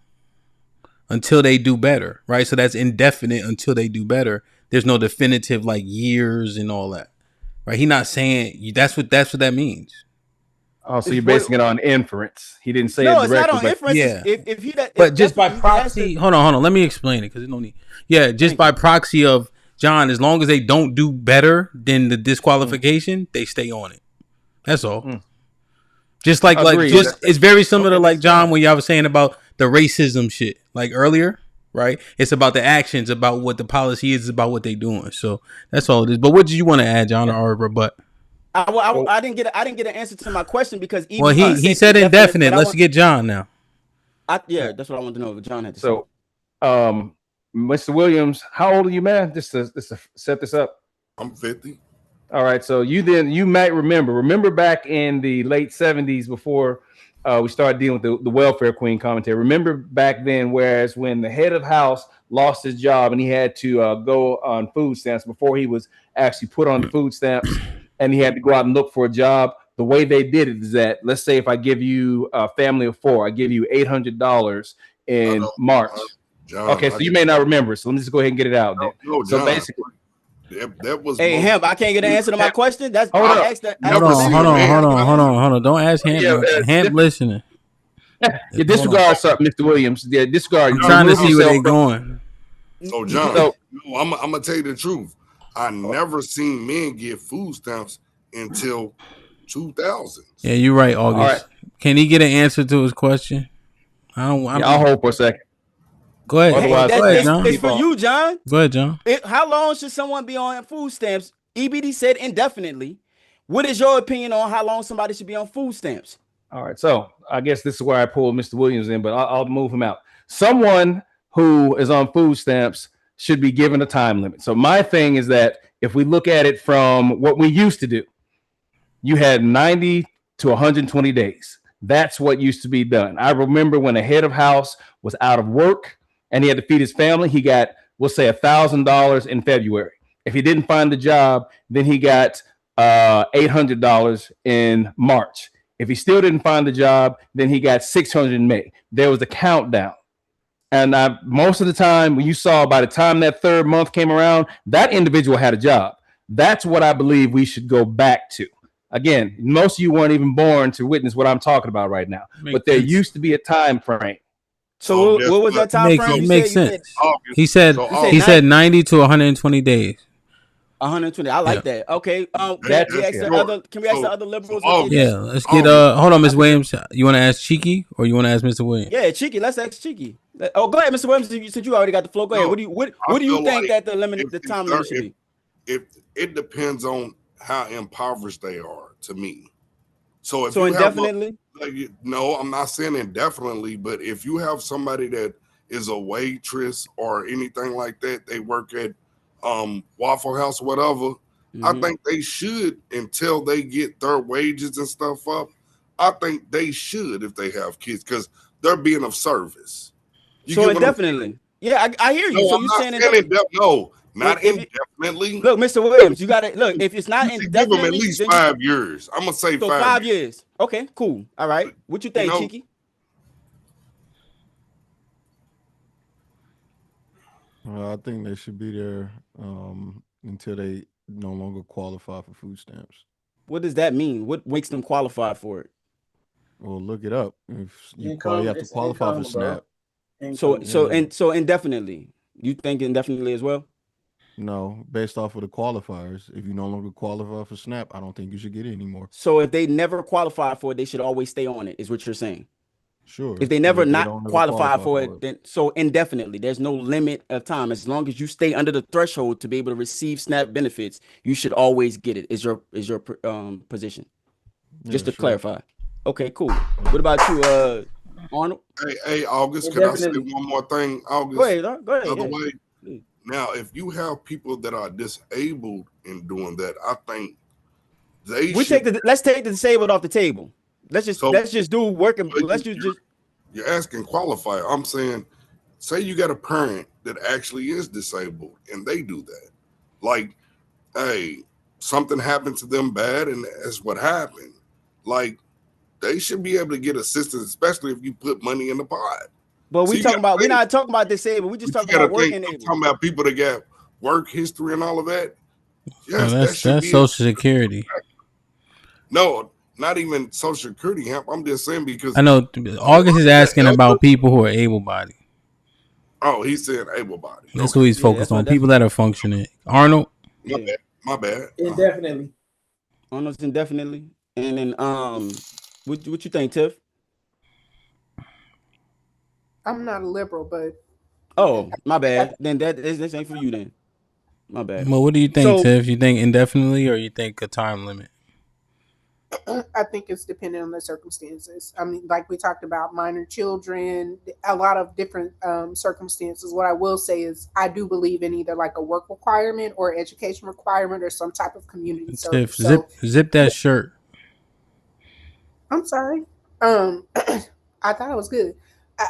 Until they do better, right? So that's indefinite until they do better. There's no definitive like years and all that, right? He's not saying that's what that means. Oh, so you're basing it on inference. He didn't say No, it it's not directly, on but inference. Yeah. If he that, But if just by that's what he has to- proxy, hold on. Let me explain it because there's no need. Yeah, just by proxy of John, as long as they don't do better than the disqualification, they stay on it. That's all. Just like Agreed. it's very similar to Okay, like John when y'all was saying about the racism shit like earlier, right? It's about the actions, about what the policy is, about what they doing. So that's all it is. But what did you want to add, John, or rebut? I didn't get an answer to my question because Well, he said indefinite. Let's get John now. Yeah, that's what I wanted to know. What John had to say. So, Mr. Williams, how old are you, man? Just to set this up. I'm 50. All right. So you might remember back in the late 70s before we started dealing with the welfare queen commentary. Remember back then, whereas when the head of house lost his job and he had to go on food stamps before he was actually put on food stamps and he had to go out and look for a job. The way they did it is that, let's say if I give you a family of 4, I give you $800 in March. John, okay, so you may not remember. So let me just go ahead and get it out there. No, so John, basically, that was. Hey, Hemp, I can't get an answer to my question. That's Hold I up. asked that. Hold on. Don't ask Hamp. Hamp listening. You disregard something, Mr. Williams. Yeah, disregard. I'm trying to see where they going. So, John, So- I'm gonna tell you the truth. I never seen men get food stamps until 2000. Yeah, you're right, August. All right. Can he get an answer to his question? I'll hold for a second. Go ahead. Otherwise, Go ahead, John. It's for you, John. Go ahead, John. How long should someone be on food stamps? EBD said indefinitely. What is your opinion on how long somebody should be on food stamps? All right, so I guess this is where I pull Mr. Williams in, but I'll move him out. Someone who is on food stamps should be given a time limit. So my thing is that if we look at it from what we used to do, you had 90 to 120 days. That's what used to be done. I remember when a head of house was out of work and he had to feed his family, he got, we'll say, $1,000 in February. If he didn't find the job, then he got $800 in March. If he still didn't find the job, then he got $600 in May. There was a countdown. And most of the time, when you saw by the time that third month came around, that individual had a job. That's what I believe we should go back to. Again, most of you weren't even born to witness what I'm talking about right now. But there used to be a time frame. So what was that time frame? It makes sense. He said 90 to 120 days. 120. I like that. Okay. Can we ask the other liberals? Let's get hold on, Ms. Williams. You want to ask Cheeky or you want to ask Mr. Williams? Yeah, Cheeky. Let's ask Cheeky. Go ahead, Mr. Williams. Since you already got the flow, go ahead. What do you think that the time limit should be? It depends on how impoverished they are, to me. So if indefinitely? No, I'm not saying indefinitely, but if you have somebody that is a waitress or anything like that, they work at Waffle House or whatever, I think they should, until they get their wages and stuff up, I think they should, if they have kids, because they're being of service. So indefinitely. Yeah, I hear you. No, so you're saying no, not indefinitely. Look, Mr. Williams, you got to look. If it's not indefinitely, give them at least 5 years. I'm gonna say so 5 years. Okay, cool. All right. What you think, Cheeky? I think they should be there until they no longer qualify for food stamps. What does that mean? What makes them qualify for it? Well, look it up. If you have to qualify for SNAP. So indefinitely. You think indefinitely as well? No, based off of the qualifiers. If you no longer qualify for SNAP, I don't think you should get it anymore. So if they never qualify for it, they should always stay on it, is what you're saying. Sure. If they never qualify for it, then so indefinitely. There's no limit of time. As long as you stay under the threshold to be able to receive SNAP benefits, you should always get it. Is your position? Just to clarify. Okay, cool. What about you, Arnold. Hey, August, could I say Definitely. one more thing, August? Go ahead. Go ahead. The other Yeah. way. Now, if you have people that are disabled in doing that, I think they should. Let's take the disabled off the table. Let's just do working. You're asking qualifier. I'm saying, say you got a parent that actually is disabled and they do that. Like, hey, something happened to them bad and that's what happened. Like, they should be able to get assistance, especially if you put money in the pot. But we're not talking about disabled. We just talking about working able. Talking about people that got work history and all of that. Yes, that's Social Security. No, not even Social Security. I'm just saying because I know August is asking about people who are able-bodied. Oh, he's saying able-bodied. That's what he's focused on. People that are functioning. Arnold. My bad. Indefinitely. Arnold's indefinitely. And then what you think, Tiff? I'm not a liberal, but oh, my bad. Then this ain't for you then. My bad. Well, what do you think, Tiff? You think indefinitely or you think a time limit? I think it's dependent on the circumstances. I mean, like we talked about minor children, a lot of different circumstances. What I will say is I do believe in either like a work requirement or education requirement or some type of community service. Tiff, zip that shirt. I'm sorry. I thought it was good.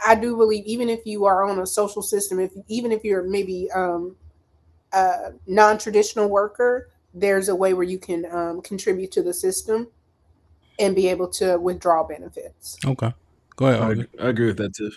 I do believe even if you are on a social system, even if you're maybe a non-traditional worker, there's a way where you can contribute to the system and be able to withdraw benefits. Okay. Go ahead. I agree with that, Tiff.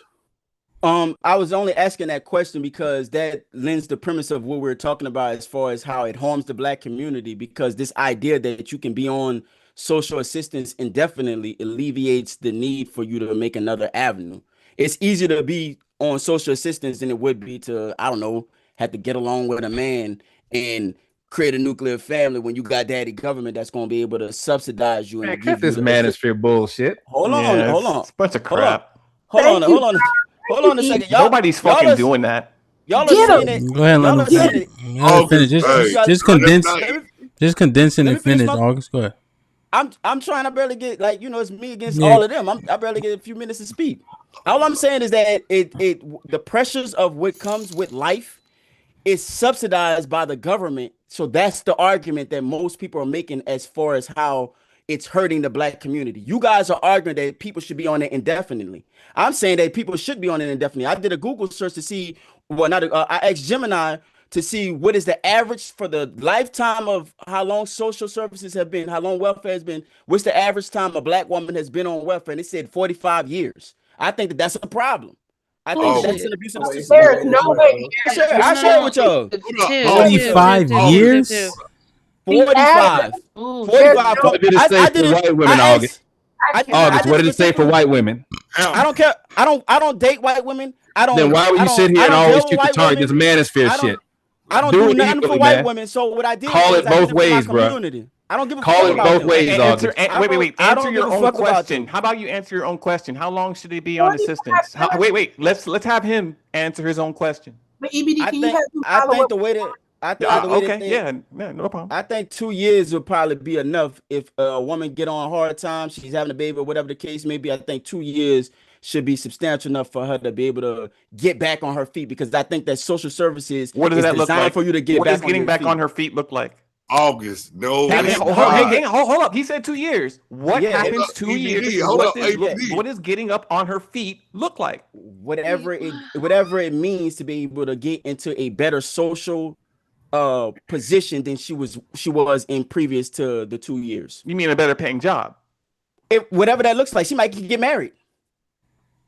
I was only asking that question because that lends the premise of what we're talking about as far as how it harms the Black community, because this idea that you can be on social assistance indefinitely alleviates the need for you to make another avenue. It's easier to be on social assistance than it would be to, I don't know, have to get along with a man and create a nuclear family when you got daddy government that's going to be able to subsidize you and give this manosphere bullshit. Hold on. It's a bunch of crap. Hold on a second. Nobody's fucking doing that. Y'all are saying it. Go ahead, let him finish. Just condense. Just condensing and finish. August, go ahead. I'm trying to barely get it's me against all of them. I barely get a few minutes to speak. All I'm saying is that the pressures of what comes with life is subsidized by the government. So that's the argument that most people are making as far as how it's hurting the Black community. You guys are arguing that people should be on it indefinitely. I'm saying that people should be on it indefinitely. I did a Google search to see, I asked Gemini to see what is the average for the lifetime of how long social services have been, how long welfare has been. What's the average time a Black woman has been on welfare? And it said 45 years. I think that's a problem. I think that's an abuse of the system. There is no way. I share it with y'all. 45 years? 45. 45. What did it say for white women, August? August, what did it say for white women? I don't care. I don't date white women. Then why would you sit here and always keep the target this manosphere shit? I don't do nothing for white women. So what I did call it both ways, bro. I don't give a call fuck it both ways, August. Wait. Answer your own question. How about you answer your own question? How long should they be on assistance? Wait. Let's have him answer his own question. But EBD, can you have I think the way that no problem. I think 2 years would probably be enough. If a woman get on hard times, she's having a baby or whatever the case may be, I think 2 years should be substantial enough for her to be able to get back on her feet, because I think that social services what does that look like for you to get what back does getting back on her feet look like? August, no. Hold up. He said 2 years. What happens 2 years? What does getting up on her feet look like? Whatever it means to be able to get into a better social position than she was in previous to the 2 years. You mean a better paying job? Whatever that looks like. She might get married.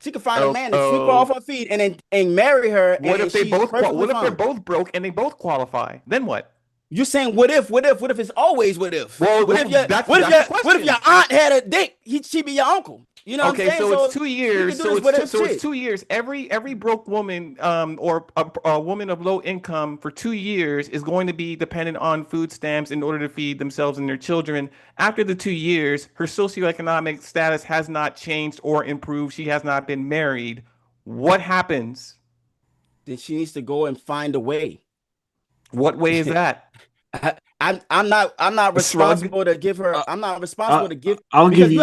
She could find a man and sweep her off her feet and marry her. What if they're both broke and they both qualify? Then what? You're saying what if it's always what if? Well, what if your aunt had a dick? She'd be your uncle. You know what I'm saying? So it's 2 years. So it's 2 years. Every broke woman or a woman of low income for 2 years is going to be dependent on food stamps in order to feed themselves and their children. After the 2 years, her socioeconomic status has not changed or improved. She has not been married. What happens? Then she needs to go and find a way. What way is that? I'm not responsible to give her. I'm not responsible to give. I'll give you.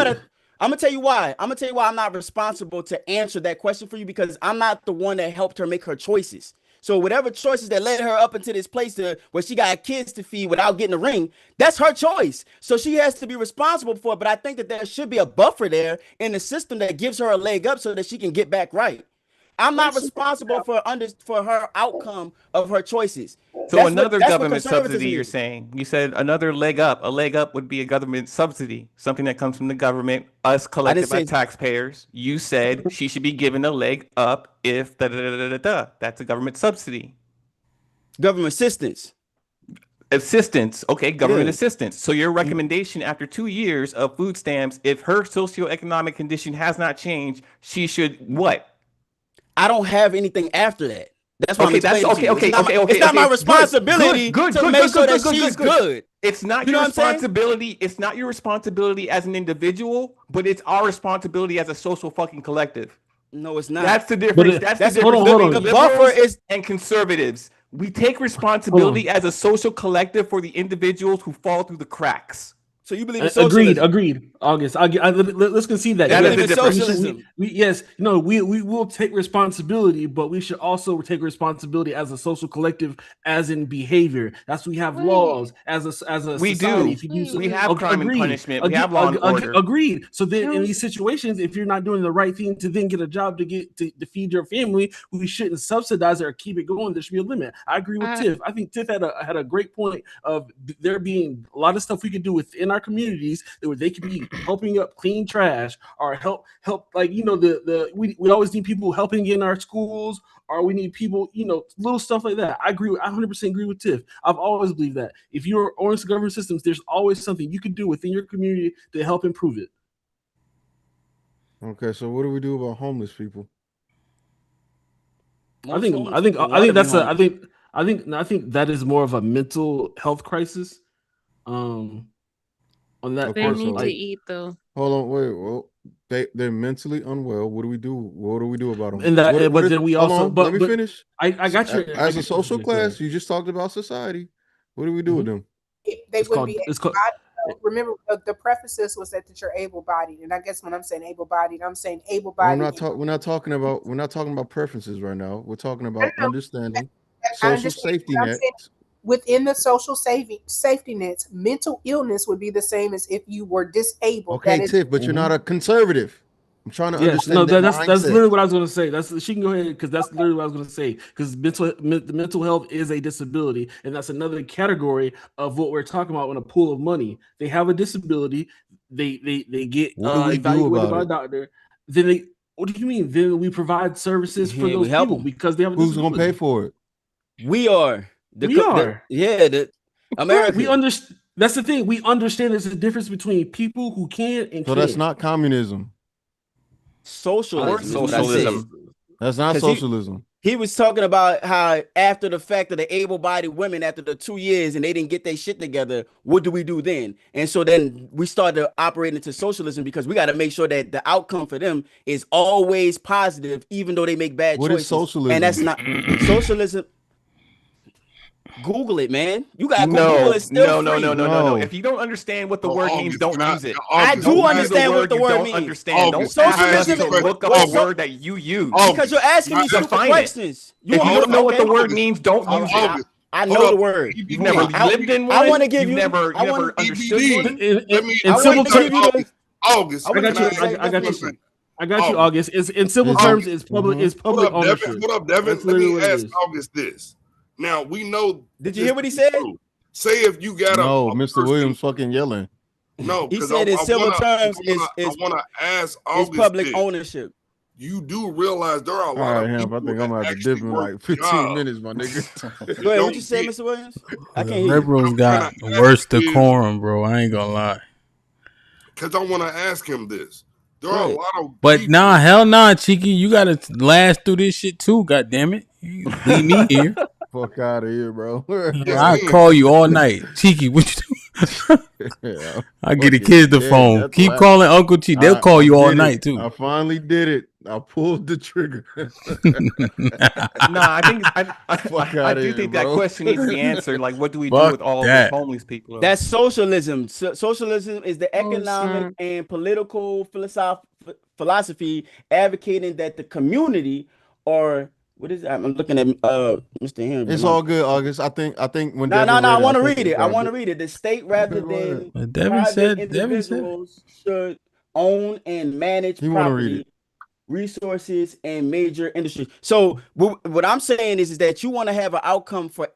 I'm gonna tell you why. I'm gonna tell you why I'm not responsible to answer that question for you, because I'm not the one that helped her make her choices. So whatever choices that led her up into this place where she got kids to feed without getting a ring, that's her choice. So she has to be responsible for it. But I think that there should be a buffer there in the system that gives her a leg up so that she can get back right. I'm not responsible for her outcome of her choices. So another That's what government subsidy, you're is. saying? You said another leg up. A leg up would be a government subsidy, something that comes from the government, us collected by taxpayers. You said she should be given a leg up if da da da da da da. That's a government subsidy. Government assistance. Assistance. Okay, government assistance. So your recommendation after 2 years of food stamps, if her socioeconomic condition has not changed, she should what? I don't have anything after that. That's what okay, I'm that's okay. It's not my responsibility to make sure that she's good. It's not your responsibility. It's not your responsibility as an individual, but it's our responsibility as a social fucking collective. No, it's not. That's the difference. That's the difference between the liberals and conservatives. We take responsibility as a social collective for the individuals who fall through the cracks. So you believe in socialism? Agreed. August. Let's concede that. That is socialism. We will take responsibility, but we should also take responsibility as a social collective, as in behavior. That's we have laws as a we society. do. We have crime and punishment. We have law and order. Agreed. So then, in these situations, if you're not doing the right thing to then get a job to feed your family, we shouldn't subsidize it or keep it going. There should be a limit. I agree with Tiff. I think Tiff had a great point of there being a lot of stuff we could do within our communities where they could be helping up clean trash or help like we always need people helping in our schools, or we need people little stuff like that. I 100% agree with Tiff. I've always believed that if you're on government systems, there's always something you can do within your community to help improve it. Okay, so what do we do about homeless people? I think that is more of a mental health crisis. On that, they need to eat though. Hold on, wait. Well, they're mentally unwell. What do we do? What do we do about them? And that, then we also. Let me finish. I got you. As a social class, you just talked about society. What do we do with them? They would be. Remember, the prefaces was that you're able-bodied, and I guess when I'm saying able-bodied, I'm saying able-bodied. We're not talking about preferences right now. We're talking about understanding social safety net. Within the social safety nets, mental illness would be the same as if you were disabled. Okay, Tiff, but you're not a conservative. I'm trying to understand. No, that's literally what I was going to say. She can go ahead because that's literally what I was going to say. Because mental health is a disability, and that's another category of what we're talking about in a pool of money. They have a disability. They get evaluated by a doctor. Then what do you mean? Then we provide services for those people because they have a disability. Who's going to pay for it? We are. America. We understand. That's the thing. We understand there's a difference between people who can and so that's not communism. Socialism. That's not socialism. He was talking about how after the fact of the able-bodied women, after the 2 years and they didn't get their shit together, what do we do then? And so then we started operating into socialism because we got to make sure that the outcome for them is always positive, even though they make bad choices. What is socialism? And that's not socialism. Google it, man. You got Google it. No. If you don't understand what the word means, don't use it. I do understand what the word means. Understand. Don't socialism. Look up a word that you use because you're asking me stupid questions. If you don't know what the word means, don't use it. I know the word. You've never lived in one. I want to give you. Never understood one. In simple terms, August. I got you, August. In simple terms, it's public ownership. What up, Devin? Let me ask August this. Now we know. Did you hear what he said? Say if you got Mr. Williams fucking yelling. No, he said in simple terms I want to ask August public ownership. You do realize there are a lot of people. I think I'm gonna have to dip in like 15 minutes, my nigga. Go ahead, what you say, Mr. Williams? I can't hear you. Liberals got worse decorum, bro. I ain't gonna lie. Because I want to ask him this. There are a lot of But nah, hell nah, Cheeky. You gotta last through this shit too, god damn it. You leave me here. Fuck out of here, bro. I call you all night. Cheeky, what you do? I get the kids the phone. Keep calling Uncle Cheeky. They'll call you all night too. I finally did it. I pulled the trigger. Nah, I think Fuck I outta do here, think that bro. question needs to be answered. Like, what do we do Fuck with all that. these homeless people? That's socialism. Socialism is the Oh, it's economic not. and political philosophy advocating that the community, or what is that? I'm looking at Mr. Henry, but It's my all good, August. I think when no, Devin I read it, I want to think read it it. I grabbed want it. to read it. The state, Okay, rather go ahead. than But Devin private said individuals, should own and manage He want to read property, it. resources, and major industries. So what I'm saying is that you want to have an outcome for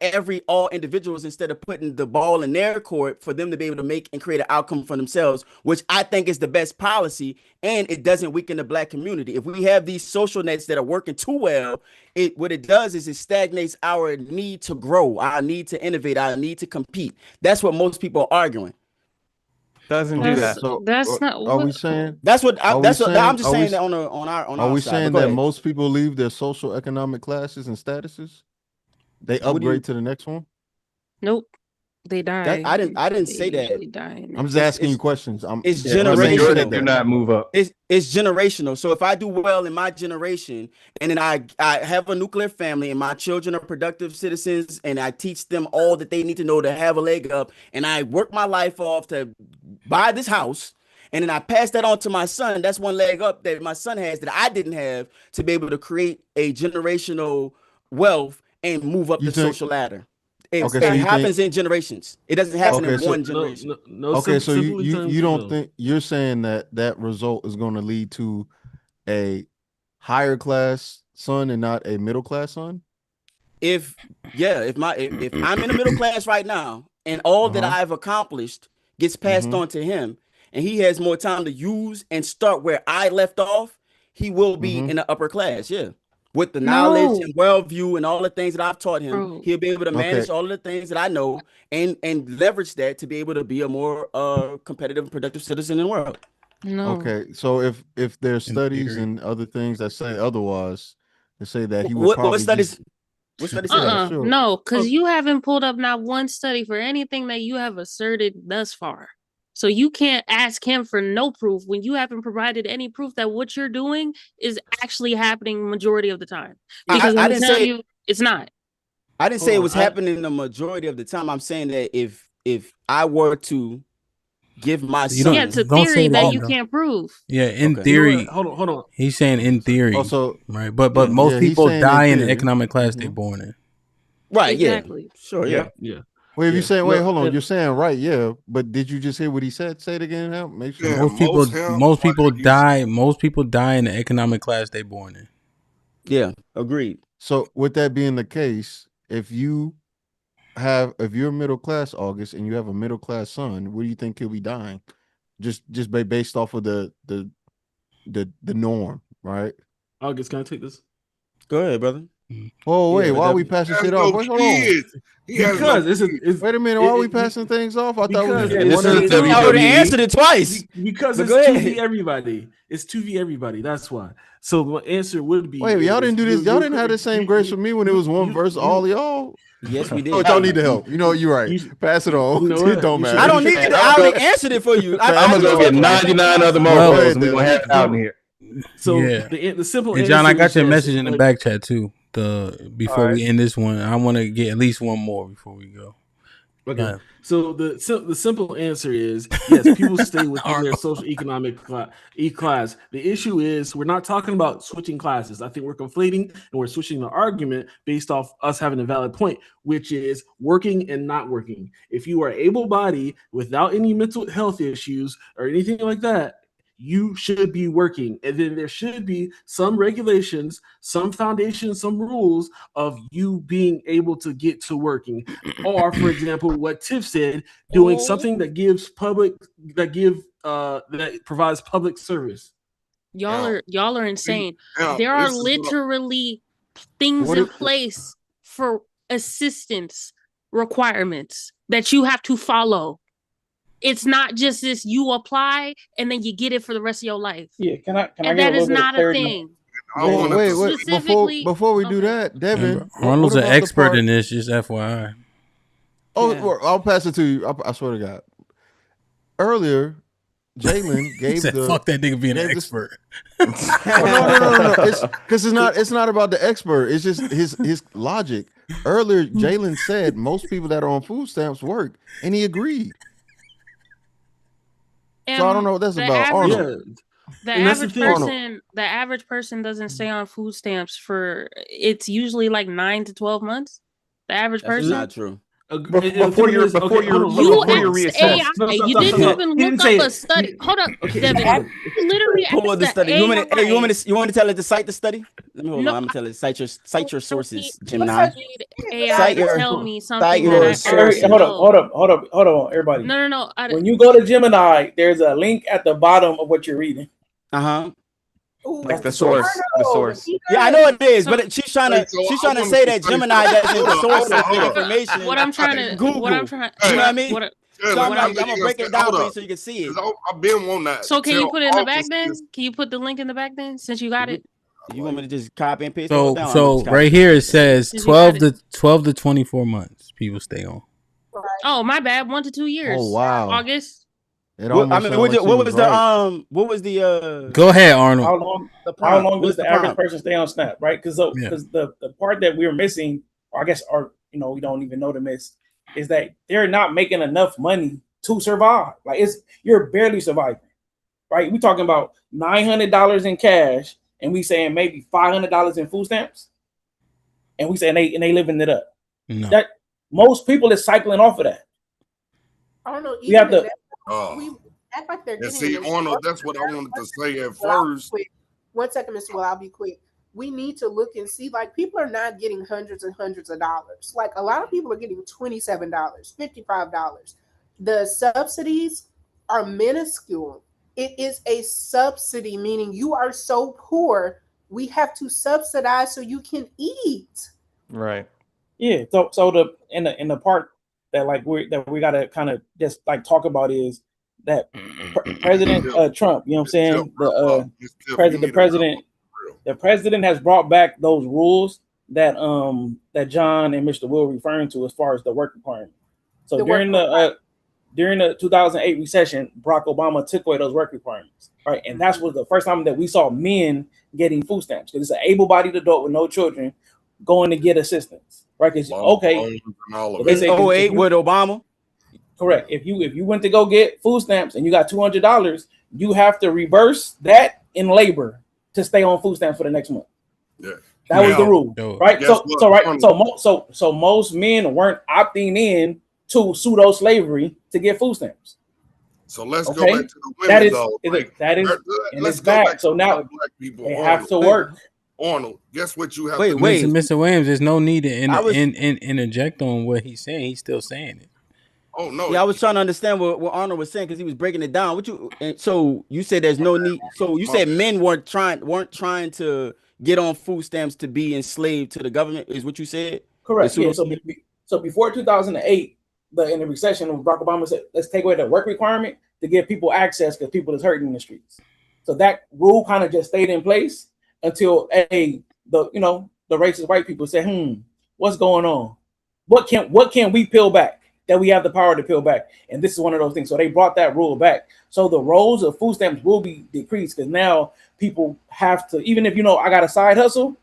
all individuals instead of putting the ball in their court for them to be able to make and create an outcome for themselves, which I think is the best policy, and it doesn't weaken the black community. If we have these social nets that are working too well, what it does is it stagnates our need to grow, our need to innovate, our need to compete. That's what most people are arguing. Doesn't do Okay, That's that. so that's not are we what. saying? That's what Are we that's what I'm saying? just saying that on Are our we side. But saying go that ahead. most people leave their social economic classes and statuses? They What do you? upgrade to the next one. Nope. They That die. I didn't They say that. usually die in I'm it. just asking you questions. It's Yeah, I'm the not saying you majority said generational. do that. not move up. It's generational. So if I do well in my generation, and then I have a nuclear family, and my children are productive citizens, and I teach them all that they need to know to have a leg up, and I work my life off to buy this house, and then I pass that on to my son. That's one leg up that my son has that I didn't have, to be able to create a generational wealth and move up You the think? social ladder. It, Okay, so it you think? happens in generations. It doesn't happen Okay, in so one generation. okay, so Simply you terms, don't no. think you're saying that result is going to lead to a higher class son and not a middle class son? If if I'm in the middle class right now, and all that Uh-huh. I've accomplished gets passed Mm-hmm. on to him, and he has more time to use and start where I left off, he will be Mm-hmm. in the upper class. Yeah. With the knowledge No, and worldview and all the things that I've taught him, bro. he'll be able to Okay. manage all of the things that I know, and leverage that to be able to be a more competitive and productive citizen in the world. No. Okay. So if there's in studies theory. and other things that say otherwise, they say that he will What probably studies? just What studies say that? sure. No, because Oh, you haven't pulled up not one study for anything that you have asserted thus far. So you can't ask him for no proof when you haven't provided any proof that what you're doing is actually happening majority of the time. Because I'm I gonna didn't tell say you, it's not. I didn't hold say it on. was happening the majority of the time. I'm saying that if I were to give my You Yeah, don't it's son a don't say theory that that all, you though. can't prove. Yeah, in okay, You know what? theory, Hold on. he's saying in theory, Also, right? But Yeah. most he's people saying in die in the theory. economic class they're Mhm. born in. right? Yeah, Exactly. sure, Yeah. Yeah. Wait, if you Yeah. saying wait, No, hold on. and You're saying right, yeah, but did you just hear what he said? Say it again now. Make sure. Yeah, Most people most are people using die most people die in the economic class they're born in. yeah, agreed. So with that being the case, if you're middle class, August, and you have a middle class son, what do you think he'll be dying? Just based off of the norm, right? August, can I take this? Go ahead, brother. Oh wait, Yeah, why are we definitely. passing has shit off? no Wait, hold on. kids. He has no Because kids. Wait a minute, why are we passing things off? I thought we because just Yeah, it's this one at a is You time. already answered WWE. it twice. because But it's go 2v ahead. everybody. It's 2v everybody. That's why. So the answer would be Wait, y'all didn't do this. Y'all didn't have the same grace for me when it was one versus all of y'all. Yes, we Oh, did. y'all need the help. You know, you're right. You, Pass it you on. know It what? don't You should. I matter. don't You need should. it. I'm I gonna already go. answered it for you. Pass I'm I gonna it go just get told on. you the same thing to 99 my other son. Go mofos, ahead, and we're gonna Devin. have it out in here. So Yeah. the simple And answer John, I got is your yes. message in the Like, back chat too. All Before right. we end this one, I want to get at least one more before we go. okay. Yeah. So the simple answer is yes. People stay within their social economic class. The issue is we're not talking about switching classes. I think we're conflating and we're switching the argument based off us having a valid point, which is working and not working. If you are able-bodied without any mental health issues or anything like that, you should be working, and then there should be some regulations, some foundations, some rules of you being able to get to working. Or, for example, what Tiff said, doing something that that provides public service. Y'all are insane. Now, There are this is what literally things What in if place for assistance requirements that you have to follow. It's not just this you apply and then you get it for the rest of your life. Yeah, can I And get a that is little bit of not a clarity? thing. I Wait, wanted wait, to wait. Specifically, Before we do okay. that, And Devin, what Arnold's an about the expert part? in this, just FYI. Oh, Yeah. well, I'll pass it to you. I swear to God. Earlier, Jalen He gave said, the "Fuck that nigga being an gave the expert." no. It's because it's not about the expert. It's just his logic. Earlier, Jalen said most people that are on food stamps work, and he agreed. So I don't know what that's the about. average, Arnold, the And that's the average thing. person, the average person doesn't stay on food stamps for. It's usually like 9 to 12 months. The average That's person. not true. Before you're hold You reassessed. asked No, AI. stop, You stop, didn't stop, stop. even He look didn't up say a it. study. Hold up, Okay, Devin. okay. You literally Pull asked the the study. AI. You want to tell it to cite the study? Let me hold No, on. I'm gonna tell it cite your I don't need, sources, I Gemini. don't need AI Cite to your tell me cite something that your I already sources. know. Hold up, everybody. No. When you go to Gemini, there's a link at the bottom of what you're reading. Like the source. source. The source. Yeah, I know it is, So- but she's trying Hey, to so she's I trying to wanted say to that say Gemini something. doesn't Hold source up, the hold up. information. What I'm trying in to, Google. what I'm trying, You know what I what, mean? what, So Jalen, I'm what like, I'm. I'm you gonna gonna break say, it down hold for you up. so you can see it. I've been wanting that. So can you Tell put it in the back officers. then? Can you put the link in the back then? Since you got it. You want me to just copy and paste it all down? I'm gonna So just copy right and here it paste it. says Since you got 12 to 24 months people stay on. Oh, my bad. 1 to 2 years. Oh wow, August. it What, I almost mean, sounded like she what was was right. what was the Go ahead, Arnold. the How prompt? long does What's the the average prompt? person stay on Snap, right? Because Yeah. the part that we were missing, or I guess, or we don't even know to miss, is that they're not making enough money to survive. Like you're barely surviving, right? We talking about $900 in cash, and we saying maybe $500 in food stamps, and we saying they living it up. No. That most people is cycling off of that. I don't know. We have to. We act like they're And getting see, enough Arnold, structure. that's what I wanted to say at Well, I'll be first. quick. 1 second, Mr. Will, I'll be quick. We need to look and see, like, people are not getting hundreds and hundreds of dollars. Like, a lot of people are getting $27, $55. The subsidies are minuscule. It is a subsidy, meaning you are so poor, we have to subsidize so you can eat. Right. Yeah. So the in the part that we gotta kind of just like talk about is that President Trump, you know what I'm saying? The president has brought back those rules that that John and Mr. Will referring to as far as the work requirement. So during the 2008 recession, Barack Obama took away those work requirements, right? And that was the first time that we saw men getting food stamps because it's an able-bodied adult with no children going to get assistance, right? Because okay, they say 08 with Obama. Correct. If you went to go get food stamps and you got $200, you have to reverse that in labor to stay on food stamps for the next month. Yeah, that was the rule, right? So most men weren't opting in to pseudo slavery to get food stamps. So let's go back to the women, though. Let's go back. So now black people, they have to work. Arnold, guess what you have to do? Mr. Williams, there's no need to interject on what he's saying. He's still saying it. Oh no! Yeah, I was trying to understand what Arnold was saying because he was breaking it down. So you said there's no need. So you said men weren't trying to get on food stamps to be enslaved to the government. Is what you said? Correct. Yeah. So before 2008, in the recession, Barack Obama said, "Let's take away the work requirement to give people access because people is hurting in the streets." So that rule kind of just stayed in place until the racist white people say, "What's going on? What can we peel back?" That we have the power to peel back. And this is one of those things. So they brought that rule back. So the roles of food stamps will be decreased because now people have to, even if I got a side hustle,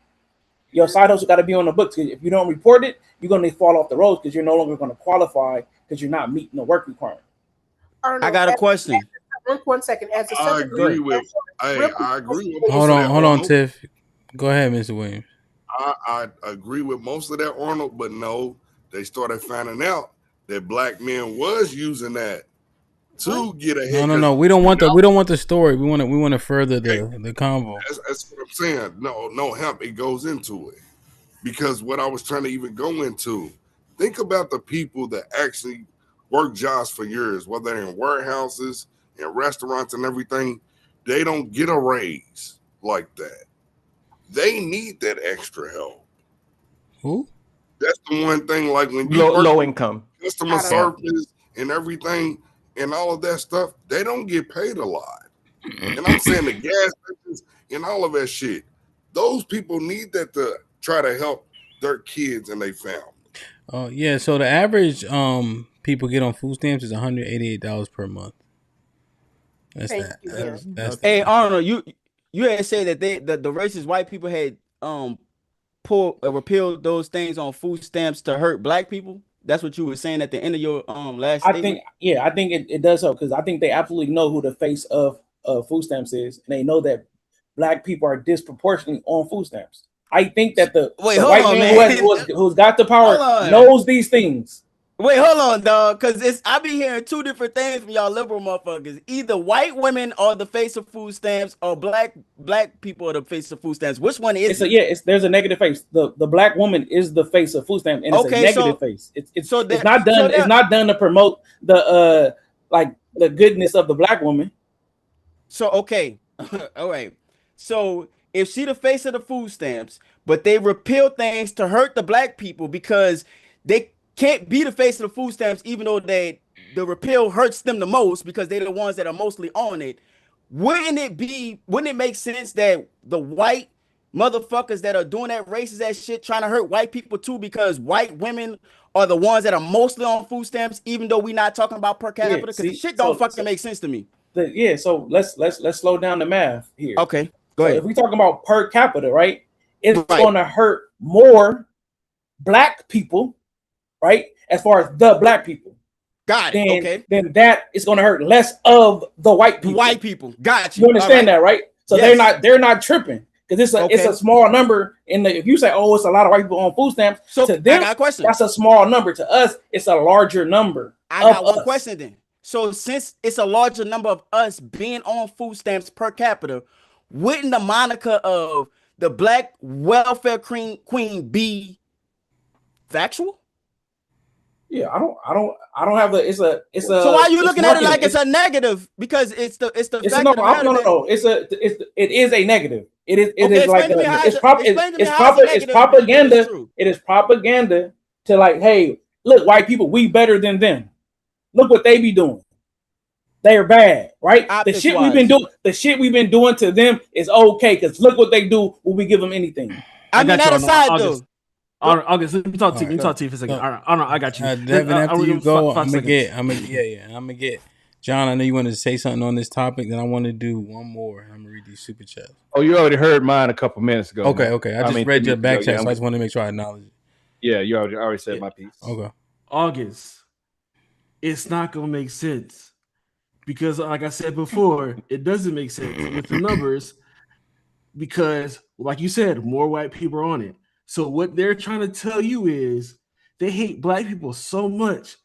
your side hustle got to be on the books. If you don't report it, you're going to fall off the road because you're no longer going to qualify because you're not meeting the work requirement. I got a question. 1 second. I agree with. Hold on, Tiff. Go ahead, Mr. Williams. I agree with most of that, Arnold, but no, they started finding out that black men was using that to get ahead. No. We don't want the story. We want to further the convo. That's what I'm saying. No HAMP. It goes into it because what I was trying to even go into. Think about the people that actually work jobs for years, whether they're in warehouses, in restaurants, and everything. They don't get a raise like that. They need that extra help. Who? That's the one thing. Like when you low income customer service and everything and all of that stuff, they don't get paid a lot. And I'm saying the gas stations and all of that shit. Those people need that to try to help their kids and their family. Oh yeah. So the average people get on food stamps is $188 per month. That's Thank that. you, That Harry. is That's nothing. Hey Arnold, you had said that the racist white people had repealed those things on food stamps to hurt black people. That's what you were saying at the end of your last statement. I think it does help because I think they absolutely know who the face of food stamps is, and they know that black people are disproportionately on food stamps. I think that the Hold white on, man man. who's got the Hold power on. knows these things. Wait, hold on, dog. Cause I be hearing two different things from y'all liberal motherfuckers. Either white women are the face of food stamps, or black people are the face of food stamps. Which one is it? There's a negative face. The black woman is the face of food stamp, and it's a Okay, negative so face. It's so it's there, not so done. there, It's not done to promote the like the goodness of the black woman. So okay, all right. So if she the face of the food stamps, but they repeal things to hurt the black people because they can't be the face of the food stamps, even though the repeal hurts them the most because they're the ones that are mostly on it. Wouldn't it make sense that the white motherfuckers that are doing that racist ass shit trying to hurt white people too because white women are the ones that are mostly on food stamps, even though we're not talking about per capita? Because the shit don't fucking make sense to me. So let's slow down the math here. Okay, go so ahead. If we talking about per capita, right, it's Right. going to hurt more black people, right, as far as the black people. Got it. Okay. Then that is going to hurt less of the white people. White people. Got you. You understand that, right? So Yes. they're not tripping because it's a small number. If you say, oh, it's a lot of white people on food stamps, so to them, I got a question. That's a small number. To us, it's a larger number. I got one question then. So since it's a larger number of us being on food stamps per capita, wouldn't the moniker of the black welfare queen be factual? Yeah, I don't have it's a. So why are you looking at it like it's a negative? Because it's the fact of the matter. No. It is a negative. It is like it's propaganda. It is propaganda to like, hey, look, white people, we better than them. Look what they be doing. They are bad, right? The shit we've been doing to them is okay because look what they do when we give them anything. I mean, that aside though. August, let me talk to you. Let me talk to you for a second. All right, I got you. Devin, after you go, I'm gonna get John. I know you wanted to say something on this topic. Then I want to do one more. I'm gonna read these super chats. Oh, you already heard mine a couple minutes ago. Okay. I just read your back chat, so I just want to make sure I acknowledge it. Yeah, you already said my piece. Okay. August, it's not gonna make sense because, like I said before, it doesn't make sense with the numbers because, like you said, more white people are on it. So what they're trying to tell you is they hate black people so much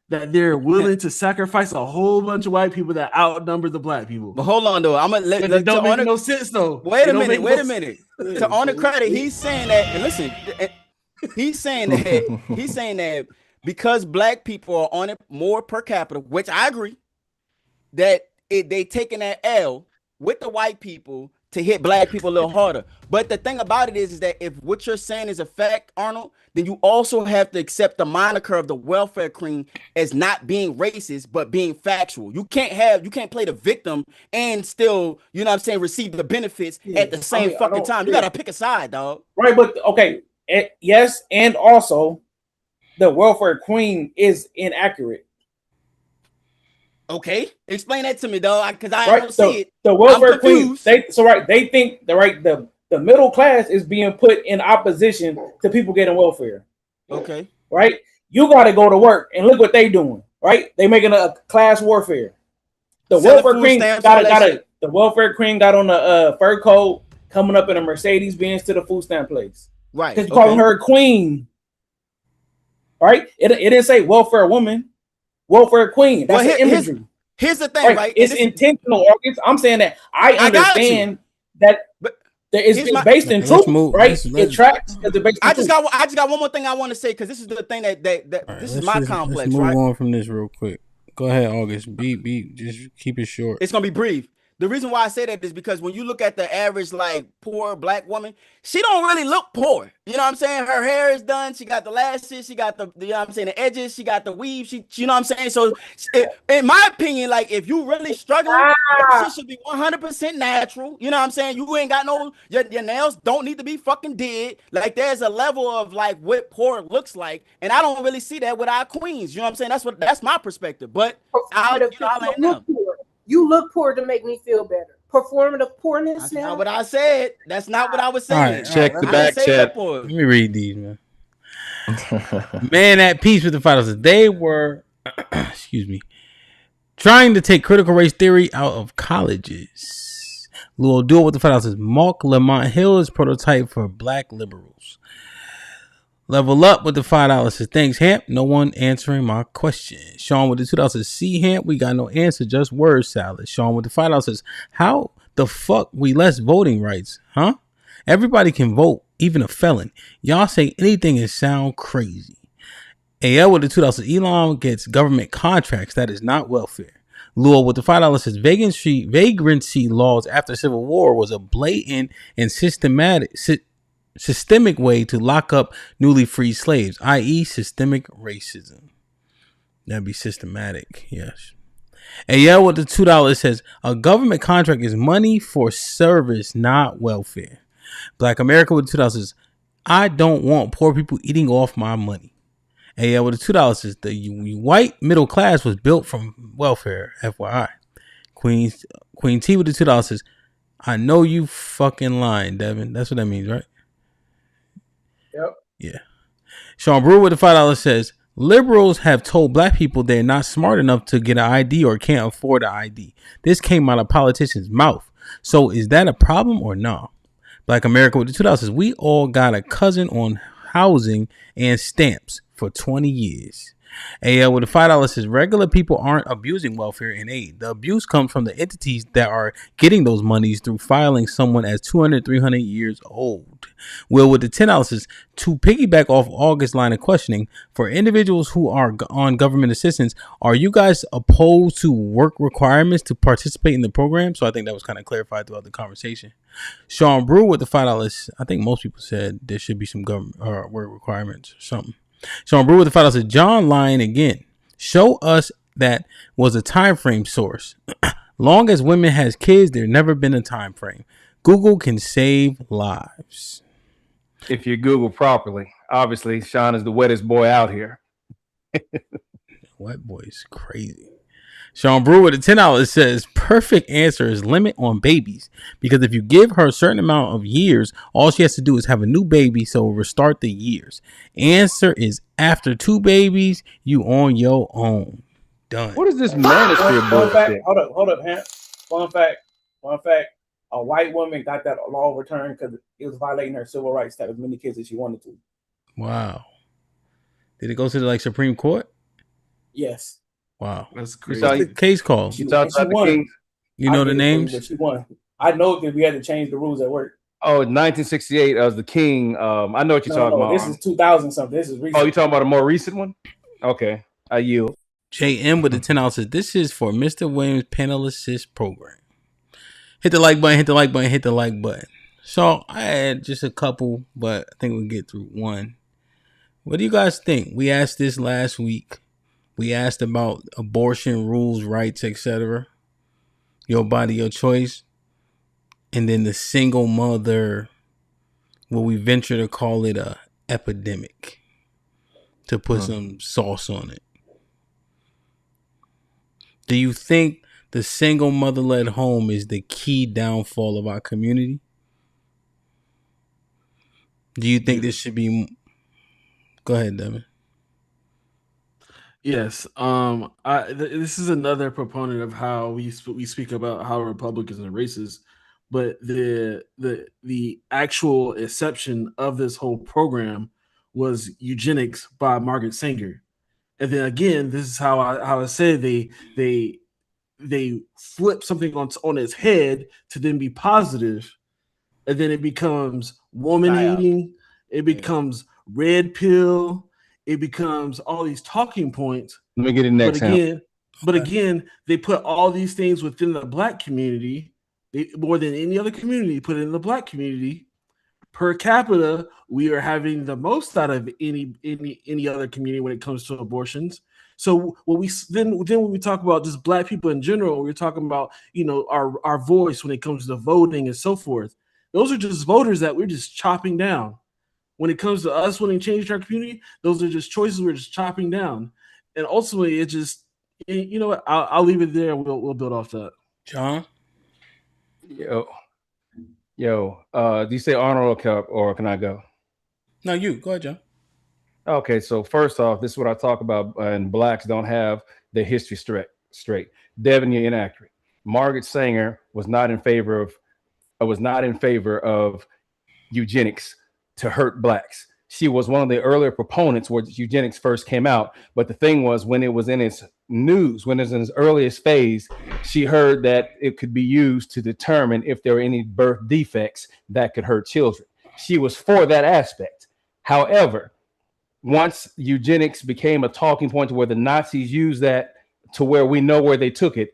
that they're willing to sacrifice a whole bunch of white people that outnumber the black people. But hold on though, I'm gonna let it don't make no sense though. Wait a minute. To honor credit, he's saying that. And listen, he's saying that because black people are on it more per capita, which I agree, that they taking that L with the white people to hit black people a little harder. But the thing about it is that if what you're saying is a fact, Arnold, then you also have to accept the moniker of the welfare queen as not being racist, but being factual. You can't play the victim and still, you know what I'm saying, receive the benefits at the same fucking time. You gotta pick a side, dog. Right, but okay, yes, and also the welfare queen is inaccurate. Okay, explain that to me, dog, because I don't see it. The welfare queen, they think the middle class is being put in opposition to people getting welfare. Okay, right? You got to go to work, and look what they doing, right? They making a class warfare. The welfare queen the welfare queen got on the fur coat, coming up in a Mercedes Benz to the food stamp place, right? Because calling her a queen, right? It didn't say welfare woman. Welfare queen. That's the imagery. Here's the thing, right? It's intentional. I'm saying that I understand that it's based in truth, right? It tracks. I just got one more thing I want to say because this is the thing that this is my complex. Let's move on from this real quick. Go ahead, August. Beat. Just keep it short. It's gonna be brief. The reason why I say that is because when you look at the average, like, poor black woman, she don't really look poor. You know what I'm saying? Her hair is done. She got the lashes. She got the you know what I'm saying, the edges. She got the weave. You know what I'm saying? So, in my opinion, like, if you really struggling, she should be 100% natural. You know what I'm saying? You ain't got no, your nails don't need to be fucking did. Like, there's a level of, like, what poor looks like. And I don't really see that with our queens. You know what I'm saying? That's my perspective. But I'll let them. You look poor to make me feel better. Performative poorness. That's Now not what I said. That's not what I was All saying. right, Check the I didn't back say chat. that boy. let me read these, man. Man at peace with the finals. They were, excuse me, trying to take critical race theory out of colleges. Lou Duel with the finals says Mark Lamont Hill is prototype for black liberals. Level up with the $5 says thanks, Hamp. No one answering my question. Sean with the $2 says see, Hamp, we got no answer, just word salad. Sean with the $5 says how the fuck we less voting rights, huh? Everybody can vote, even a felon. Y'all say anything and sound crazy. AL with the $2 says Elon gets government contracts. That is not welfare. Lua with the $5 says vagrancy laws after Civil War was a blatant and systemic way to lock up newly freed slaves, i.e., systemic racism. That'd be systematic, yes. AL with the $2 says a government contract is money for service, not welfare. Black America with the $2 says I don't want poor people eating off my money. AL with the $2 says the white middle class was built from welfare, FYI. Queen T with the $2 says I know you fucking lying, Devin. That's what that means, right? Yep. Yeah. Sean Brewer with the $5 says liberals have told black people they're not smart enough to get an ID or can't afford an ID. This came out of politicians' mouth. So is that a problem or no? Black America with the $2 says we all got a cousin on housing and stamps for 20 years. AL with a $5 says regular people aren't abusing welfare and aid. The abuse comes from the entities that are getting those monies through filing someone as 200, 300 years old. Will with the $10 says to piggyback off August's line of questioning, for individuals who are on government assistance, are you guys opposed to work requirements to participate in the program? So I think that was kind of clarified throughout the conversation. Sean Brewer with the $5, I think most people said there should be some government work requirements or something. Sean Brewer with the $5 said John lying again. Show us that was a time frame source. Long as women has kids, there never been a time frame. Google can save lives. If you Google properly, obviously Sean is the wettest boy out here. Wet boy is crazy. Sean Brewer with the $10 says perfect answer is limit on babies, because if you give her a certain amount of years, all she has to do is have a new baby, so restart the years. Answer is after 2 babies, you on your own. Done. What is this manosphere bullshit? Hold up, Hamp. Fun fact. A white woman got that law overturned because it was violating her civil rights to have as many kids as she wanted to. Wow. Did it go to the Supreme Court? Yes. Wow. That's crazy. What's the case called? She won. You know the names? But she won. I know because we had to change the rules at work. Oh, in 1968, as the king. I know what you're talking about. This is 2000 something. This is recent. Oh, you're talking about a more recent one? Okay. I yield. JM with the $10 says this is for Mr. Williams Panel Assist Program. Hit the like button, hit the like button, hit the like button. So I had just a couple, but I think we'll get through one. What do you guys think? We asked this last week. We asked about abortion rules, rights, etc. Your body, your choice. And then the single mother, what we venture to call it a epidemic, to put some sauce on it. Do you think the single mother-led home is the key downfall of our community? Do you think this should be... Go ahead, Devin. Yes. This is another proponent of how we speak about how Republicans are racist, but the actual exception of this whole program was eugenics by Margaret Sanger. And then again, this is how I said they flip something on its head to then be positive, and then it becomes woman hating, it becomes red pill, it becomes all these talking points. Let me get it next. But again, they put all these things within the black community, more than any other community, put it in the black community. Per capita, we are having the most out of any other community when it comes to abortions. So when we talk about just black people in general, we're talking about our voice when it comes to voting and so forth. Those are just voters that we're just chopping down. When it comes to us wanting change in our community, those are just choices we're just chopping down. And ultimately, it just You know what? I'll leave it there. We'll build off that. John? Yo, do you say Arnold or can I go? No, you. Go ahead, John. Okay, so first off, this is what I talk about, and blacks don't have their history straight. Devin, you're inaccurate. Margaret Sanger was not in favor of eugenics to hurt blacks. She was one of the earlier proponents where eugenics first came out. But the thing was, when it was in its news, when it was in its earliest phase, she heard that it could be used to determine if there were any birth defects that could hurt children. She was for that aspect. However, once eugenics became a talking point to where the Nazis used that to where we know where they took it,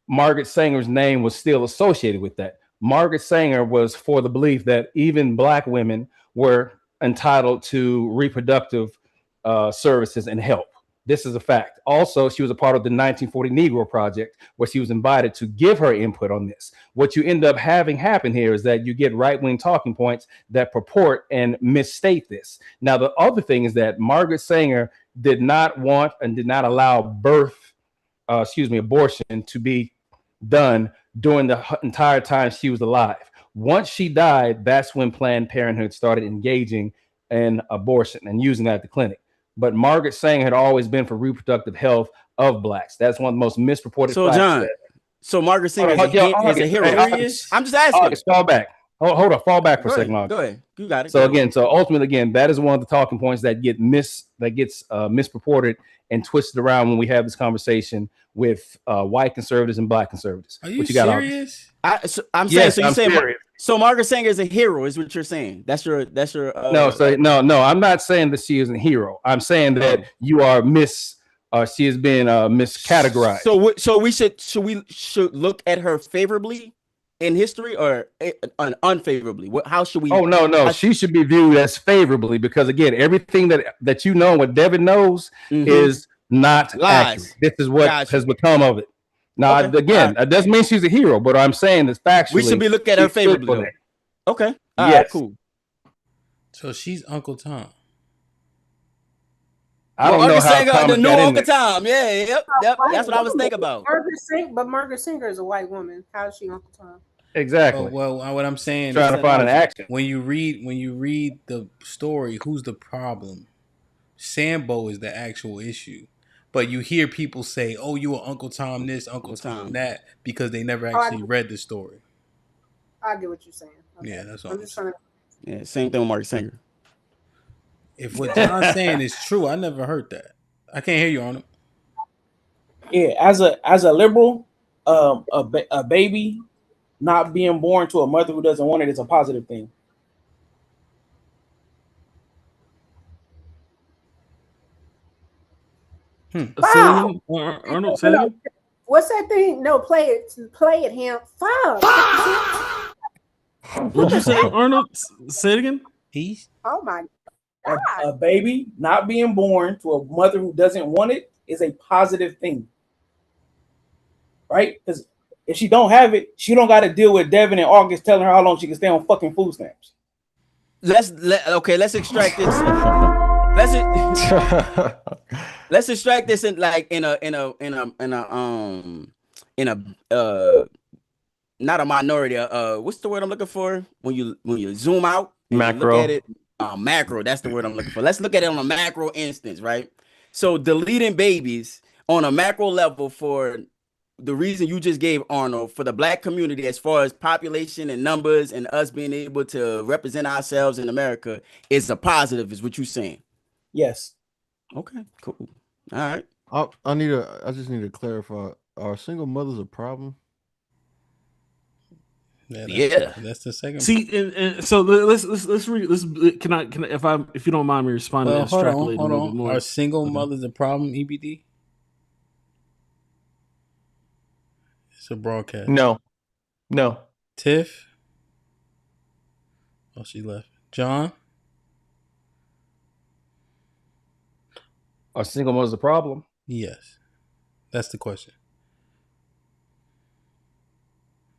Margaret Sanger's name was still associated with that. Margaret Sanger was for the belief that even black women were entitled to reproductive services and help. This is a fact. Also, she was a part of the 1940 Negro Project, where she was invited to give her input on this. What you end up having happen here is that you get right-wing talking points that purport and misstate this. Now, the other thing is that Margaret Sanger did not want and did not allow abortion to be done during the entire time she was alive. Once she died, that's when Planned Parenthood started engaging in abortion and using that at the clinic. But Margaret Sanger had always been for reproductive health of blacks. That's one of the most misreported facts. John, so Margaret Sanger is a hero. I'm just asking. August, fall back. Hold on, fall back for a second. Go ahead. You got it. So ultimately, that is one of the talking points that gets mispurported and twisted around when we have this conversation with white conservatives and black conservatives. Are you serious? I'm saying. So Margaret Sanger is a hero, is what you're saying. That's your. No. I'm not saying that she is a hero. I'm saying that you are she has been miscategorized. So we should look at her favorably in history or unfavorably. How should we? Oh no. She should be viewed as favorably because again, everything that you know, what Devin knows is not accurate. This is what has become of it. Now, again, that doesn't mean she's a hero, but I'm saying this factually. We should be looking at her favorably. Okay. Yes. Cool. So she's Uncle Tom. I don't know how Tom the new got in Uncle there. Tom. Yeah, yep. That's what I was thinking about. But Margaret Singer is a white woman. How is she Uncle Tom? Exactly. Well, what I'm saying trying is to find an action. When you read the story, who's the problem? Sambo is the actual issue. But you hear people say, "Oh, you are Uncle Tom this, Uncle Tom that," because they never actually read the story. I get what you're saying. Okay. Yeah, that's all. I'm just trying to. Yeah, same thing with Margaret Sanger. If what John's saying is true, I never heard that. I can't hear you, Arnold. Yeah, as a liberal, a baby not being born to a mother who doesn't want it is a positive thing. Wow. Arnold, say that. What's that thing? No, play it, HAMP. What'd you say, Arnold? Say it again. Oh my God. A baby not being born to a mother who doesn't want it is a positive thing, right? Because if she don't have it, she don't got to deal with Devin and August telling her how long she can stay on fucking food stamps. Let's extract this. Let's extract this in not a minority. What's the word I'm looking for? When you zoom out, macro. Look at it. Macro. That's the word I'm looking for. Let's look at it on a macro instance, right? So deleting babies on a macro level for the reason you just gave, Arnold, for the black community as far as population and numbers and us being able to represent ourselves in America is a positive, is what you're saying. Yes. Okay, cool. All right. I just need to clarify. Are single mothers a problem? Yeah, that's the second. See, and so let's read. Can I if you don't mind me responding? Hold on. A little bit more. Are single mothers a problem? EBD. It's a broadcast. No. Tiff. Oh, she left. John. Are single mothers a problem? Yes, that's the question.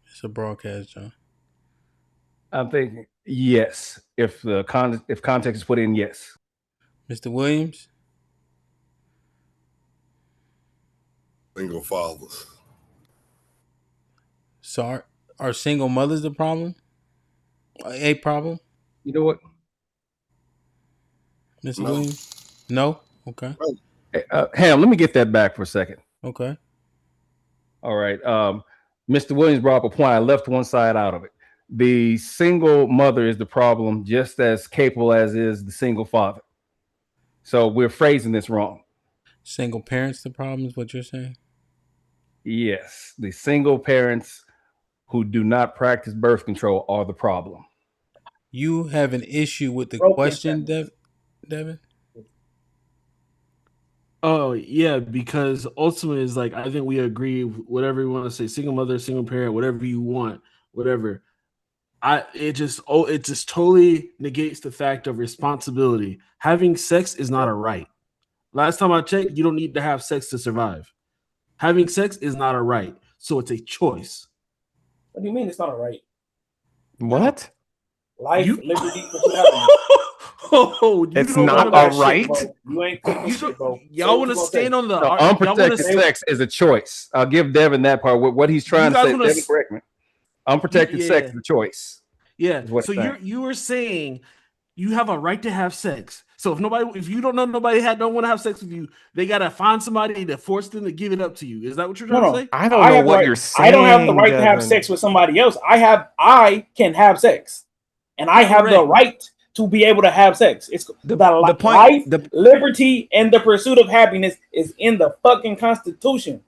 It's a broadcast, John. I'm thinking yes. If context is put in, yes. Mr. Williams. Single fathers. So are single mothers the problem? A problem, You know what? Mr. No. Williams? No. Okay. Hey, Ham, let me get that back for a second. Okay. All right. Mr. Williams brought up a point. I left one side out of it. The single mother is the problem, just as capable as is the single father. So we're phrasing this wrong. Single parents the problem is what you're saying? Yes, the single parents who do not practice birth control are the problem. You have an issue with the Broken question, families. Devin? Oh yeah, because ultimately is like I think we agree whatever you want to say, single mother, single parent, whatever you want, whatever. It just totally negates the fact of responsibility. Having sex is not a right. Last time I checked, you don't need to have sex to survive. Having sex is not a right, so it's a choice. What do you mean it's not a right? What? Life, You- liberty, pursuit of happiness. Oh, you It's don't not wanna- a right? Shit, bro. You ain't cooking You shit, don't- bro. y'all want to stand on the No, y'all unprotected wanna- sex is a choice. I'll give Devin that part. What he's trying to guys say, wanna Devin, correct me. Unprotected sex is a choice. Yeah. is what So it's saying. you were saying you have a right to have sex. So if you don't know nobody don't want to have sex with you, they gotta find somebody to force them to give it up to you. Is that what you're trying to say? I don't know have the what right- you're saying. I don't have the right to have Devin. sex with somebody else. I can have sex, and I have the Correct. right to be able to have sex. It's The life, point- liberty, and the pursuit of happiness is in the fucking Constitution.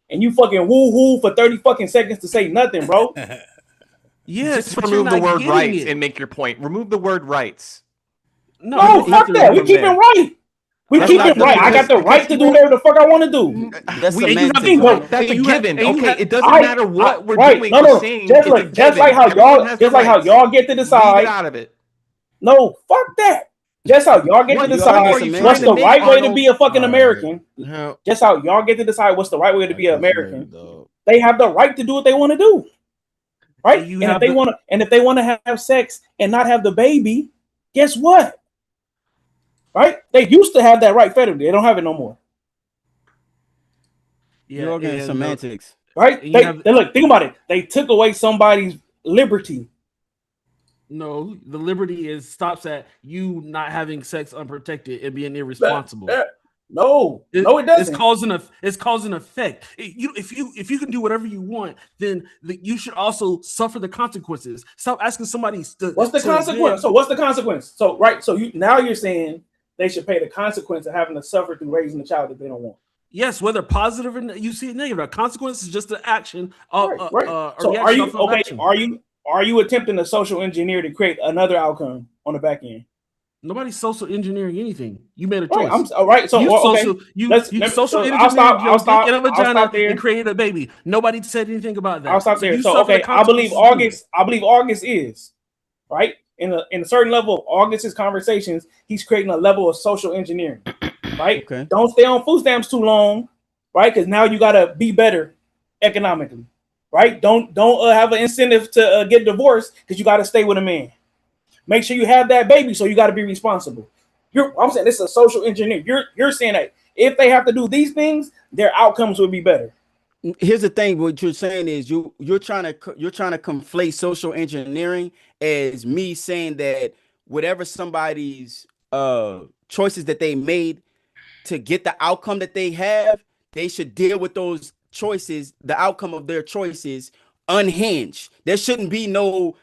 And you fucking woo-hoo for 30 fucking seconds to say nothing, bro. Yes, Just but you're remove the not word getting rights it. and make your point. Remove the word rights. No, you don't have fuck to that. We remove keep it there. right. We That's keep not it right. I got the because right to he do won't- whatever the fuck I want to do. That's We- and you semantics. have- Arnold. That's a and you have- given. and you Okay, have- it doesn't matter what we're right. doing No, or no. saying. Just It's a like given. how Everyone y'all, has just the like how rights. y'all get to Leave it decide. out of it. No, fuck that. Just how y'all get to What decide point are you semantics. what's trying to the make, right way to Arnold? be a fucking All right. American. How- Just how y'all get to decide what's the right way to be an this nigga, American. dog. They have the right to do what they want to do, right? You And have if they the- want to, and if they want to have sex and not have the baby, guess what? Right? They used to have that right federally. They don't have it no more. Yeah, You're getting and, semantics. Right? And you They, have- they look. Think about it. They took away somebody's liberty. No, the liberty stops at you not having sex unprotected and being irresponsible. No, it doesn't. It's cause and effect. If you can do whatever you want, then you should also suffer the consequences. Stop asking somebody. What's the consequence? So what's the consequence? So right. So you're saying they should pay the consequence of having to suffer through raising a child that they don't want. Yes, whether positive or you see it negative. A consequence is just an action. Right. So are you okay? Action. Are you attempting to social engineer to create another outcome on the back end? Nobody's social engineering anything. You made a Right, choice. all right. So you okay. social so engineered your dick in a I'll vagina stop there. and created a baby. Nobody said anything about that. I'll stop there. You So suffer the okay, I believe consequences August is right in a certain level of August's conversations. He's creating a level of social engineering. Right. Okay. Don't stay on food stamps too long. Right, because now you gotta be better economically. Right. Don't have an incentive to get divorced because you got to stay with a man. Make sure you have that baby, so you got to be responsible. I'm saying this is a social engineer. You're saying that if they have to do these things, their outcomes would be better. Here's the thing: what you're saying is you're trying to conflate social engineering as me saying that whatever somebody's choices that they made to get the outcome that they have, they should deal with those choices, the outcome of their choices, unhinged. There shouldn't be no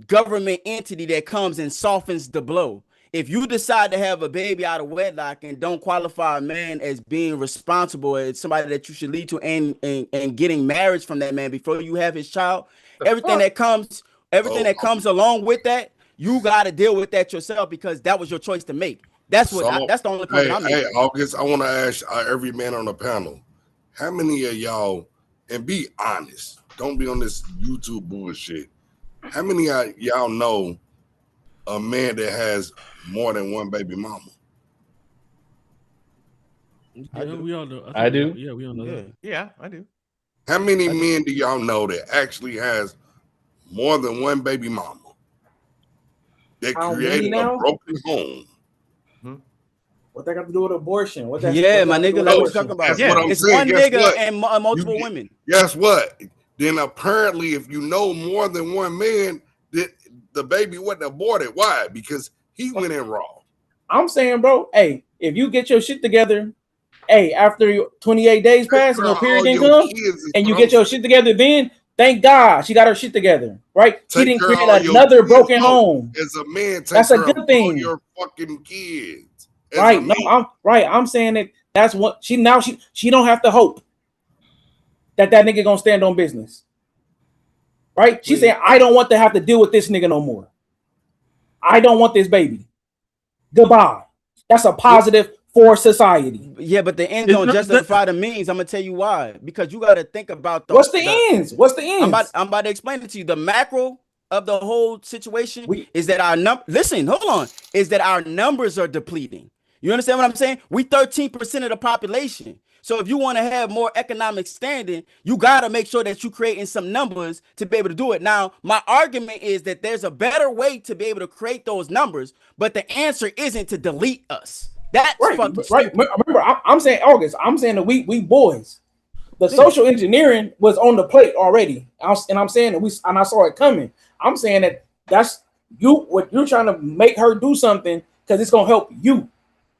government entity that comes and softens the blow. If you decide to have a baby out of wedlock and don't qualify a man as being responsible, as somebody that you should lead to and getting marriage from that man before you have his child, everything that comes along with that, you got to deal with that yourself because that was your choice to make. That's the only point that I'm making. Hey, August, I want to ask every man on the panel, how many of y'all, and be honest, don't be on this YouTube bullshit. How many of y'all know a man that has more than one baby mama? Yeah, we all know. I do. Yeah, we all know that. Yeah, I do. How many men do y'all know that actually has more than one baby mama that How many created a now? broken home? What that got to do with abortion? What that? Yeah, what my that got to do nigga, with like what you abortion? talking about? That's Yeah. what I'm It's saying. one Guess nigga what? and multiple women. Guess what? Then apparently, if you know more than one man, that the baby wasn't aborted. Why? Because he went in raw. I'm saying, bro, hey, if you get your shit together, hey, after 28 days pass and your period didn't come, and you get your shit together, then thank God she got her shit together, right? She didn't create another broken home. As a man, take That's a care of good thing. all your fucking kids. As a Right? No, man. I'm right. I'm saying that that's what she don't have to hope that nigga gonna stand on business. Right? She saying, I don't want to have to deal with this nigga no more. I don't want this baby. Goodbye. That's a positive for society. Yeah, but the end don't justify the means. I'm gonna tell you why. Because you got to think about what's the ends. What's the ends? I'm about to explain it to you. The macro of the whole situation is that our is that our numbers are depleting. You understand what I'm saying? We 13% of the population. So if you want to have more economic standing, you got to make sure that you creating some numbers to be able to do it. Now, my argument is that there's a better way to be able to create those numbers, but the answer isn't to delete us. That's fucking stupid. Remember, I'm saying August. I'm saying that we boys. The social engineering was on the plate already, and I'm saying that I saw it coming. I'm saying that that's what you're trying to make her do something because it's gonna help you.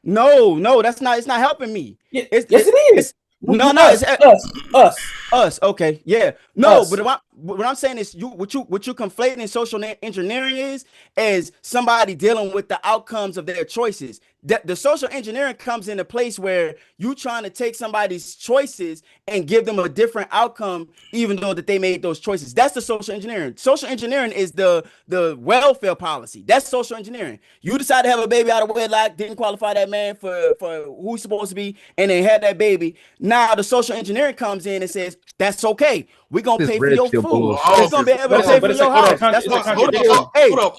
No, that's not. It's not helping me. Yes, it is. It's us. Okay, yeah. No, us. but what I'm saying is what you conflating in social engineering is somebody dealing with the outcomes of their choices. The social engineering comes in a place where you trying to take somebody's choices and give them a different outcome, even though that they made those choices. That's the social engineering. Social engineering is the welfare policy. That's social engineering. You decide to have a baby out of wedlock, didn't qualify that man for who he's supposed to be, and then had that baby. Now the social engineering comes in and says that's okay. We're gonna pay for your food. We're gonna be able to pay for your house. That's what. Hey, don't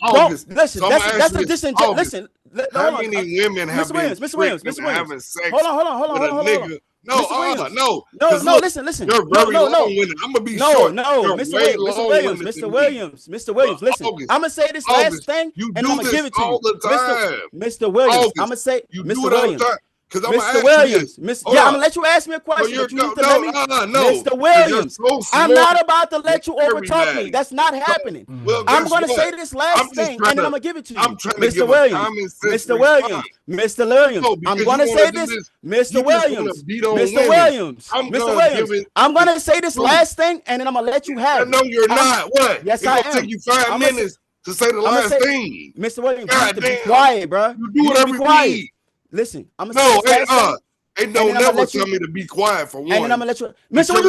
listen. That's a disingenuous. Listen. How many women have been Mr. Williams, having sex hold on. No. No, listen. You're very long-winded. I'm gonna be short. Mr. Williams, listen. I'm gonna say this last thing, and I'm gonna give it to you. Mr. Williams, I'm gonna say, Mr. Williams. Mr. Williams, I'm gonna let you ask me a question. But you need to let me. Mr. Williams, I'm not about to let you overtalk me. That's not happening. I'm gonna say this last thing, and then I'm gonna give it to you. Mr. Williams, Mr. Williams. I'm gonna say this, Mr. Williams. I'm gonna say this last thing, and then I'm gonna let you have it. No, you're not. What? Yes, I am. It'll take you 5 minutes to say the last thing. Mr. Williams, you need to be quiet, bro. You do whatever you need. Listen, I'm gonna say this last thing. Ain't no never tell me to be quiet for one. And then I'm gonna let you, Mr. What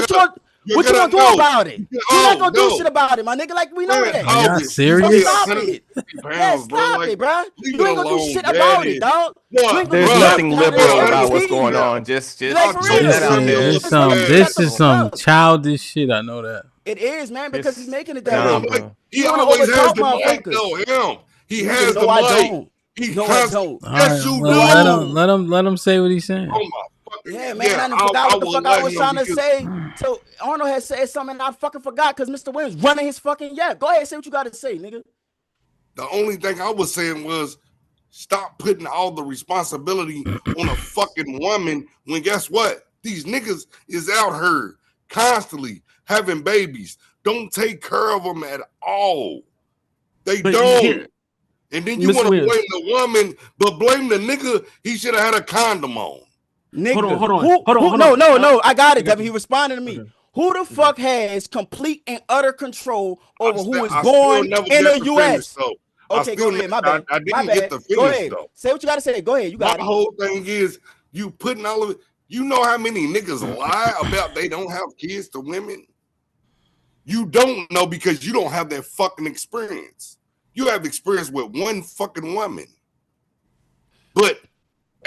you gonna do about it? You're not gonna do shit about it, my nigga. Like we know that. Are you serious? Stop it. Yeah, stop it, bro. You ain't gonna do shit about it, dog. There's nothing liberal about what's going on. Just this is some childish shit. I know that. It is, man, because he's making it that way. He always has the mic, though. He has the mic. No, I don't. Yes, you well, do. Let him say what he's saying. Oh my yeah, man, I forgot what the fuck I was trying to say. So Arnold had said something and I fucking forgot because Mr. Williams running his fucking Go ahead, say what you got to say, nigga. The only thing I was saying was stop putting all the responsibility on a fucking woman when guess what? These niggas is out here constantly having babies. Don't take care of them at all. They don't. And then you want to blame the woman, but blame the nigga. He should have had a condom on. Nigga. Hold on. No. I got it, Devin. He responded to me. Okay. Who the fuck has complete and utter control over who is born in the U.S.? Okay, go ahead. My bad. I didn't get the finish, go ahead. Though. Say what you got to say. Go ahead. You got it. My whole thing is you putting all of it. You know how many niggas lie about they don't have kids to women? You don't know because you don't have that fucking experience. You have experience with one fucking woman. But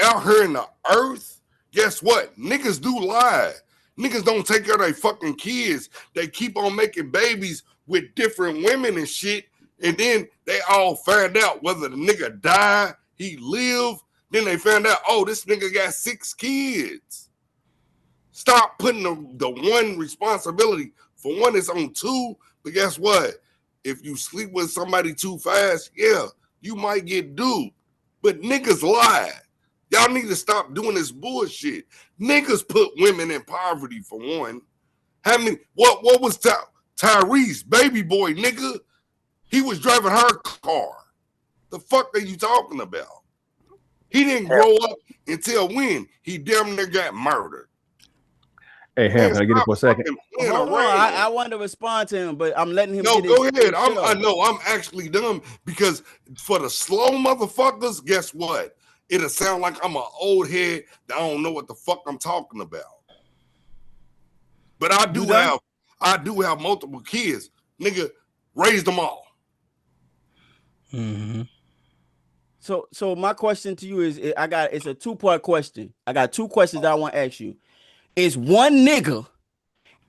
out here in the earth, guess what? Niggas do lie. Niggas don't take care of their fucking kids. They keep on making babies with different women and shit. And then they all find out whether the nigga died, he lived. Then they found out, oh, this nigga got 6 kids. Stop putting the one responsibility. For one, it's on 2. But guess what? If you sleep with somebody too fast, yeah, you might get duped. But niggas lie. Y'all need to stop doing this bullshit. Niggas put women in poverty for one. How many? What was Tyrese, baby boy, nigga? He was driving her car. The fuck are you talking about? He didn't grow up until when? He damn near got murdered. Hey, Ham, can I get it for a second? Hold on, I wanted to respond to him, but I'm letting him. No, get go his ahead. shit off. I know I'm actually dumb because for the slow motherfuckers, guess what? It'll sound like I'm an old head that I don't know what the fuck I'm talking about. But I do have multiple kids. Nigga, raised them all. Mm-hmm. So my question to you is, it's a 2-part question. I got 2 questions that I want to ask you. Is one nigga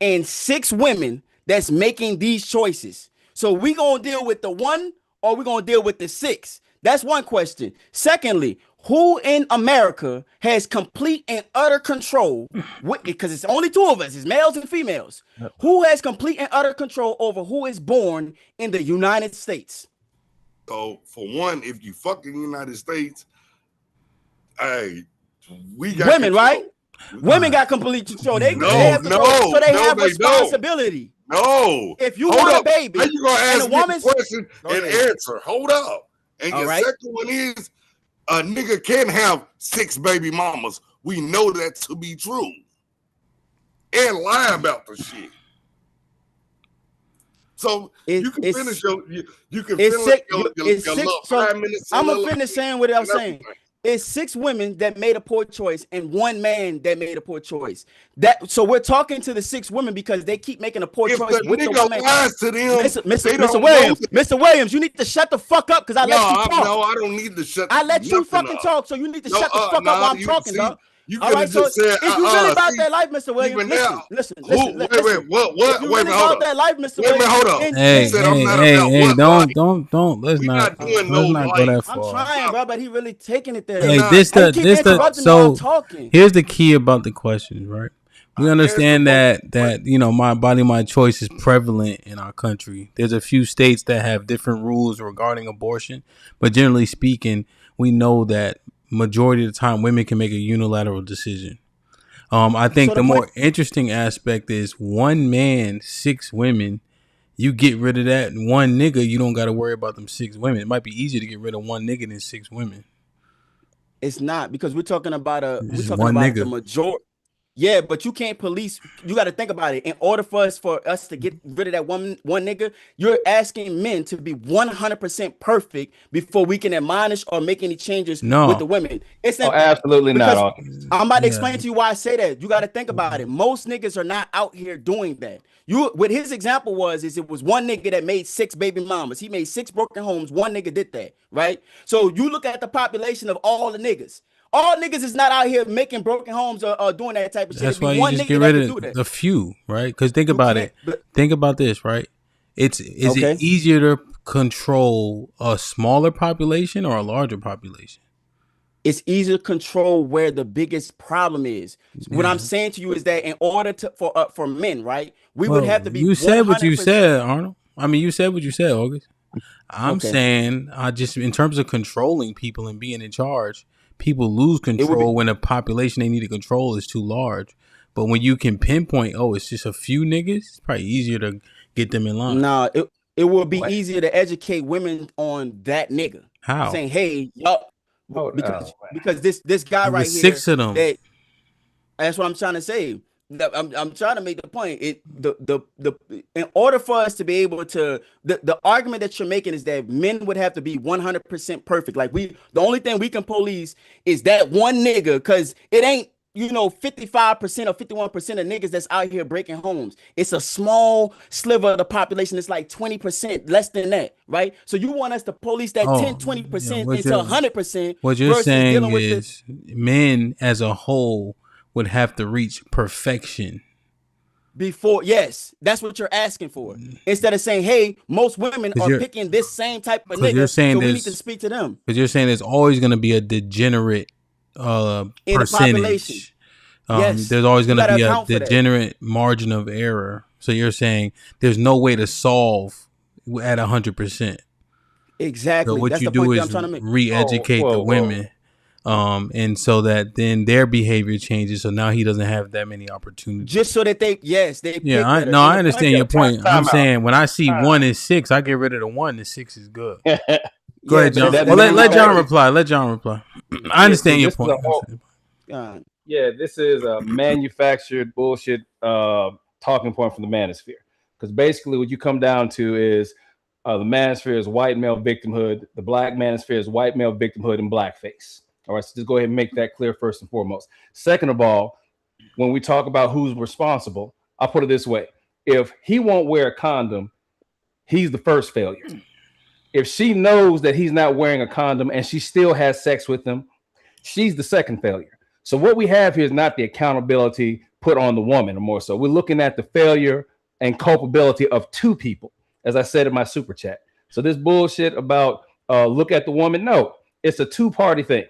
and 6 women that's making these choices? So we gonna deal with the 1 or we gonna deal with the 6? That's one question. Secondly, who in America has complete and utter control? Because it's only 2 of us, it's males and females. Who has complete and utter control over who is born in the United States? So for one, if you fuck in the United States, hey, we got women, control. Right? Women got complete control. They have responsibility. No. If you want a baby, how you gonna ask me a question and ahead. answer? Hold up. And your second one is a nigga can have 6 baby mamas. We know that to be true. And lie about the shit. So you can finish your little 5 minutes. I'm gonna finish saying what I'm saying. It's 6 women that made a poor choice and 1 man that made a poor choice. So we're talking to the 6 women because they keep making a poor choice with the woman. To them, Mr. Williams, you need to shut the fuck up because I let you talk. No, I don't need to shut. I let you fucking talk, so you need to shut the fuck up while I'm talking, dog. You all right, so said, if you really about that life, Mr. Williams, listen. What? If you really about that life, Mr. Williams, hold up. Hey, don't. Let's not go that far. I'm trying, bro, but he really taking it there. Hey, here's the key about the questions, right? We understand that you know, my body, my choice is prevalent in our country. There's a few states that have different rules regarding abortion, but generally speaking, we know that majority of the time women can make a unilateral decision. I think the more interesting aspect is 1 man, 6 women. You get rid of that 1 nigga, you don't got to worry about them 6 women. It might be easier to get rid of 1 nigga than 6 women. It's not, because we're talking about the majority. Yeah, but you can't police. You got to think about it. In order for us to get rid of that one nigga, you're asking men to be 100% perfect before we can admonish or make any changes with the women. It's absolutely not. I'm about to explain to you why I say that. You got to think about it. Most niggas are not out here doing that. What his example it was 1 nigga that made 6 baby mamas. He made 6 broken homes. 1 nigga did that, right? So you look at the population of all the niggas. All niggas is not out here making broken homes or doing that type of shit. That's why you just get rid of the few, right? Because think about it. Think about this, right? Is it easier to control a smaller population or a larger population? It's easier to control where the biggest problem is. What I'm saying to you is that in order for men, right, we would have to be. You said what you said, Arnold. I mean, you said what you said, August. I'm saying, just in terms of controlling people and being in charge. People lose control when a population they need to control is too large. But when you can pinpoint, it's just a few niggas, it's probably easier to get them in line. Nah, it would be easier to educate women on that nigga. How? Saying, hey, y'all, because this guy right here. 6 of them. That's what I'm trying to say. I'm trying to make the point. In order for us to be able to, the argument that you're making is that men would have to be 100% perfect. Like the only thing we can police is that 1 nigga, because it ain't 55% or 51% of niggas that's out here breaking homes. It's a small sliver of the population. It's like 20%, less than that, right? So you want us to police that 10-20% into 100%. What you're saying is men as a whole would have to reach perfection before. Yes, that's what you're asking for. Instead of saying, hey, most women are picking this same type of nigga, so we need to speak to them. Because you're saying there's always going to be a degenerate percentage. There's always going to be a degenerate margin of error. So you're saying there's no way to solve at 100%. Exactly. So what you do is re-educate the women And so that then their behavior changes. So now he doesn't have that many opportunities. Just so that they pick better. I understand your point. I'm saying when I see 1 and 6, I get rid of the 1. The 6 is good. Go ahead, John. Well, let John reply. I understand your point. This is a manufactured bullshit talking point from the manosphere. Because basically what you come down to is the manosphere is white male victimhood. The black manosphere is white male victimhood and blackface. All right, so just go ahead and make that clear first and foremost. Second of all, when we talk about who's responsible, I'll put it this way. If he won't wear a condom, he's the first failure. If she knows that he's not wearing a condom and she still has sex with him, she's the second failure. So what we have here is not the accountability put on the woman, or more so. We're looking at the failure and culpability of two people, as I said in my super chat. So this bullshit about look at the woman, no, it's a two-party thing.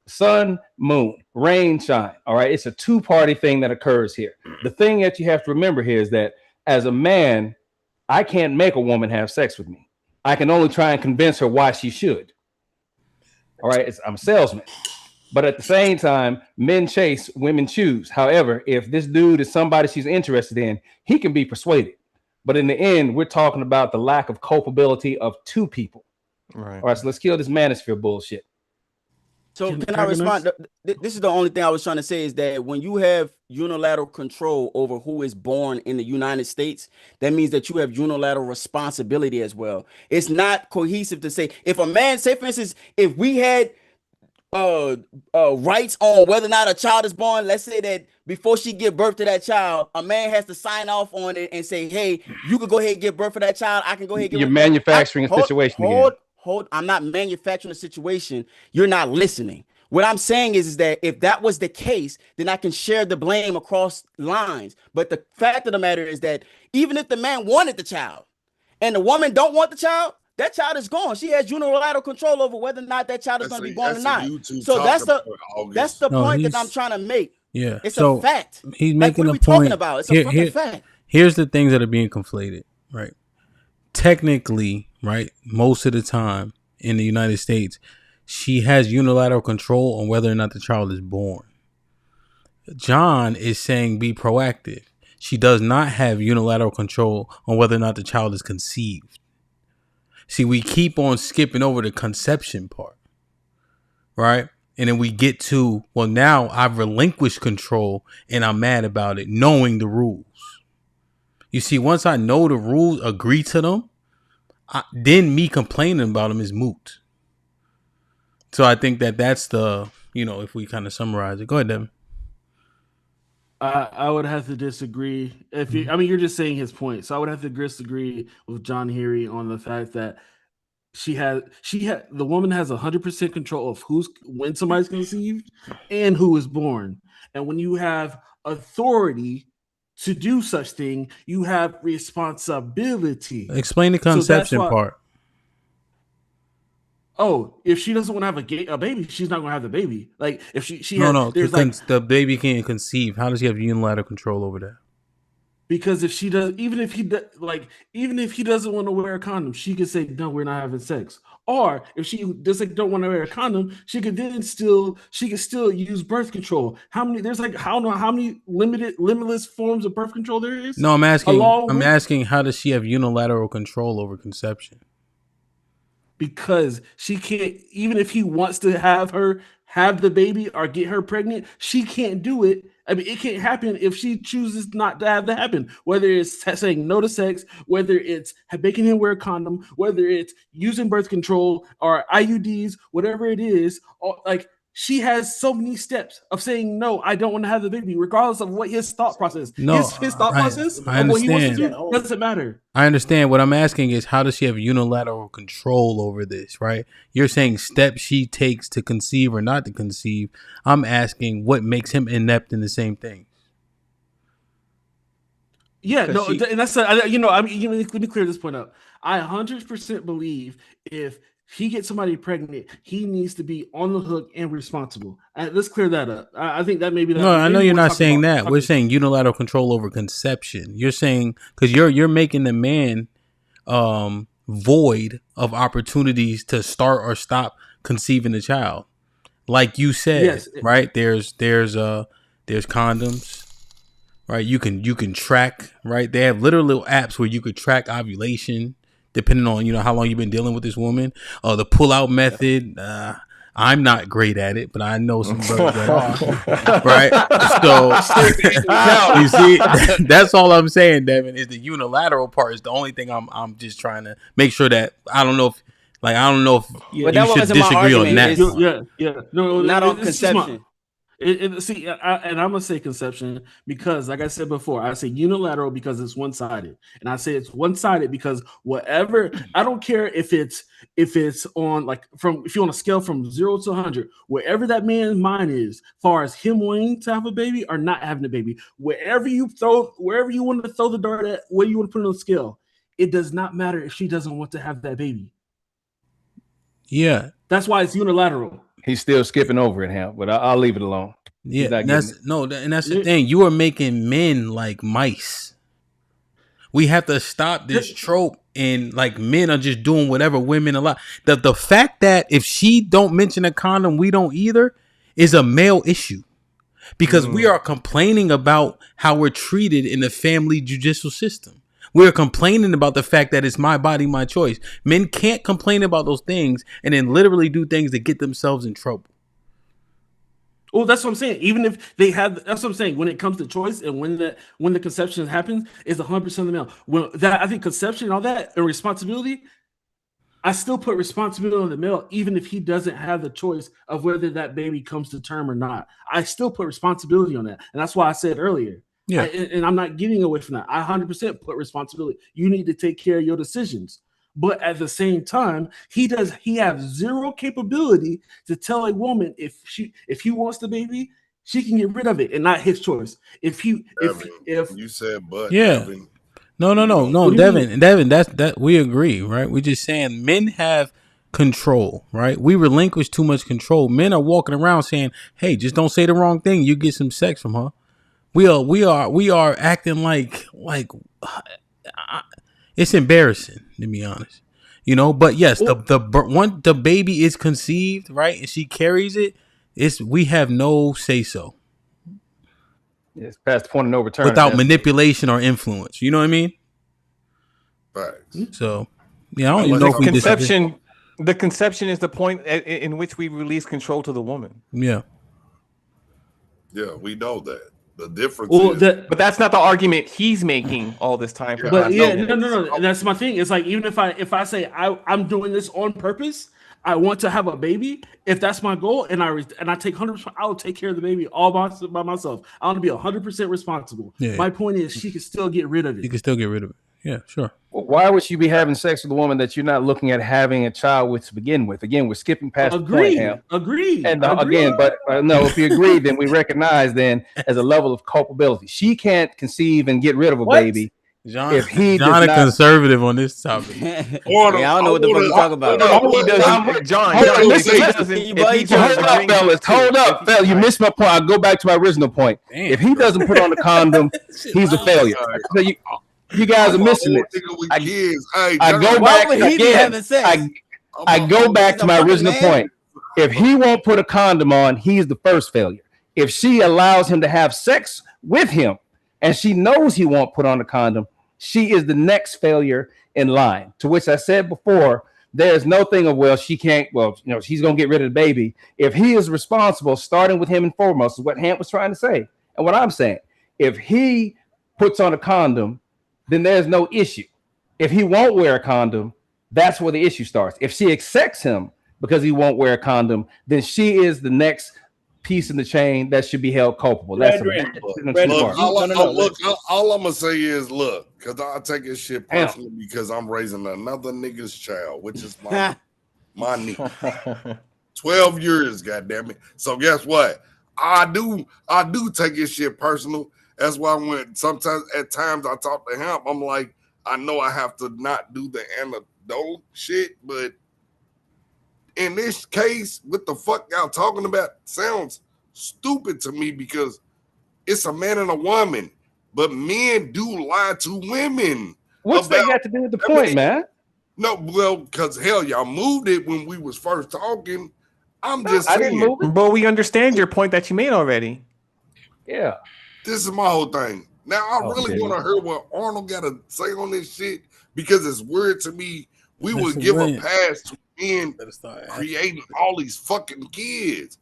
Sun, moon, rain, shine. All right, it's a two-party thing that occurs here. The thing that you have to remember here is that as a man, I can't make a woman have sex with me. I can only try and convince her why she should. All right, I'm a salesman. But at the same time, men chase, women choose. However, if this dude is somebody she's interested in, he can be persuaded. But in the end, we're talking about the lack of culpability of two people. Right. All right, so let's kill this manosphere bullshit. So can I respond? This is the only thing I was trying to say is that when you have unilateral control over who is born in the United States, that means that you have unilateral responsibility as well. It's not cohesive to say if a man, say for instance, if we had rights on whether or not a child is born, let's say that before she give birth to that child, a man has to sign off on it and say, hey, you can go ahead and give birth to that child. I can go ahead and give You're manufacturing a situation again. I'm not manufacturing a situation. You're not listening. What I'm saying is that if that was the case, then I can share the blame across lines. But the fact of the matter is that even if the man wanted the child and the woman don't want the child, that child is gone. She has unilateral control over whether or not that child is going to be born or not. So that's the point that I'm trying to make. Yeah, it's a fact. He's making what a point. Talking about? It's a fucking fact. Here's the things that are being conflated, right? Technically, right, most of the time in the United States, she has unilateral control on whether or not the child is born. John is saying be proactive. She does not have unilateral control on whether or not the child is conceived. See, we keep on skipping over the conception part, right? And then we get to, well, now I've relinquished control and I'm mad about it, knowing the rules. You see, once I know the rules, agree to them, then me complaining about them is moot. So I think that's the, if we kind of summarize it. Go ahead, Devin. I would have to disagree. You're just saying his point. So I would have to disagree with John Heary on the fact that the woman has 100% control of when somebody's conceived and who is born. And when you have authority to do such thing, you have responsibility. Explain the conception part. Oh, if she doesn't want to have a baby, she's not going to have the baby. Like if she the baby can't conceive. How does she have unilateral control over that? Because if she does, even if he doesn't want to wear a condom, she could say, "No, we're not having sex." Or if she don't want to wear a condom, she could still use birth control. How many? There's I don't know how many limitless forms of birth control there is. No, I'm asking how does she have unilateral control over conception? Because she can't, even if he wants to have the baby or get her pregnant, she can't do it. I mean, it can't happen if she chooses not to have that happen. Whether it's saying no to sex, whether it's making him wear a condom, whether it's using birth control or IUDs, whatever it is, she has so many steps of saying, no, I don't want to have the baby, regardless of what his thought process. His thought process of what he wants to do doesn't matter. I understand. What I'm asking is, how does she have unilateral control over this, right? You're saying steps she takes to conceive or not to conceive. I'm asking what makes him inept in the same thing. Yeah, no, and that's, let me clear this point up. I 100% believe if he gets somebody pregnant, he needs to be on the hook and responsible. Let's clear that up. I think that maybe. No, I know you're not saying that. We're saying unilateral control over conception. You're saying because you're making the man void of opportunities to start or stop conceiving the child. like you said, Yes. right? There's condoms. Right, you can track. Right, they have literal little apps where you could track ovulation, depending on how long you've been dealing with this woman. The pull out method. I'm not great at it, but I know some brothers that are. Right, so you see, that's all I'm saying, Devin. Is the unilateral part is the only thing I'm just trying to make sure that I don't know if you But that should wasn't my disagree on argument. that. It's Yeah. No, not on it's just my. conception. See, and I'm gonna say conception because, like I said before, I say unilateral because it's one sided, and I say it's one sided because whatever. I don't care if it's on if you're on a scale from 0 to 100, wherever that man's mind is, far as him wanting to have a baby or not having a baby, wherever you want to throw the dart at, where you want to put it on the scale, it does not matter if she doesn't want to have that baby. Yeah, that's why it's unilateral. He's still skipping over it, Hamp, but I'll leave it alone. Yeah, that's the thing. You are making men like mice. We have to stop this trope, and like men are just doing whatever women allow. The fact that if she don't mention a condom, we don't either, is a male issue, because we are complaining about how we're treated in the family judicial system. We're complaining about the fact that it's my body, my choice. Men can't complain about those things and then literally do things to get themselves in trouble. Well, that's what I'm saying. Even if they have, that's what I'm saying. When it comes to choice and when the conception happens, is 100% of the male. When that, I think conception and all that and responsibility, I still put responsibility on the male, even if he doesn't have the choice of whether that baby comes to term or not. I still put responsibility on that, and that's why I said earlier. Yeah, and I'm not getting away from that. I 100% put responsibility. You need to take care of your decisions. But at the same time, he has zero capability to tell a woman if he wants the baby, she can get rid of it and not his choice. If you said but yeah. Devin, No, Devin, that we agree, right? We're just saying men have control, right? We relinquish too much control. Men are walking around saying, "Hey, just don't say the wrong thing. You get some sex from her." We are acting like it's embarrassing, to be honest, But yes, the baby is conceived, right, and she carries it. We have no say so. It's past the point of no return without manipulation or influence. You know what I mean? Right. So, yeah, I don't even know if we conception. The conception is the point in which we release control to the woman. Yeah. Yeah, we know that. The difference is, but that's not the argument he's making all this time. But yeah, no. That's my thing. It's like, even if I say I'm doing this on purpose, I want to have a baby. If that's my goal, and I take 100%, I'll take care of the baby all by myself. I want to be 100% responsible. Yeah. My point is, she can still get rid of it. You can still get rid of it. Yeah, sure. Well, why would you be having sex with a woman that you're not looking at having a child with to begin with? Again, we're skipping past the point, Ham. Agreed. And again, but no, if you agree, then we recognize then as a level of culpability. She can't conceive and get rid of a baby. John a conservative on this topic. I don't know what the fuck you talking about. Hold up, fellas. You missed my point. I'll go back to my original point. Damn. If he doesn't put on the condom, he's a failure. You guys are missing it. I go back again. I go back to my original point. If he won't put a condom on, he's the first failure. If she allows him to have sex with him and she knows he won't put on a condom, she is the next failure in line. To which I said before, there's no thing of, she can't, she's going to get rid of the baby. If he is responsible, starting with him and foremost, is what Hamp was trying to say. And what I'm saying, if he puts on a condom, then there's no issue. If he won't wear a condom, that's where the issue starts. If she accepts him because he won't wear a condom, then she is the next piece in the chain that should be held culpable. That's all I'm gonna say is, look, because I take this shit personally because I'm raising another nigga's child, which is my niece. 12 years, goddammit. So guess what? I do take this shit personal. That's why at times I talk to him, I'm like, I know I have to not do the anecdotal shit, but in this case, what the fuck y'all talking about sounds stupid to me because it's a man and a woman, but men do lie to women. What's that got to do with the point, man? No, well, because hell, y'all moved it when we was first talking. I'm just I didn't saying. move it. But we understand your point that you made already. Yeah. This is my whole thing. Now I Oh, really okay. want to hear what Arnold got to say on this shit because it's weird to me. We would Listen, give a man. pass to men creating all these fucking kids.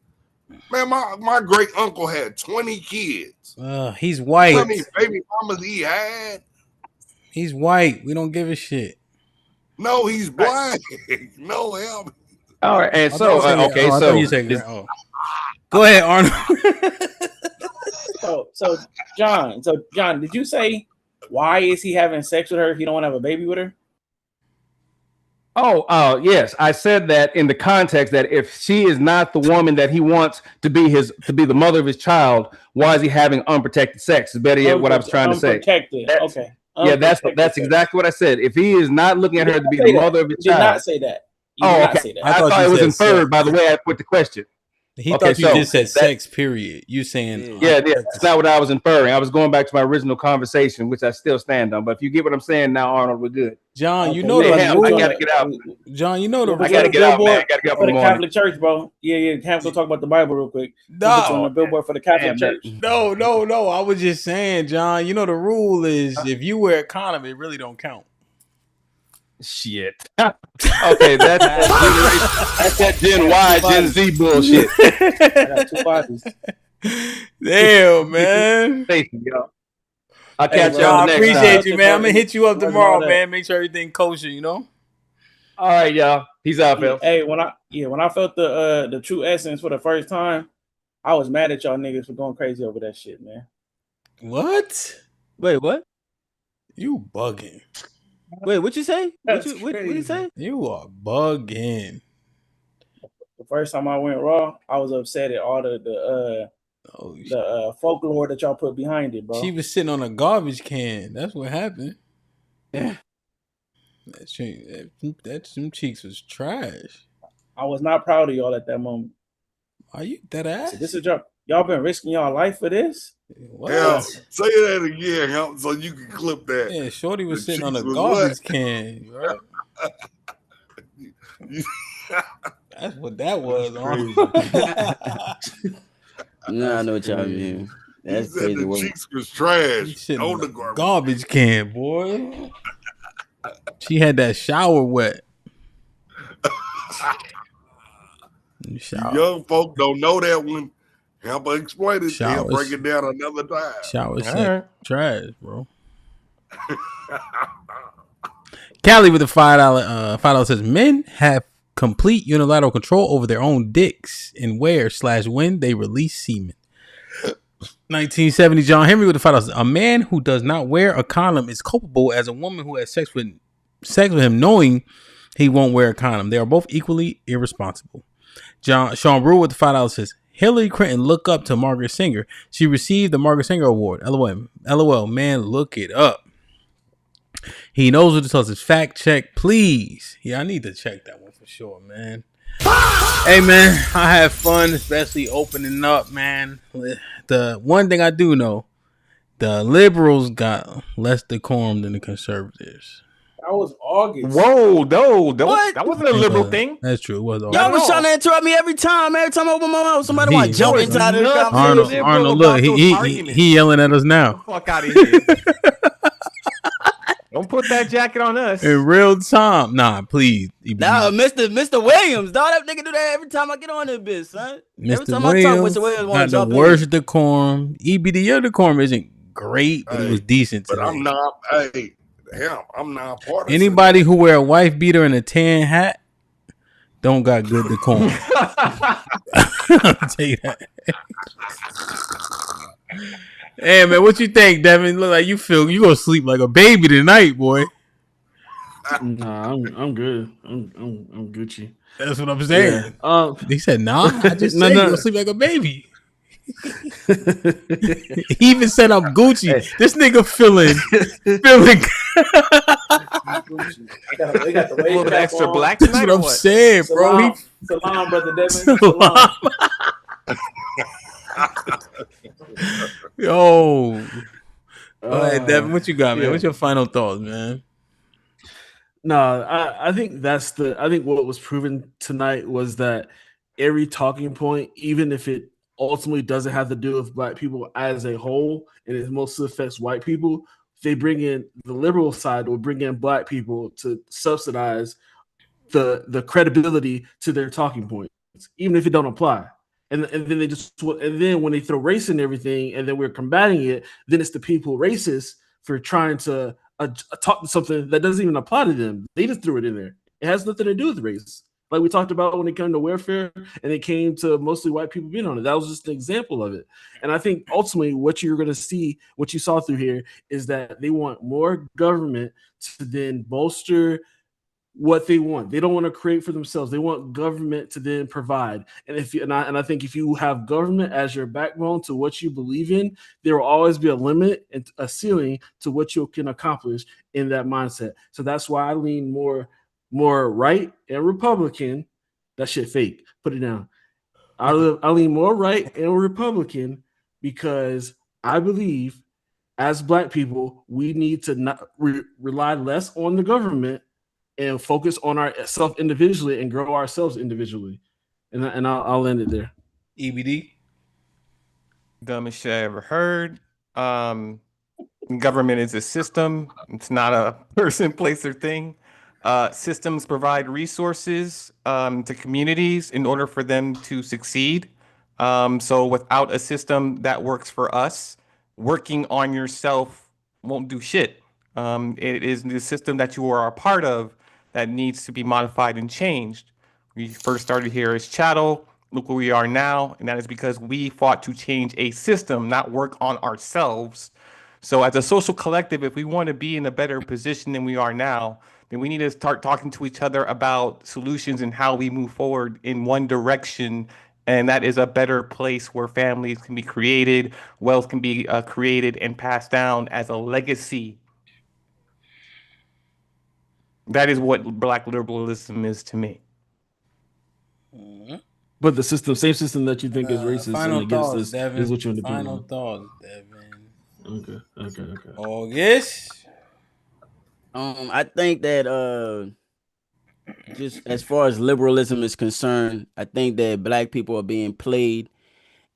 Man, my great uncle had 20 kids. He's How white. many baby mamas he had? He's white. We don't give a shit. No, he's black. No, help me. All right. And I so, thought you said- okay. I thought So, you said- go ahead, Arnold. So John, did you say why is he having sex with her if he don't want to have a baby with her? Yes, I said that in the context that if she is not the woman that he wants to be the mother of his child, why is he having unprotected sex? Is better yet what I was trying to say. Unprotected. Okay. Yeah, that's Unprotected exactly what I said. If he is not looking at her to be the mother of his You did child, not say that. You did not say that. I thought it was inferred by the way I put the question. He thought you just said sex, period. You saying that's not what I was inferring. I was going back to my original conversation, which I still stand on. But if you get what I'm saying now, Arnold, we're good. John, you know I the gotta get out. John, you know the I gotta get out, man. I gotta get up in the morning. Catholic Church, bro. Yeah. Camp, go talk about the Bible real quick. No. On the billboard for the Catholic Church. No. I was just saying, John. You know the rule is if you wear a condom, it really don't count. Shit. Okay, that's that Gen Y, Gen Z bullshit. I got two bodies. Damn, man. Thank you, y'all. I'll catch y'all I next appreciate time. you, man. I'm gonna hit you up tomorrow, man. Make sure everything kosher, you know. All right, y'all. Peace out, Phil. Hey, when I felt the true essence for the first time, I was mad at y'all niggas for going crazy over that shit, man. What? Wait, what? You bugging? Wait, what you say? What you say? You are bugging. The first time I went raw, I was upset at all the folklore that y'all put behind it, bro. She was sitting on a garbage can. That's what happened. Yeah. Them cheeks was trash. I was not proud of y'all at that moment. Are you dead ass? So this is y'all been risking y'all life for this? What? Yeah, say that again, huh, so you can clip that. Yeah, Shorty was sitting on a cheeks was garbage what? can. Right? That's what that was. No, I know what y'all mean. That's said crazy. the Work. cheeks was trash Sitting on on the a garbage. garbage can, boy. She had that shower wet. You young folk don't know that one. Help her explain it. He'll Showers. break it down another time. Shower set trash, bro. Callie with the $5 says men have complete unilateral control over their own dicks and where/when they release semen. 1970 John Henry with the $5. A man who does not wear a condom is culpable as a woman who has sex with him knowing he won't wear a condom. They are both equally irresponsible. Sean Brewer with the $5 says Hillary Clinton look up to Margaret Sanger. She received the Margaret Sanger Award. LOL, man, look it up. He knows what to tell us. Fact check, please. Yeah, I need to check that one for sure, man. Hey, man, I have fun, especially opening up, man. The one thing I do know, the liberals got less decorum than the conservatives. That was August. Whoa, that wasn't a liberal thing. That's true. It was Y'all was trying to interrupt me every time. Every time I open my mouth, somebody want to He- jump No, inside of the nothing conversation. Arnold, look, he yelling at us now. Fuck out of here. Don't put that jacket on us. In real time. Nah, please. Nah, Mr. Williams, dog, that nigga do that every time I get on this bitch, son. Every Mr. time Williams I talk, Mr. Williams want got to the jump worst decorum. EBD, your decorum isn't great, but it was decent But today. I'm not. Hey, hell, I'm not part of Anybody who wear a wife beater and a tan hat don't got good decorum. I'll tell you that. Hey man, what you think, Devin? Look like you gonna sleep like a baby tonight, boy. Nah, I'm good. I'm Gucci. That's what I'm saying. Yeah. He said, "Nah." I just No, said no. you gonna sleep like a baby. He even said I'm Gucci. This nigga feeling. They got the A little bit cap extra on. black That's tonight. what or I'm what? saying, bro. Salam, brother Devin. Salam. Yo. All right, Devin, what you got, man? yeah. What's your final thoughts, man? No, I think I think what was proven tonight was that every talking point, even if it ultimately doesn't have to do with Black people as a whole, and it mostly affects white people, they bring in the liberal side will bring in Black people to subsidize the credibility to their talking points, even if it don't apply. And then they just and then when they throw race in everything, and then we're combating it, then it's the people racist for trying to talk to something that doesn't even apply to them. They just threw it in there. It has nothing to do with race. Like we talked about when it came to welfare and it came to mostly white people being on it. That was just an example of it. And I think ultimately what you're going to see, what you saw through here, is that they want more government to then bolster what they want. They don't want to create for themselves. They want government to then provide. And I think if you have government as your backbone to what you believe in, there will always be a limit and a ceiling to what you can accomplish in that mindset. So that's why I lean more right and Republican. That shit fake. Put it down. I lean more right and Republican because I believe as Black people we need to not rely less on the government and focus on ourselves individually and grow ourselves individually. And I'll end it there. EBD. Dumbest shit I ever heard. Government is a system. It's not a person, place, or thing. Systems provide resources to communities in order for them to succeed. So without a system that works for us, working on yourself won't do shit. It is the system that you are a part of that needs to be modified and changed. We first started here as chattel. Look where we are now, and that is because we fought to change a system, not work on ourselves. So as a social collective, if we want to be in a better position than we are now, then we need to start talking to each other about solutions and how we move forward in one direction. And that is a better place where families can be created, wealth can be created and passed down as a legacy. That is what Black liberalism is to me. But the same system that you think is racist and against us Devin. is what you want to Final thoughts, Devin. Okay. August. I think that just as far as liberalism is concerned, I think that Black people are being played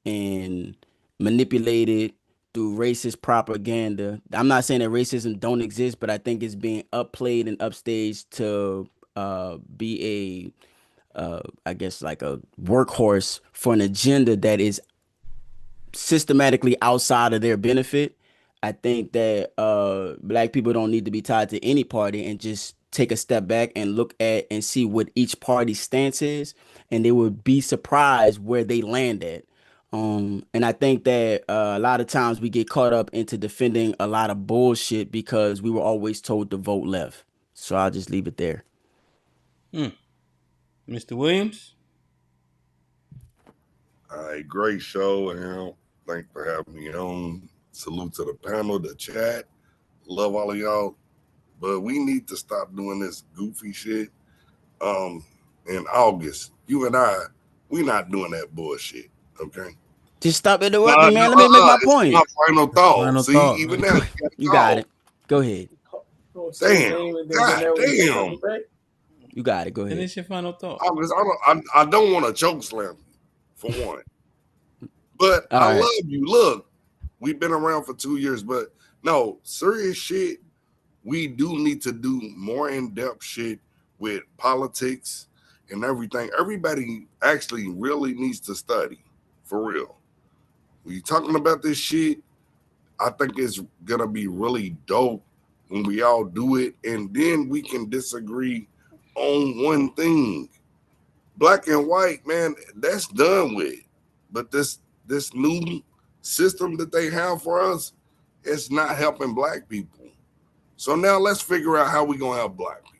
and manipulated through racist propaganda. I'm not saying that racism don't exist, but I think it's being upplayed and upstaged to be I guess like a workhorse for an agenda that is systematically outside of their benefit. I think that Black people don't need to be tied to any party and just take a step back and look at and see what each party's stance is, and they would be surprised where they land at. And I think that a lot of times we get caught up into defending a lot of bullshit because we were always told to vote left. So I'll just leave it there. Mr. Williams. All right, great show, and thanks for having me on. Salute to the panel, the chat. Love all of y'all. But we need to stop doing this goofy shit. In August, you and I, we not doing that bullshit. Okay. Just stop interrupting me, man. Let me make my point. My final thought. Final See, thought. even now You got it. Go ahead. Damn. God damn. You got it. Go ahead. Finish your final thought. I don't want to choke slam you, for one. But All I right. love you. Look, we've been around for 2 years, but no, serious shit. We do need to do more in-depth shit with politics and everything. Everybody actually really needs to study, for real. When you're talking about this shit, I think it's gonna be really dope when we all do it, and then we can disagree on one thing. Black and white, man, that's done with. But this new system that they have for us, it's not helping Black people. So now let's figure out how we gonna help Black people.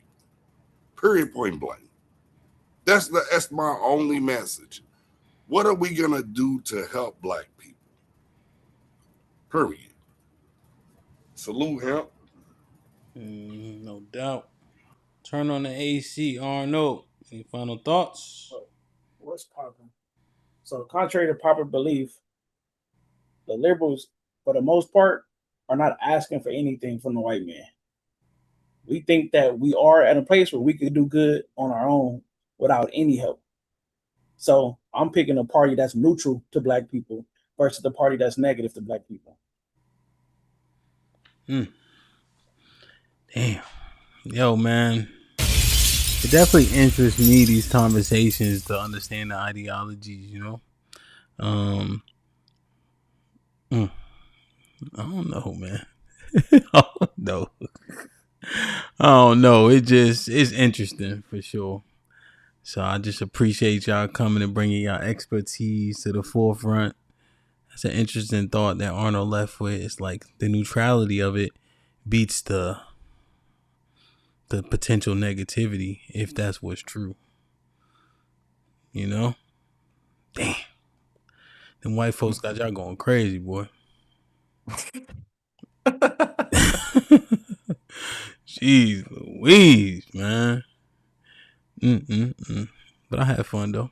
Period, point blank. That's my only message. What are we gonna do to help Black people? Period. Salute him. No doubt. Turn on the AC, Arnold. Any final thoughts? What's popping? So, contrary to popular belief, the liberals, for the most part, are not asking for anything from the white man. We think that we are at a place where we could do good on our own without any help. So I'm picking a party that's neutral to black people versus the party that's negative to black people. Damn. Yo, man. It definitely interests me, these conversations, to understand the ideologies, you know? I don't know, man. I don't know. It's interesting for sure. So I just appreciate y'all coming and bringing y'all expertise to the forefront. That's an interesting thought that Arnold left with. It's like the neutrality of it beats the potential negativity, if that's what's true. You know? Damn. Them white folks got y'all going crazy, boy. Jeez Louise, man. But I had fun though.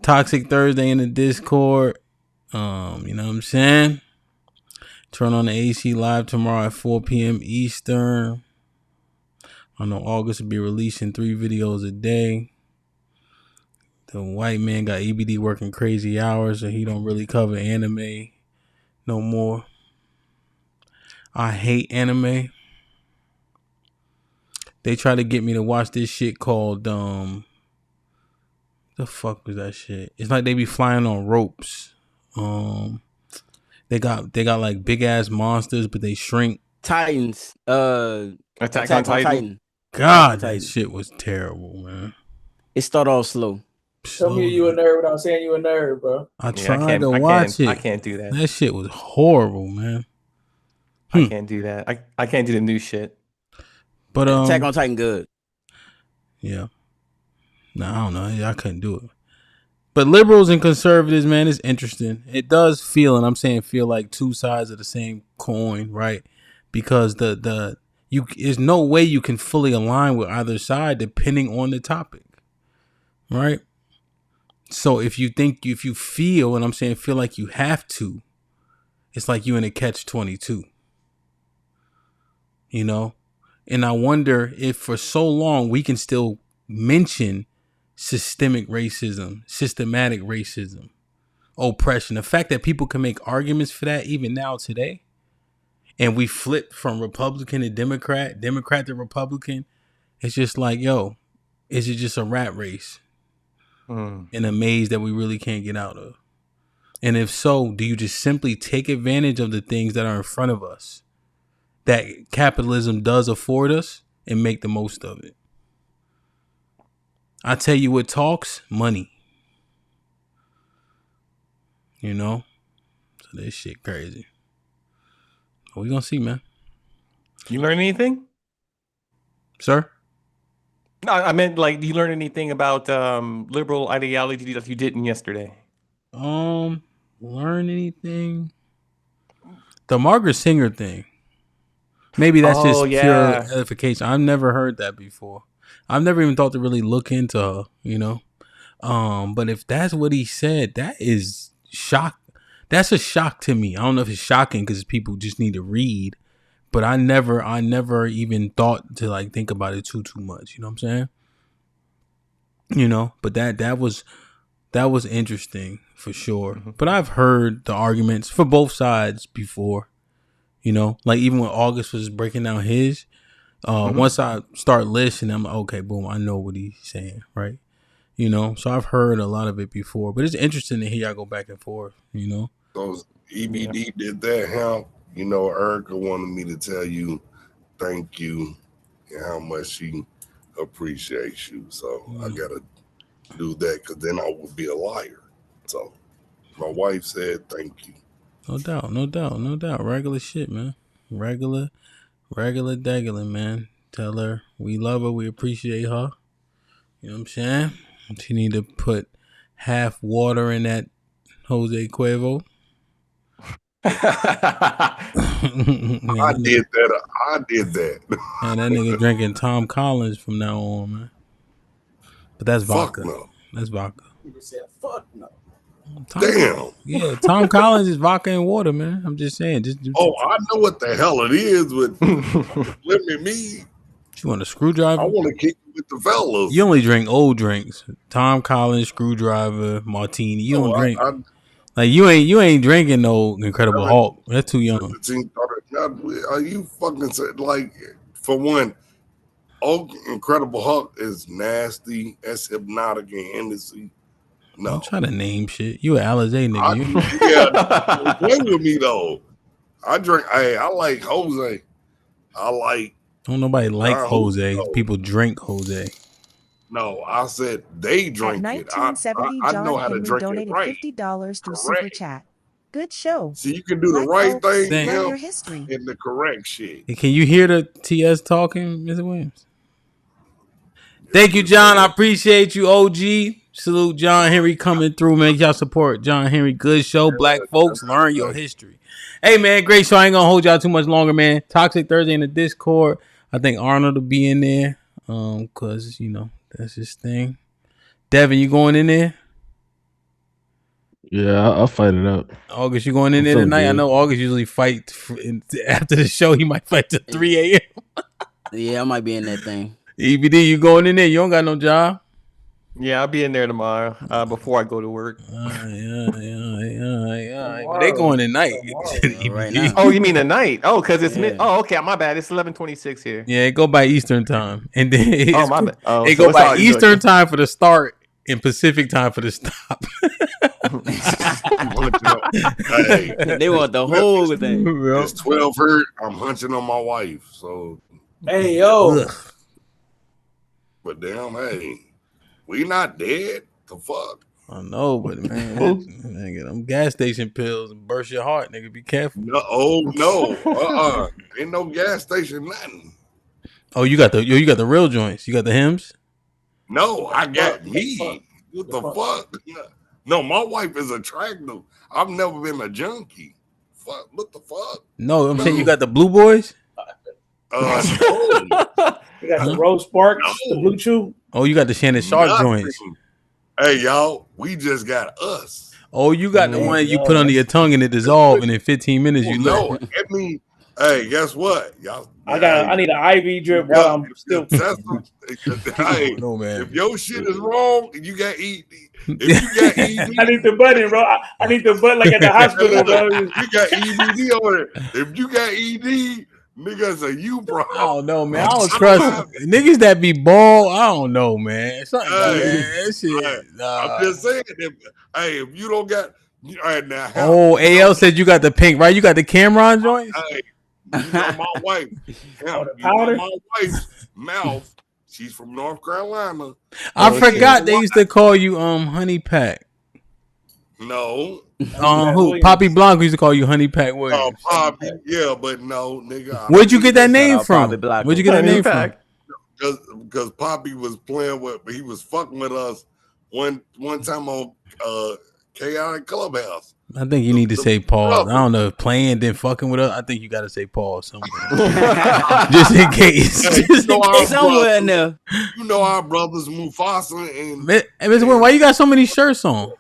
Toxic Thursday in the Discord. You know what I'm saying? Turn on the AC live tomorrow at 4 p.m. Eastern. I know August will be releasing 3 videos a day. The white man got EBD working crazy hours, so he don't really cover anime no more. I hate anime. They try to get me to watch this shit called the fuck was that shit? It's like they be flying on ropes. They got like big ass monsters, but they shrink. Titans. Attack on Titan. God, that shit was terrible, man. It started off slow. Tell me you a nerd without saying you a nerd, bro. I tried to watch it. I can't do that. That shit was horrible, man. I can't do that. I can't do the new shit. But Attack on Titan good. Yeah. No, I don't know. I couldn't do it. But liberals and conservatives, man, it's interesting. It does feel, and I'm saying feel like two sides of the same coin, right? Because there's no way you can fully align with either side depending on the topic, right? So if you feel, and I'm saying feel like you have to, it's like you in a catch-22, you know? And I wonder if for so long we can still mention systematic racism, oppression. The fact that people can make arguments for that even now today, and we flip from Republican to Democrat to Republican, it's just like, yo, is it just a rat race in a maze that we really can't get out of? And if so, do you just simply take advantage of the things that are in front of us that capitalism does afford us and make the most of it? I tell you what talks, money. You know? So this shit crazy. What we gonna see, man? You learn anything? Sir? No, I meant like, do you learn anything about liberal ideology that you didn't yesterday? Learn anything? The Margaret Singer thing. Maybe that's just pure edification. I've never heard that before. I've never even thought to really look into her, you know. But if that's what he said, that is shock. That's a shock to me. I don't know if it's shocking because people just need to read, but I never even thought to like think about it too much. You know what I'm saying? You know, but that was interesting for sure. Mm-hmm. But I've heard the arguments for both sides before. You know, like even when August was breaking down his, once I start listening, I'm like, okay, boom, I know what he's saying, right? You know, so I've heard a lot of it before, but it's interesting to hear y'all go back and forth, you know? Those EBD did that, HAMP. You know, Erica wanted me to tell you thank you and how much she appreciates you. So I got to do that because then I would be a liar. So my wife said thank you. No doubt. Regular shit, man. Regular daggling, man. Tell her we love her, we appreciate her. You know what I'm saying? She need to put half water in that Jose Cuervo. I did that. And that nigga drinking Tom Collins from now on, man. But that's vodka. No. That's vodka. You said fuck no. Damn. Yeah, Tom Collins is vodka and water, man. I'm just saying. I know what the hell it is with limit me. You want a I screwdriver? want to kick it with the fellas. You only drink old drinks. Tom Collins, screwdriver, martini. You don't drink. Like you ain't drinking no Incredible Hulk. That's too young. 17, are you fucking like, for one, Incredible Hulk is nasty. That's Hypnotic and Hennessy. No. Don't try to name shit. You an Alizé nigga. Don't play with me though. I drink. Hey, I like Jose. I like. Don't nobody like Jose. People drink Jose. No, I said they drink At it. 1970, I John know how to Henry drink donated it right. $50 through Super Chat. Good show. So you can do the Black right folks, thing learn now your history. and the correct shit. Hey, can you hear the TS talking, Mr. Williams? Thank you, John. I appreciate you, OG. Salute John Henry coming through, man. Y'all support John Henry. Good show. Black folks, learn your history. Hey, man, great show. I ain't gonna hold y'all too much longer, man. Toxic Thursday in the Discord. I think Arnold will be in there. Cause you know that's his thing. Devin, you going in there? Yeah, I'll fight it out. August, you going in there tonight? I know August usually fight after the show. He might fight till 3 a.m. Yeah, I might be in that thing. EBD, you going in there? You don't got no job? Yeah, I'll be in there tomorrow before I go to work. Yeah. But they going tonight. Right now. Oh, you mean tonight? Oh, because it's okay, my bad. It's 11:26 here. Yeah, it go by Eastern time, and then my bad. Oh, it so go by it's Eastern time for the start and Pacific time for the stop. Hey, they want the whole thing. It's 12 hurt. I'm hunching on my wife. So hey yo. But damn, hey, we not dead. The fuck? I know, but man, nigga, them gas station pills and burst your heart, nigga. Be careful. No. Ain't no gas station, nothing. Oh, you got the real joints. You got the Hims? No, I got me. What the fuck? No, my wife is attractive. I've never been a junkie. Fuck, what the fuck? No, I'm saying you got the Blue Boys. No. You got the Rose Sparks, the Blue Chew. Oh, you got the Shannon Sharp Nothing. joints. Hey, y'all, we just got us. Oh, you got the one you put under your tongue and it dissolved, and in 15 minutes you No, look. I mean, hey, guess what, y'all? I need an IV drip while I'm still. Hey, no, man. If your shit is wrong, you got ED. If you got ED, I need the button, bro. I need the button like at the hospital, bro. You got EBD on it. If you got ED, niggas are you, bro. I don't know, man. I don't trust niggas that be bald. I don't know, man. Something that shit. I'm just saying, if you don't got, all right now. Oh, AL said you got the pink, right? You got the Cameron joints. Hey, you know my wife. My wife's mouth. She's from North Carolina. I forgot they used to call you Honey Pack. No. Who? Poppy Blanco used to call you Honey Pack Williams. Oh, Poppy. Yeah, but no, nigga. Where'd you get that name from? Where'd you get that name from? Because Poppy was playing with, he was fucking with us one time on Chaotic Clubhouse. I think you need to say pause. I don't know if playing then fucking with us. I think you got to say pause somewhere, just in case. Hey, Just in case. Somewhere in there. You know our brothers Mufasa and Mr. Wynn, why you got so many shirts on?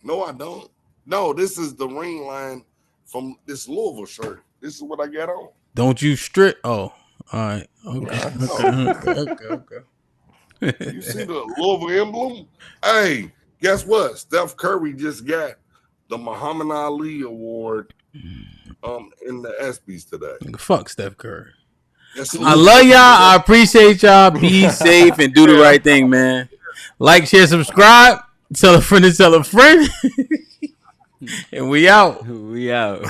No, I don't. No, this is the ring line from this Louisville shirt. This is what I got on. Don't you strip? Oh, all right. Okay. You see the Louisville emblem? Hey, guess what? Steph Curry just got the Muhammad Ali Award in the ESPYs today. Fuck Steph Curry. Yes, I love y'all. I appreciate y'all. Be safe and do the right thing, man. Like, share, subscribe. Tell a friend to tell a friend. And we out. We out.